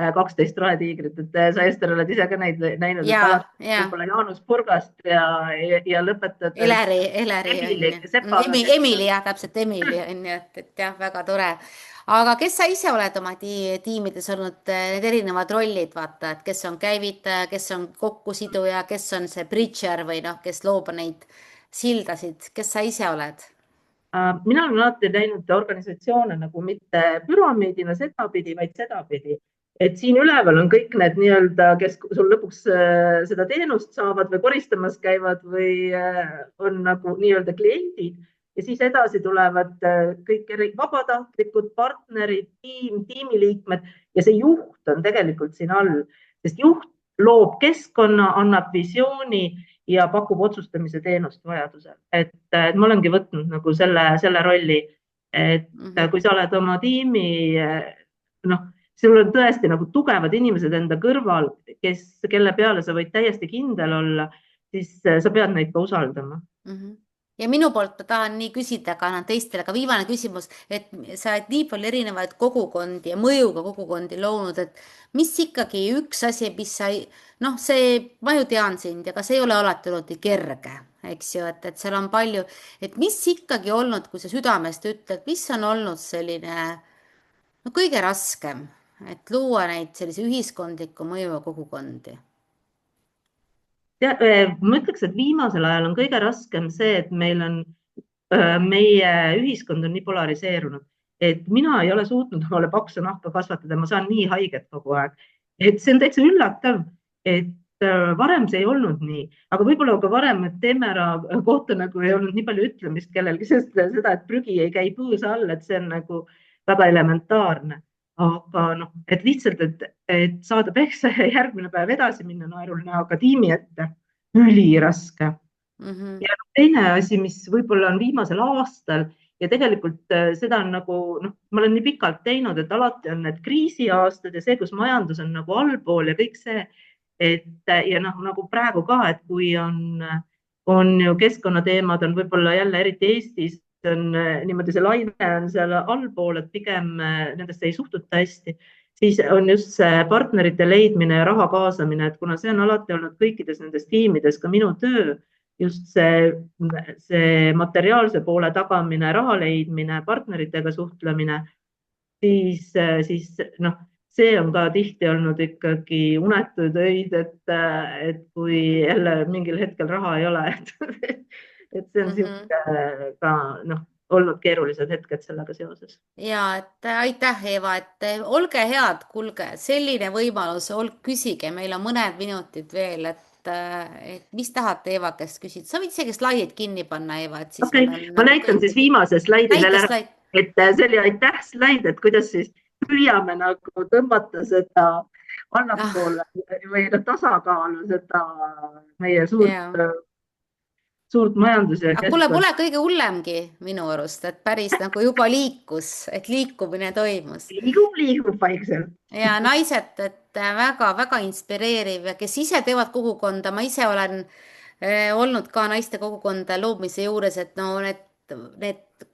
12 rohetiigrit, et sa Ester oled ise ka näinud, võib-olla Jaanus Purgast ja lõpetad Emili, täpselt Emili on ju, et jah, väga tore. Aga kes sa ise oled oma tiimides olnud need erinevad rollid, vaata, et kes on käivitaja, kes on kokkusiduja, kes on see bridger või kes loob neid sildasid, kes sa ise oled? Mina olen alati näinud organisatsioone nagu mitte püramiidina sedapidi, vaid sedapidi. Et siin üleval on kõik need nii-öelda, kes sul lõpuks seda teenust saavad või koristamas käivad või on nagu nii-öelda kliendid ja siis edasi tulevad kõik vabatahtlikud, partnerid, tiimiliikmed ja see juht on tegelikult siin all, sest juht loob keskkonna, annab visiooni ja pakub otsustamise teenust vajadusel. Et ma olengi võtnud nagu selle rolli, et kui sa oled oma tiimi, sul on tõesti nagu tugevad inimesed enda kõrval, kelle peale sa võid täiesti kindel olla, siis sa pead neid ka usaldama. Ja minu poolt ma tahan nii küsida ka teistele, aga viimane küsimus, et sa oled nii palju erinevaid kogukondi ja mõjuga kogukondi loonud, et mis ikkagi üks asi, mis sa, ma ju tean sind, aga see ei ole alati olnud nii kerge, eks ju, et seal on palju, et mis ikkagi olnud, kui sa südamest ütled, mis on olnud selline kõige raskem, et luua neid sellise ühiskondliku mõjuga kogukondi? Ma ütleks, et viimasel ajal on kõige raskem see, et meie ühiskond on nii polariseerunud, et mina ei ole suutnud omale paksu nahka kasvatada, ma saan nii haiget kogu aeg. Et see on täitsa üllatav, et varem see ei olnud nii, aga võib-olla ka varem, et Teemera kohta nagu ei olnud nii palju ütlemist kellelgi, sest seda, et prügi ei käi põõsa all, et see on nagu väga elementaarne. Aga et lihtsalt, et saada peksa ja järgmine päev edasi minna naerul näoga tiimi ette, üliraske. Ja teine asi, mis võib-olla on viimasel aastal ja tegelikult seda on nagu, ma olen nii pikalt teinud, et alati on need kriisiaastad ja see, kus majandus on nagu allpool ja kõik see, ja nagu praegu ka, et kui on ju keskkonnateemad on võib-olla jälle eriti Eestis, on niimoodi see laine on seal allpool, et pigem nendest ei suhtuta hästi, siis on just see partnerite leidmine ja raha kaasamine, et kuna see on alati olnud kõikides nendes tiimides ka minu töö, just see materiaalse poole tagamine, raha leidmine, partneritega suhtlemine, siis see on ka tihti olnud ikkagi unetuid öid, et kui jälle mingil hetkel raha ei ole, et see on ka olnud keerulised hetked sellega seoses. Ja, et aitäh, Eeva, et olge head, kuulge, selline võimalus, küsige, meil on mõned minutid veel, et mis tahate Eeva käest küsida. Sa võid isegi slaidid kinni panna, Eeva. Okay. Ma näitan siis viimase slaidi veel ära, et see oli aitäh slaid, et kuidas siis püüame nagu tõmmata seda allapoole või tasakaalu seda meie suurt majandus- ja kuule, pole kõige hullemgi minu arust, et päris nagu juba liikus, et liikumine toimus. Liigub vaikselt. Ja naised, et väga-väga inspireeriv ja kes ise teevad kogukonda, ma ise olen olnud ka naiste kogukonda loomise juures, et need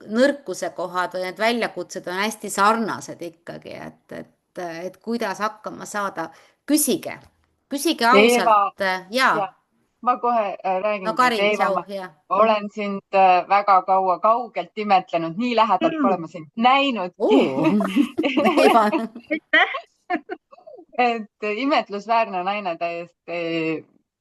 nõrkuse kohad või need väljakutsed on hästi sarnased ikkagi, et kuidas hakkama saada. Küsige ausalt. Ja. Ma kohe räägin, olen sind väga kaua kaugelt imetlenud, nii lähedalt pole ma sind näinudki. Et imetlusväärne naine täiesti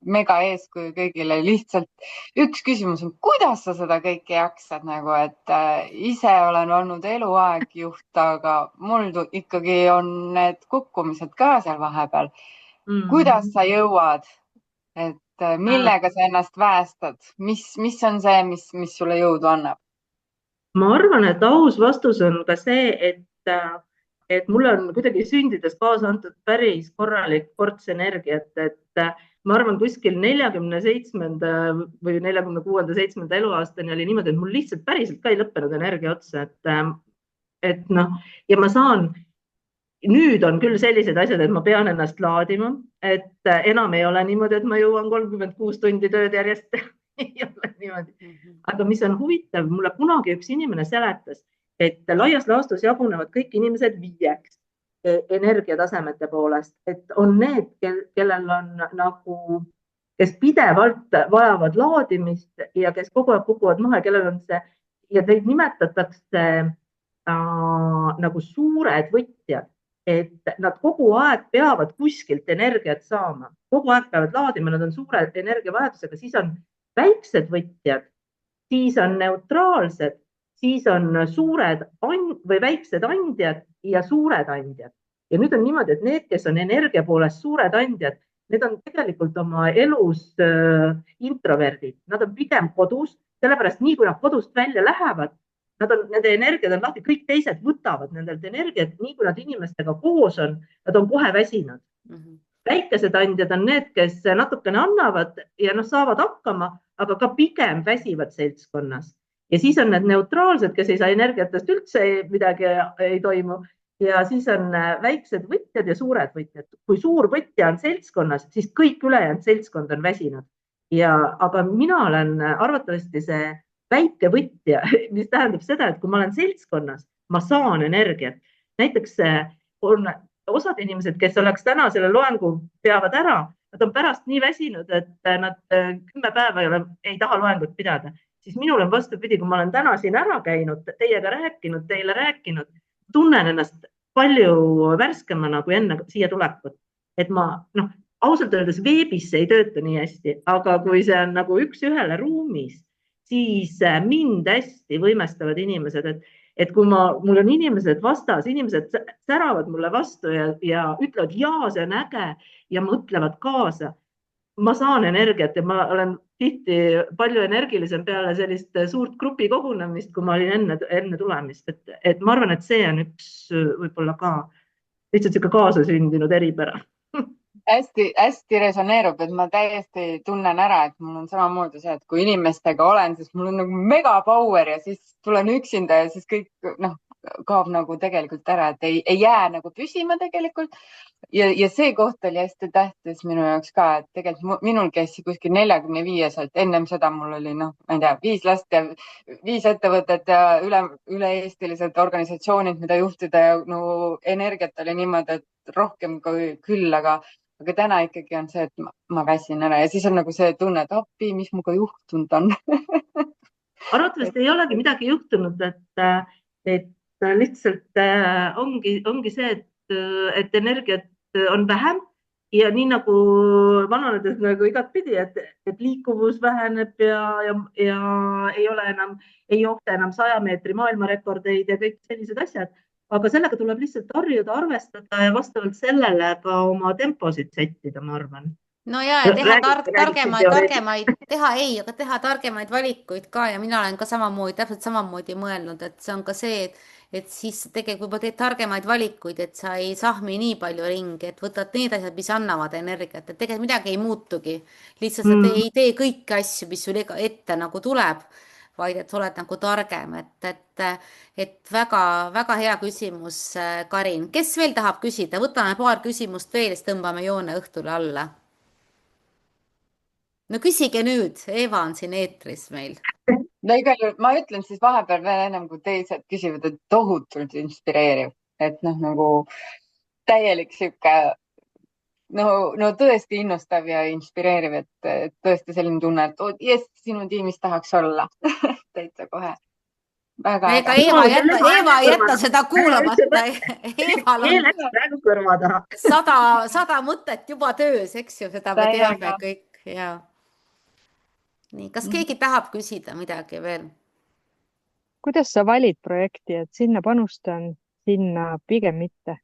mega eeskuju kõigile. Lihtsalt üks küsimus on, kuidas sa seda kõike jaksad, et ise olen olnud eluaeg juht, aga mul ikkagi on need kukkumised ka seal vahepeal. Kuidas sa jõuad, millega sa ennast väestad? Mis on see, mis sulle jõudu annab? Ma arvan, et aus vastus on ka see, et mulle on kuidagi sündides kaasa antud päris korralik ports energiat, et ma arvan, kuskil 47. või 46. 7. eluaastani oli niimoodi, et mul lihtsalt päriselt ka ei lõppenud energia otsa, ja ma saan nüüd on küll sellised asjad, et ma pean ennast laadima, et enam ei ole niimoodi, et ma jõuan 36 tundi tööd järjest. Ei ole niimoodi. Aga mis on huvitav, mulle kunagi üks inimene seletas, et laias laastus jagunevad kõik inimesed 5 energiatasemete poolest, et on need, kellel on kes pidevalt vajavad laadimist ja kes kogu aeg kukuvad maha, kellel on see, ja neid nimetatakse nagu suured võtjad. Et nad kogu aeg peavad kuskilt energiat saama, kogu aeg peavad laadima, nad on suure energiavajadusega, siis on väiksed võtjad, siis on neutraalsed, siis on suured või väiksed andjad ja suured andjad. Ja nüüd on niimoodi, et need, kes on energia poolest suured andjad, need on tegelikult oma elus introverdid, nad on pigem kodus, sellepärast nii kui nad kodust välja lähevad, nende energiad on lahti, kõik teised võtavad nendelt energiat, nii kui nad inimestega koos on, nad on kohe väsinud. Väikesed andjad on need, kes natukene annavad ja saavad hakkama, aga ka pigem väsivad seltskonnas. Ja siis on need neutraalsed, kes ei saa energiatest üldse midagi ei toimu. Ja siis on väiksed võtjad ja suured võtjad. Kui suur võtja on seltskonnas, siis kõik ülejäänud seltskond on väsinud. Aga mina olen arvatavasti see väike võtja, mis tähendab seda, et kui ma olen seltskonnas, ma saan energiat. Näiteks on osad inimesed, kes oleks täna selle loengu peavad ära, nad on pärast nii väsinud, et nad 10 päeva ei taha loengut pidada. Siis minul on vastupidi, kui ma olen täna siin ära käinud, teiega rääkinud, teile rääkinud, tunnen ennast palju värskemana kui enne siia tulekut. Et ma, ausalt öeldes veebis see ei tööta nii hästi, aga kui see on nagu üks ühele ruumis, siis mind hästi võimestavad inimesed, et kui mul on inimesed vastas, inimesed säravad mulle vastu ja ütlevad, jaa, see on äge ja mõtlevad kaasa. Ma saan energiat ja ma olen tihti palju energilisem peale sellist suurt grupi kogunemist, kui ma olin enne tulemist. Et ma arvan, et see on üks võib-olla ka lihtsalt siuke kaasasündinud eripära. Hästi resoneerub, et ma täiesti tunnen ära, et mul on samamoodi see, et kui inimestega olen, siis mul on nagu mega power ja siis tulen üksinda ja siis kõik kaob nagu tegelikult ära, et ei jää nagu püsima tegelikult. Ja see koht oli hästi tähtis minu jaoks ka, et tegelikult minul käis kuskil 45-selt, ennem seda mul oli, ma ei tea, 5 last ja 5 ettevõtet ja üle-eestilised organisatsioonid, mida juhtida ja energiat oli niimoodi, et rohkem kui küll, aga täna ikkagi on see, et ma väsin ära ja siis on nagu see tunne, et appi, mis muga juhtunud on. Arvatavasti ei olegi midagi juhtunud, et lihtsalt ongi see, et energiat on vähem ja nii nagu vananedes nagu igat pidi, et liikuvus väheneb ja ei ole enam, ei jookse enam 100 meetri maailmarekordeid ja kõik sellised asjad. Aga sellega tuleb lihtsalt harjuda, arvestada ja vastavalt sellele ka oma temposid settida, ma arvan. No ja teha targemaid valikuid ka ja mina olen ka täpselt samamoodi mõelnud, et see on ka see, et siis tegelikult juba teed targemaid valikuid, et sa ei sahmi nii palju ringi, et võtad need asjad, mis annavad energiat, et tegelikult midagi ei muutugi. Lihtsalt sa ei tee kõiki asju, mis sul ette nagu tuleb, vaid et oled nagu targem, et väga hea küsimus, Karin. Kes veel tahab küsida? Võtame paar küsimust veel, siis tõmbame joone õhtule alla. No küsige nüüd, Eva on siin eetris meil. No igal juhul, ma ütlen siis vahepeal veel ennem, kui teised küsivad, et tohutult inspireeriv, et nagu täielik sihuke, no tõesti innustav ja inspireeriv, et tõesti selline tunne, et jess, sinu tiimis tahaks olla täitsa kohe. Väga ega Eva ei jätta seda kuulamata. Eval on 100 mõtet juba töös, eks ju, seda me teame kõik. Ja. Nii, kas keegi tahab küsida midagi veel? Kuidas sa valid projekti, et sinna panustan, sinna pigem mitte?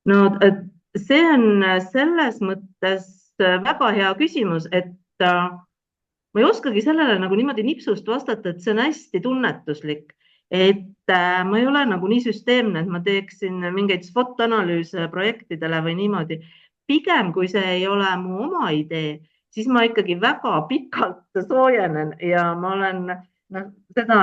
No see on selles mõttes väga hea küsimus, et ma ei oskagi sellele nagu niimoodi nipsust vastata, et see on hästi tunnetuslik, et ma ei ole nagu nii süsteemne, et ma teeksin mingeid SWOT-analüüse projektidele või niimoodi. Pigem, kui see ei ole mu oma idee, siis ma ikkagi väga pikalt soojenen ja ma olen seda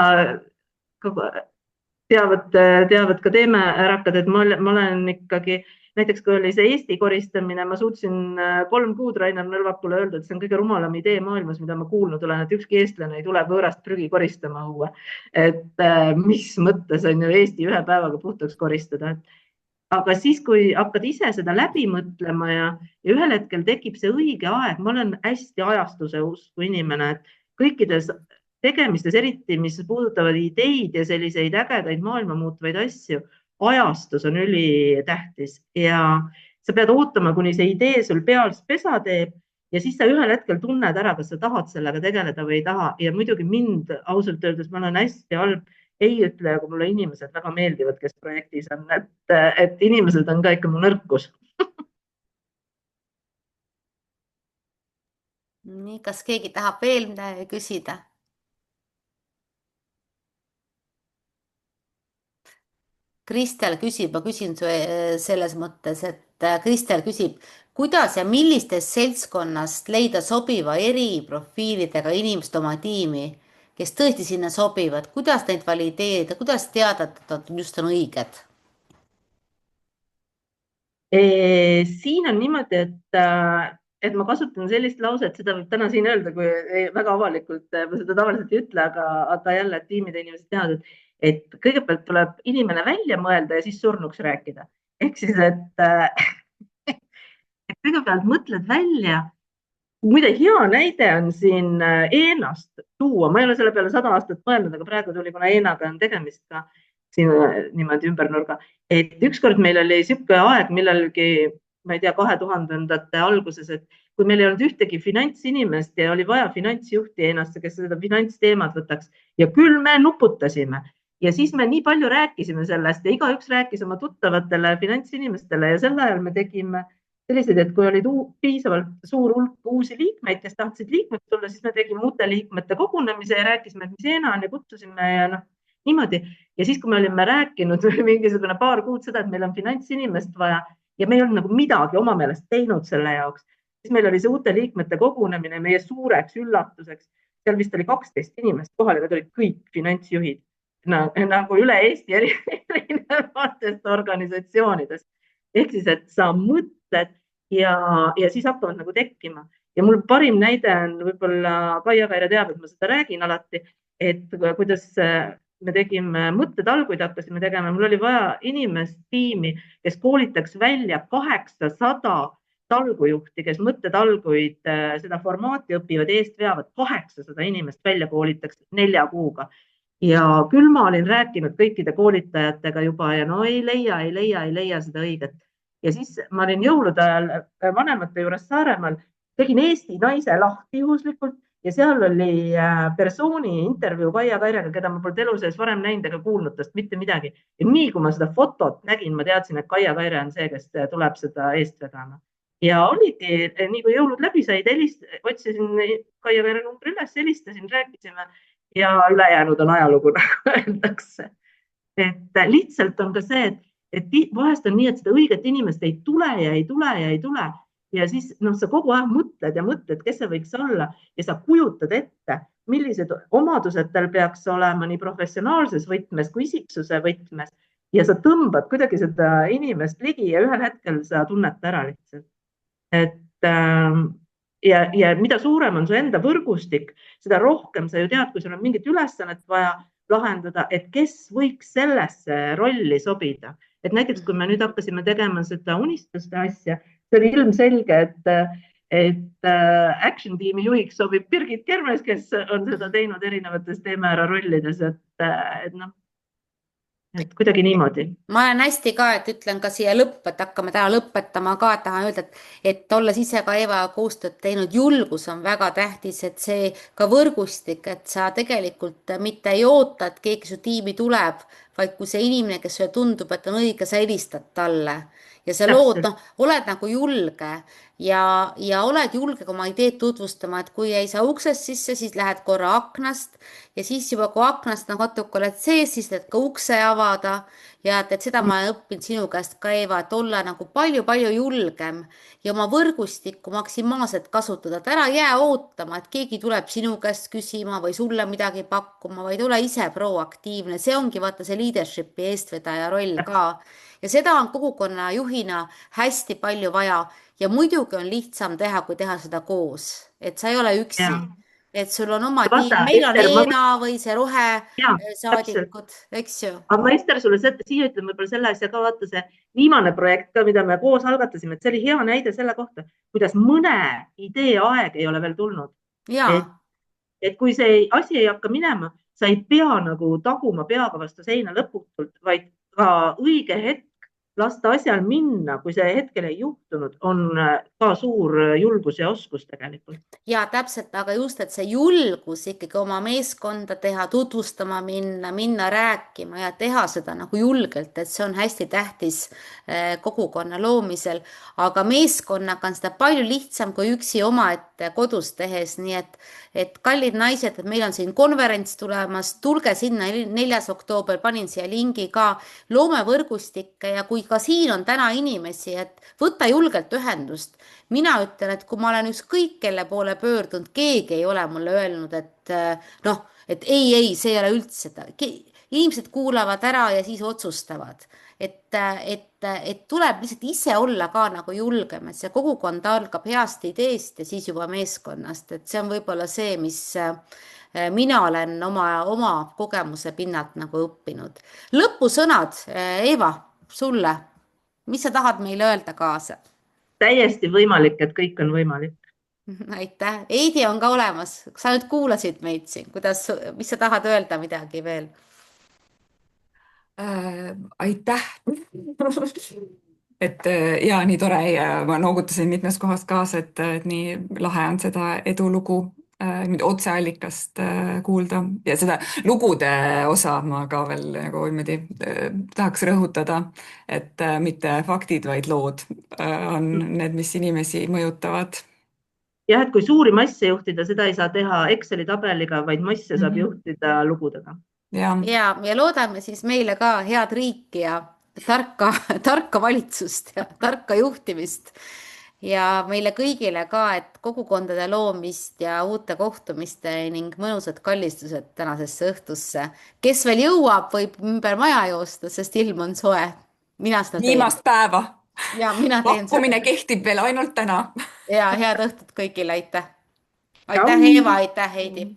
teavad ka teemeärakad, et ma olen ikkagi, näiteks kui oli see Eesti koristamine, ma suutsin 3 kuud Rainer Nõrvakule öelda, et see on kõige rumalam idee maailmas, mida ma kuulnud olen, et ükski eestlane ei tule võõrast prügi koristama õue. Et mis mõttes on ju Eesti 1 päevaga puhtaks koristada. Aga siis, kui hakkad ise seda läbi mõtlema ja ühel hetkel tekib see õige aeg, ma olen hästi ajastuse usku inimene, et kõikides tegemistes, eriti mis puudutavad ideid ja selliseid ägedaid maailma muutvaid asju, ajastus on ülitähtis ja sa pead ootama, kuni see idee sul peas pesa teeb ja siis sa ühel hetkel tunned ära, kas sa tahad sellega tegeleda või ei taha. Ja muidugi mind ausalt öeldes, ma olen hästi halb ei ütle, kui mulle inimesed väga meeldivad, kes projektis on, et inimesed on ka ikka mu nõrkus. Aga see on, selles mõttes on väga hea küsimus, et ma ei ole nagu nii süsteemne, et ma teeksin mingeid SWOT-analüüse projektidele või niimoodi. Pigem, kui see ei ole mu oma idee, siis ma ikkagi väga pikalt soojenen ja ma olen väga süsteemne, et ma ei ole nagu nii süsteemne, et ma teeksin mingeid SWOT-analüüse projektidele või niimoodi. nii, kas keegi tahab veel midagi küsida? Kristel küsib, ma küsin su selles mõttes, et Kristel küsib, kuidas ja millistest seltskonnast leida sobiva eriprofiilidega inimest oma tiimi, kes tõesti sinna sobivad, kuidas neid valideerida, kuidas teada, et nad just on õiged? Siin on niimoodi, et ma kasutan sellist lauset, seda võib täna siin öelda, kui väga avalikult, ma seda tavaliselt ei ütle, aga jälle tiimide inimesed teavad, et kõigepealt tuleb inimene välja mõelda ja siis surnuks rääkida. Ehk siis, et kõigepealt mõtled välja. Muide, hea näide on siin Eenast tuua. Ma ei ole selle peale 100 aastat mõelnud, aga praegu tuli, kuna Eenaga on tegemist ka siin niimoodi ümber nurga. Et ükskord meil oli siuke aeg millalgi, ma ei tea, 2000ndate alguses, et kui meil ei olnud ühtegi finantsinimest ja oli vaja finantsjuhti Eenasse, kes seda finantsteemat võtaks ja küll me nuputasime. Ja siis me nii palju rääkisime sellest ja igaüks rääkis oma tuttavatele finantsinimestele ja sel ajal me tegime sellised, et kui oli piisavalt suur hulk uusi liikmeid, kes tahtsid liikmeks tulla, siis me tegime uute liikmete kogunemise ja rääkisime, et mis Eena on ja kutsusime ja noh, niimoodi. Ja siis, kui me olime rääkinud mingisugune paar kuud seda, et meil on finantsinimest vaja ja me ei olnud nagu midagi oma meelest teinud selle jaoks, siis meil oli see uute liikmete kogunemine meie suureks üllatuseks. Seal vist oli 12 inimest kohal ja nad olid kõik finantsjuhid nagu üle Eesti erinevatest organisatsioonidest. Ehk siis, et sa mõtled ja siis hakkavad nagu tekkima. Ja mul parim näide on võib-olla Kaia Kaire teab, et ma seda räägin alati, et kuidas me tegime mõttetalguid, hakkasime tegema. Mul oli vaja inimest tiimi, kes koolitaks välja 800 talgujuhti, kes mõttetalguid seda formaati õpivad, eest veavad. 800 inimest välja koolitaks 4 kuuga. Ja küll ma olin rääkinud kõikide koolitajatega juba ja no ei leia seda õiget. Ja siis ma olin jõulude ajal vanemate juures Saaremaal, tegin Eesti naise lahti juhuslikult ja seal oli persooni intervjuu Kaia Kairega, keda ma polnud elu sees varem näinud ega kuulnud tast mitte midagi. Ja nii kui ma seda fotot nägin, ma teadsin, et Kaia Kaire on see, kes tuleb seda eest vedama. Ja oligi, nii kui jõulud läbi said, otsisin Kaia Kaire numbri üles, helistasin, rääkisime ja ülejäänud on ajalugu, nagu öeldakse. Et lihtsalt on ka see, et vahest on nii, et seda õiget inimest ei tule ja ei tule. Ja siis sa kogu aeg mõtled ja mõtled, kes see võiks olla ja sa kujutad ette, millised omadused tal peaks olema nii professionaalses võtmes kui isiksuse võtmes. Ja sa tõmbad kuidagi seda inimest ligi ja ühel hetkel sa tunned ära lihtsalt. Ja mida suurem on su enda võrgustik, seda rohkem sa ju tead, kui sul on mingit ülesannet vaja lahendada, et kes võiks sellesse rolli sobida. Et näiteks, kui me nüüd hakkasime tegema seda unistuste asja, see oli ilmselge, et action tiimi juhiks sobib Birgit Kermes, kes on seda teinud erinevates teemäära rollides, et kuidagi niimoodi. Ma olen hästi ka, et ütlen ka siia lõpp, et hakkame täna lõpetama ka, et tahan öelda, et olles ise ka Eeva koostööd teinud, julgus on väga tähtis, et see ka võrgustik, et sa tegelikult mitte ei oota, et keegi su tiimi tuleb, vaid kui see inimene, kes sulle tundub, et on õige, sa helistad talle ja sa lood, oled nagu julge ja oled julge oma ideed tutvustama, et kui ei saa uksest sisse, siis lähed korra aknast ja siis juba kui aknast natuke oled sees, siis teed ka ukse avada ja et seda ma olen õppinud sinu käest ka, Eeva, et olla nagu palju-palju julgem ja oma võrgustikku maksimaalselt kasutada, et ära jää ootama, et keegi tuleb sinu käest küsima või sulle midagi pakkuma, vaid ole ise proaktiivne. See ongi vaata see leadershipi eestvedaja roll ka ja seda on kogukonna juhina hästi palju vaja ja muidugi on lihtsam teha, kui teha seda koos, et sa ei ole üksi. Et sul on oma tiim, meil on Eena või see rohesaadikud, eks ju. Aga ma Ester sulle siia ütlen võib-olla selle asja ka, vaata see viimane projekt ka, mida me koos algatasime, et see oli hea näide selle kohta, kuidas mõne idee aeg ei ole veel tulnud. Et kui see asi ei hakka minema, sa ei pea nagu taguma peaga vastu seina lõputult, vaid ka õige hetk lasta asjal minna, kui see hetkel ei juhtunud, on ka suur julgus ja oskus tegelikult. ja täpselt, aga just, et see julgus ikkagi oma meeskonda teha, tutvustama minna rääkima ja teha seda nagu julgelt, et see on hästi tähtis kogukonna loomisel. aga meeskonnaga on seda palju lihtsam kui üksi omaette kodus tehes, nii et kallid naised, et meil on siin konverents tulemas, tulge sinna 4. oktoober, panin siia lingi ka, loome võrgustikke ja kui ka siin on täna inimesi, et võta julgelt ühendust. mina ütlen, et kui ma olen ükskõik kelle poole pöördunud, keegi ei ole mulle öelnud, et noh, et ei, see ei ole üldse seda. inimesed kuulavad ära ja siis otsustavad, et tuleb lihtsalt ise olla ka nagu julgem, et see kogukond algab heast ideest ja siis juba meeskonnast, et see on võib-olla see, mis mina olen oma kogemuse pinnalt nagu õppinud. lõpusõnad, Eeva, sulle, mis sa tahad meile öelda kaasa? Täiesti võimalik, et kõik on võimalik. aitäh, Heidi on ka olemas, sa nüüd kuulasid meid siin, mis sa tahad öelda midagi veel? Aitäh. et ja nii tore ja ma noogutasin mitmes kohas kaasa, et nii lahe on seda edulugu nüüd otseallikast kuulda ja seda lugude osa ma ka veel nagu niimoodi tahaks rõhutada, et mitte faktid, vaid lood on need, mis inimesi mõjutavad. jah, et kui suuri masse juhtida, seda ei saa teha Exceli tabeliga, vaid masse saab juhtida lugudega. ja loodame siis meile ka head riiki ja tarka valitsust ja tarka juhtimist ja meile kõigile ka, et kogukondade loomist ja uute kohtumiste ning mõnusad kallistused tänasesse õhtusse. kes veel jõuab, võib ümber maja joosta, sest ilm on soe. mina seda teen. Viimast päeva. ja mina teen pakkumine kehtib veel ainult täna. ja head õhtut kõigile, aitäh. aitäh, Eeva, aitäh, Heidi.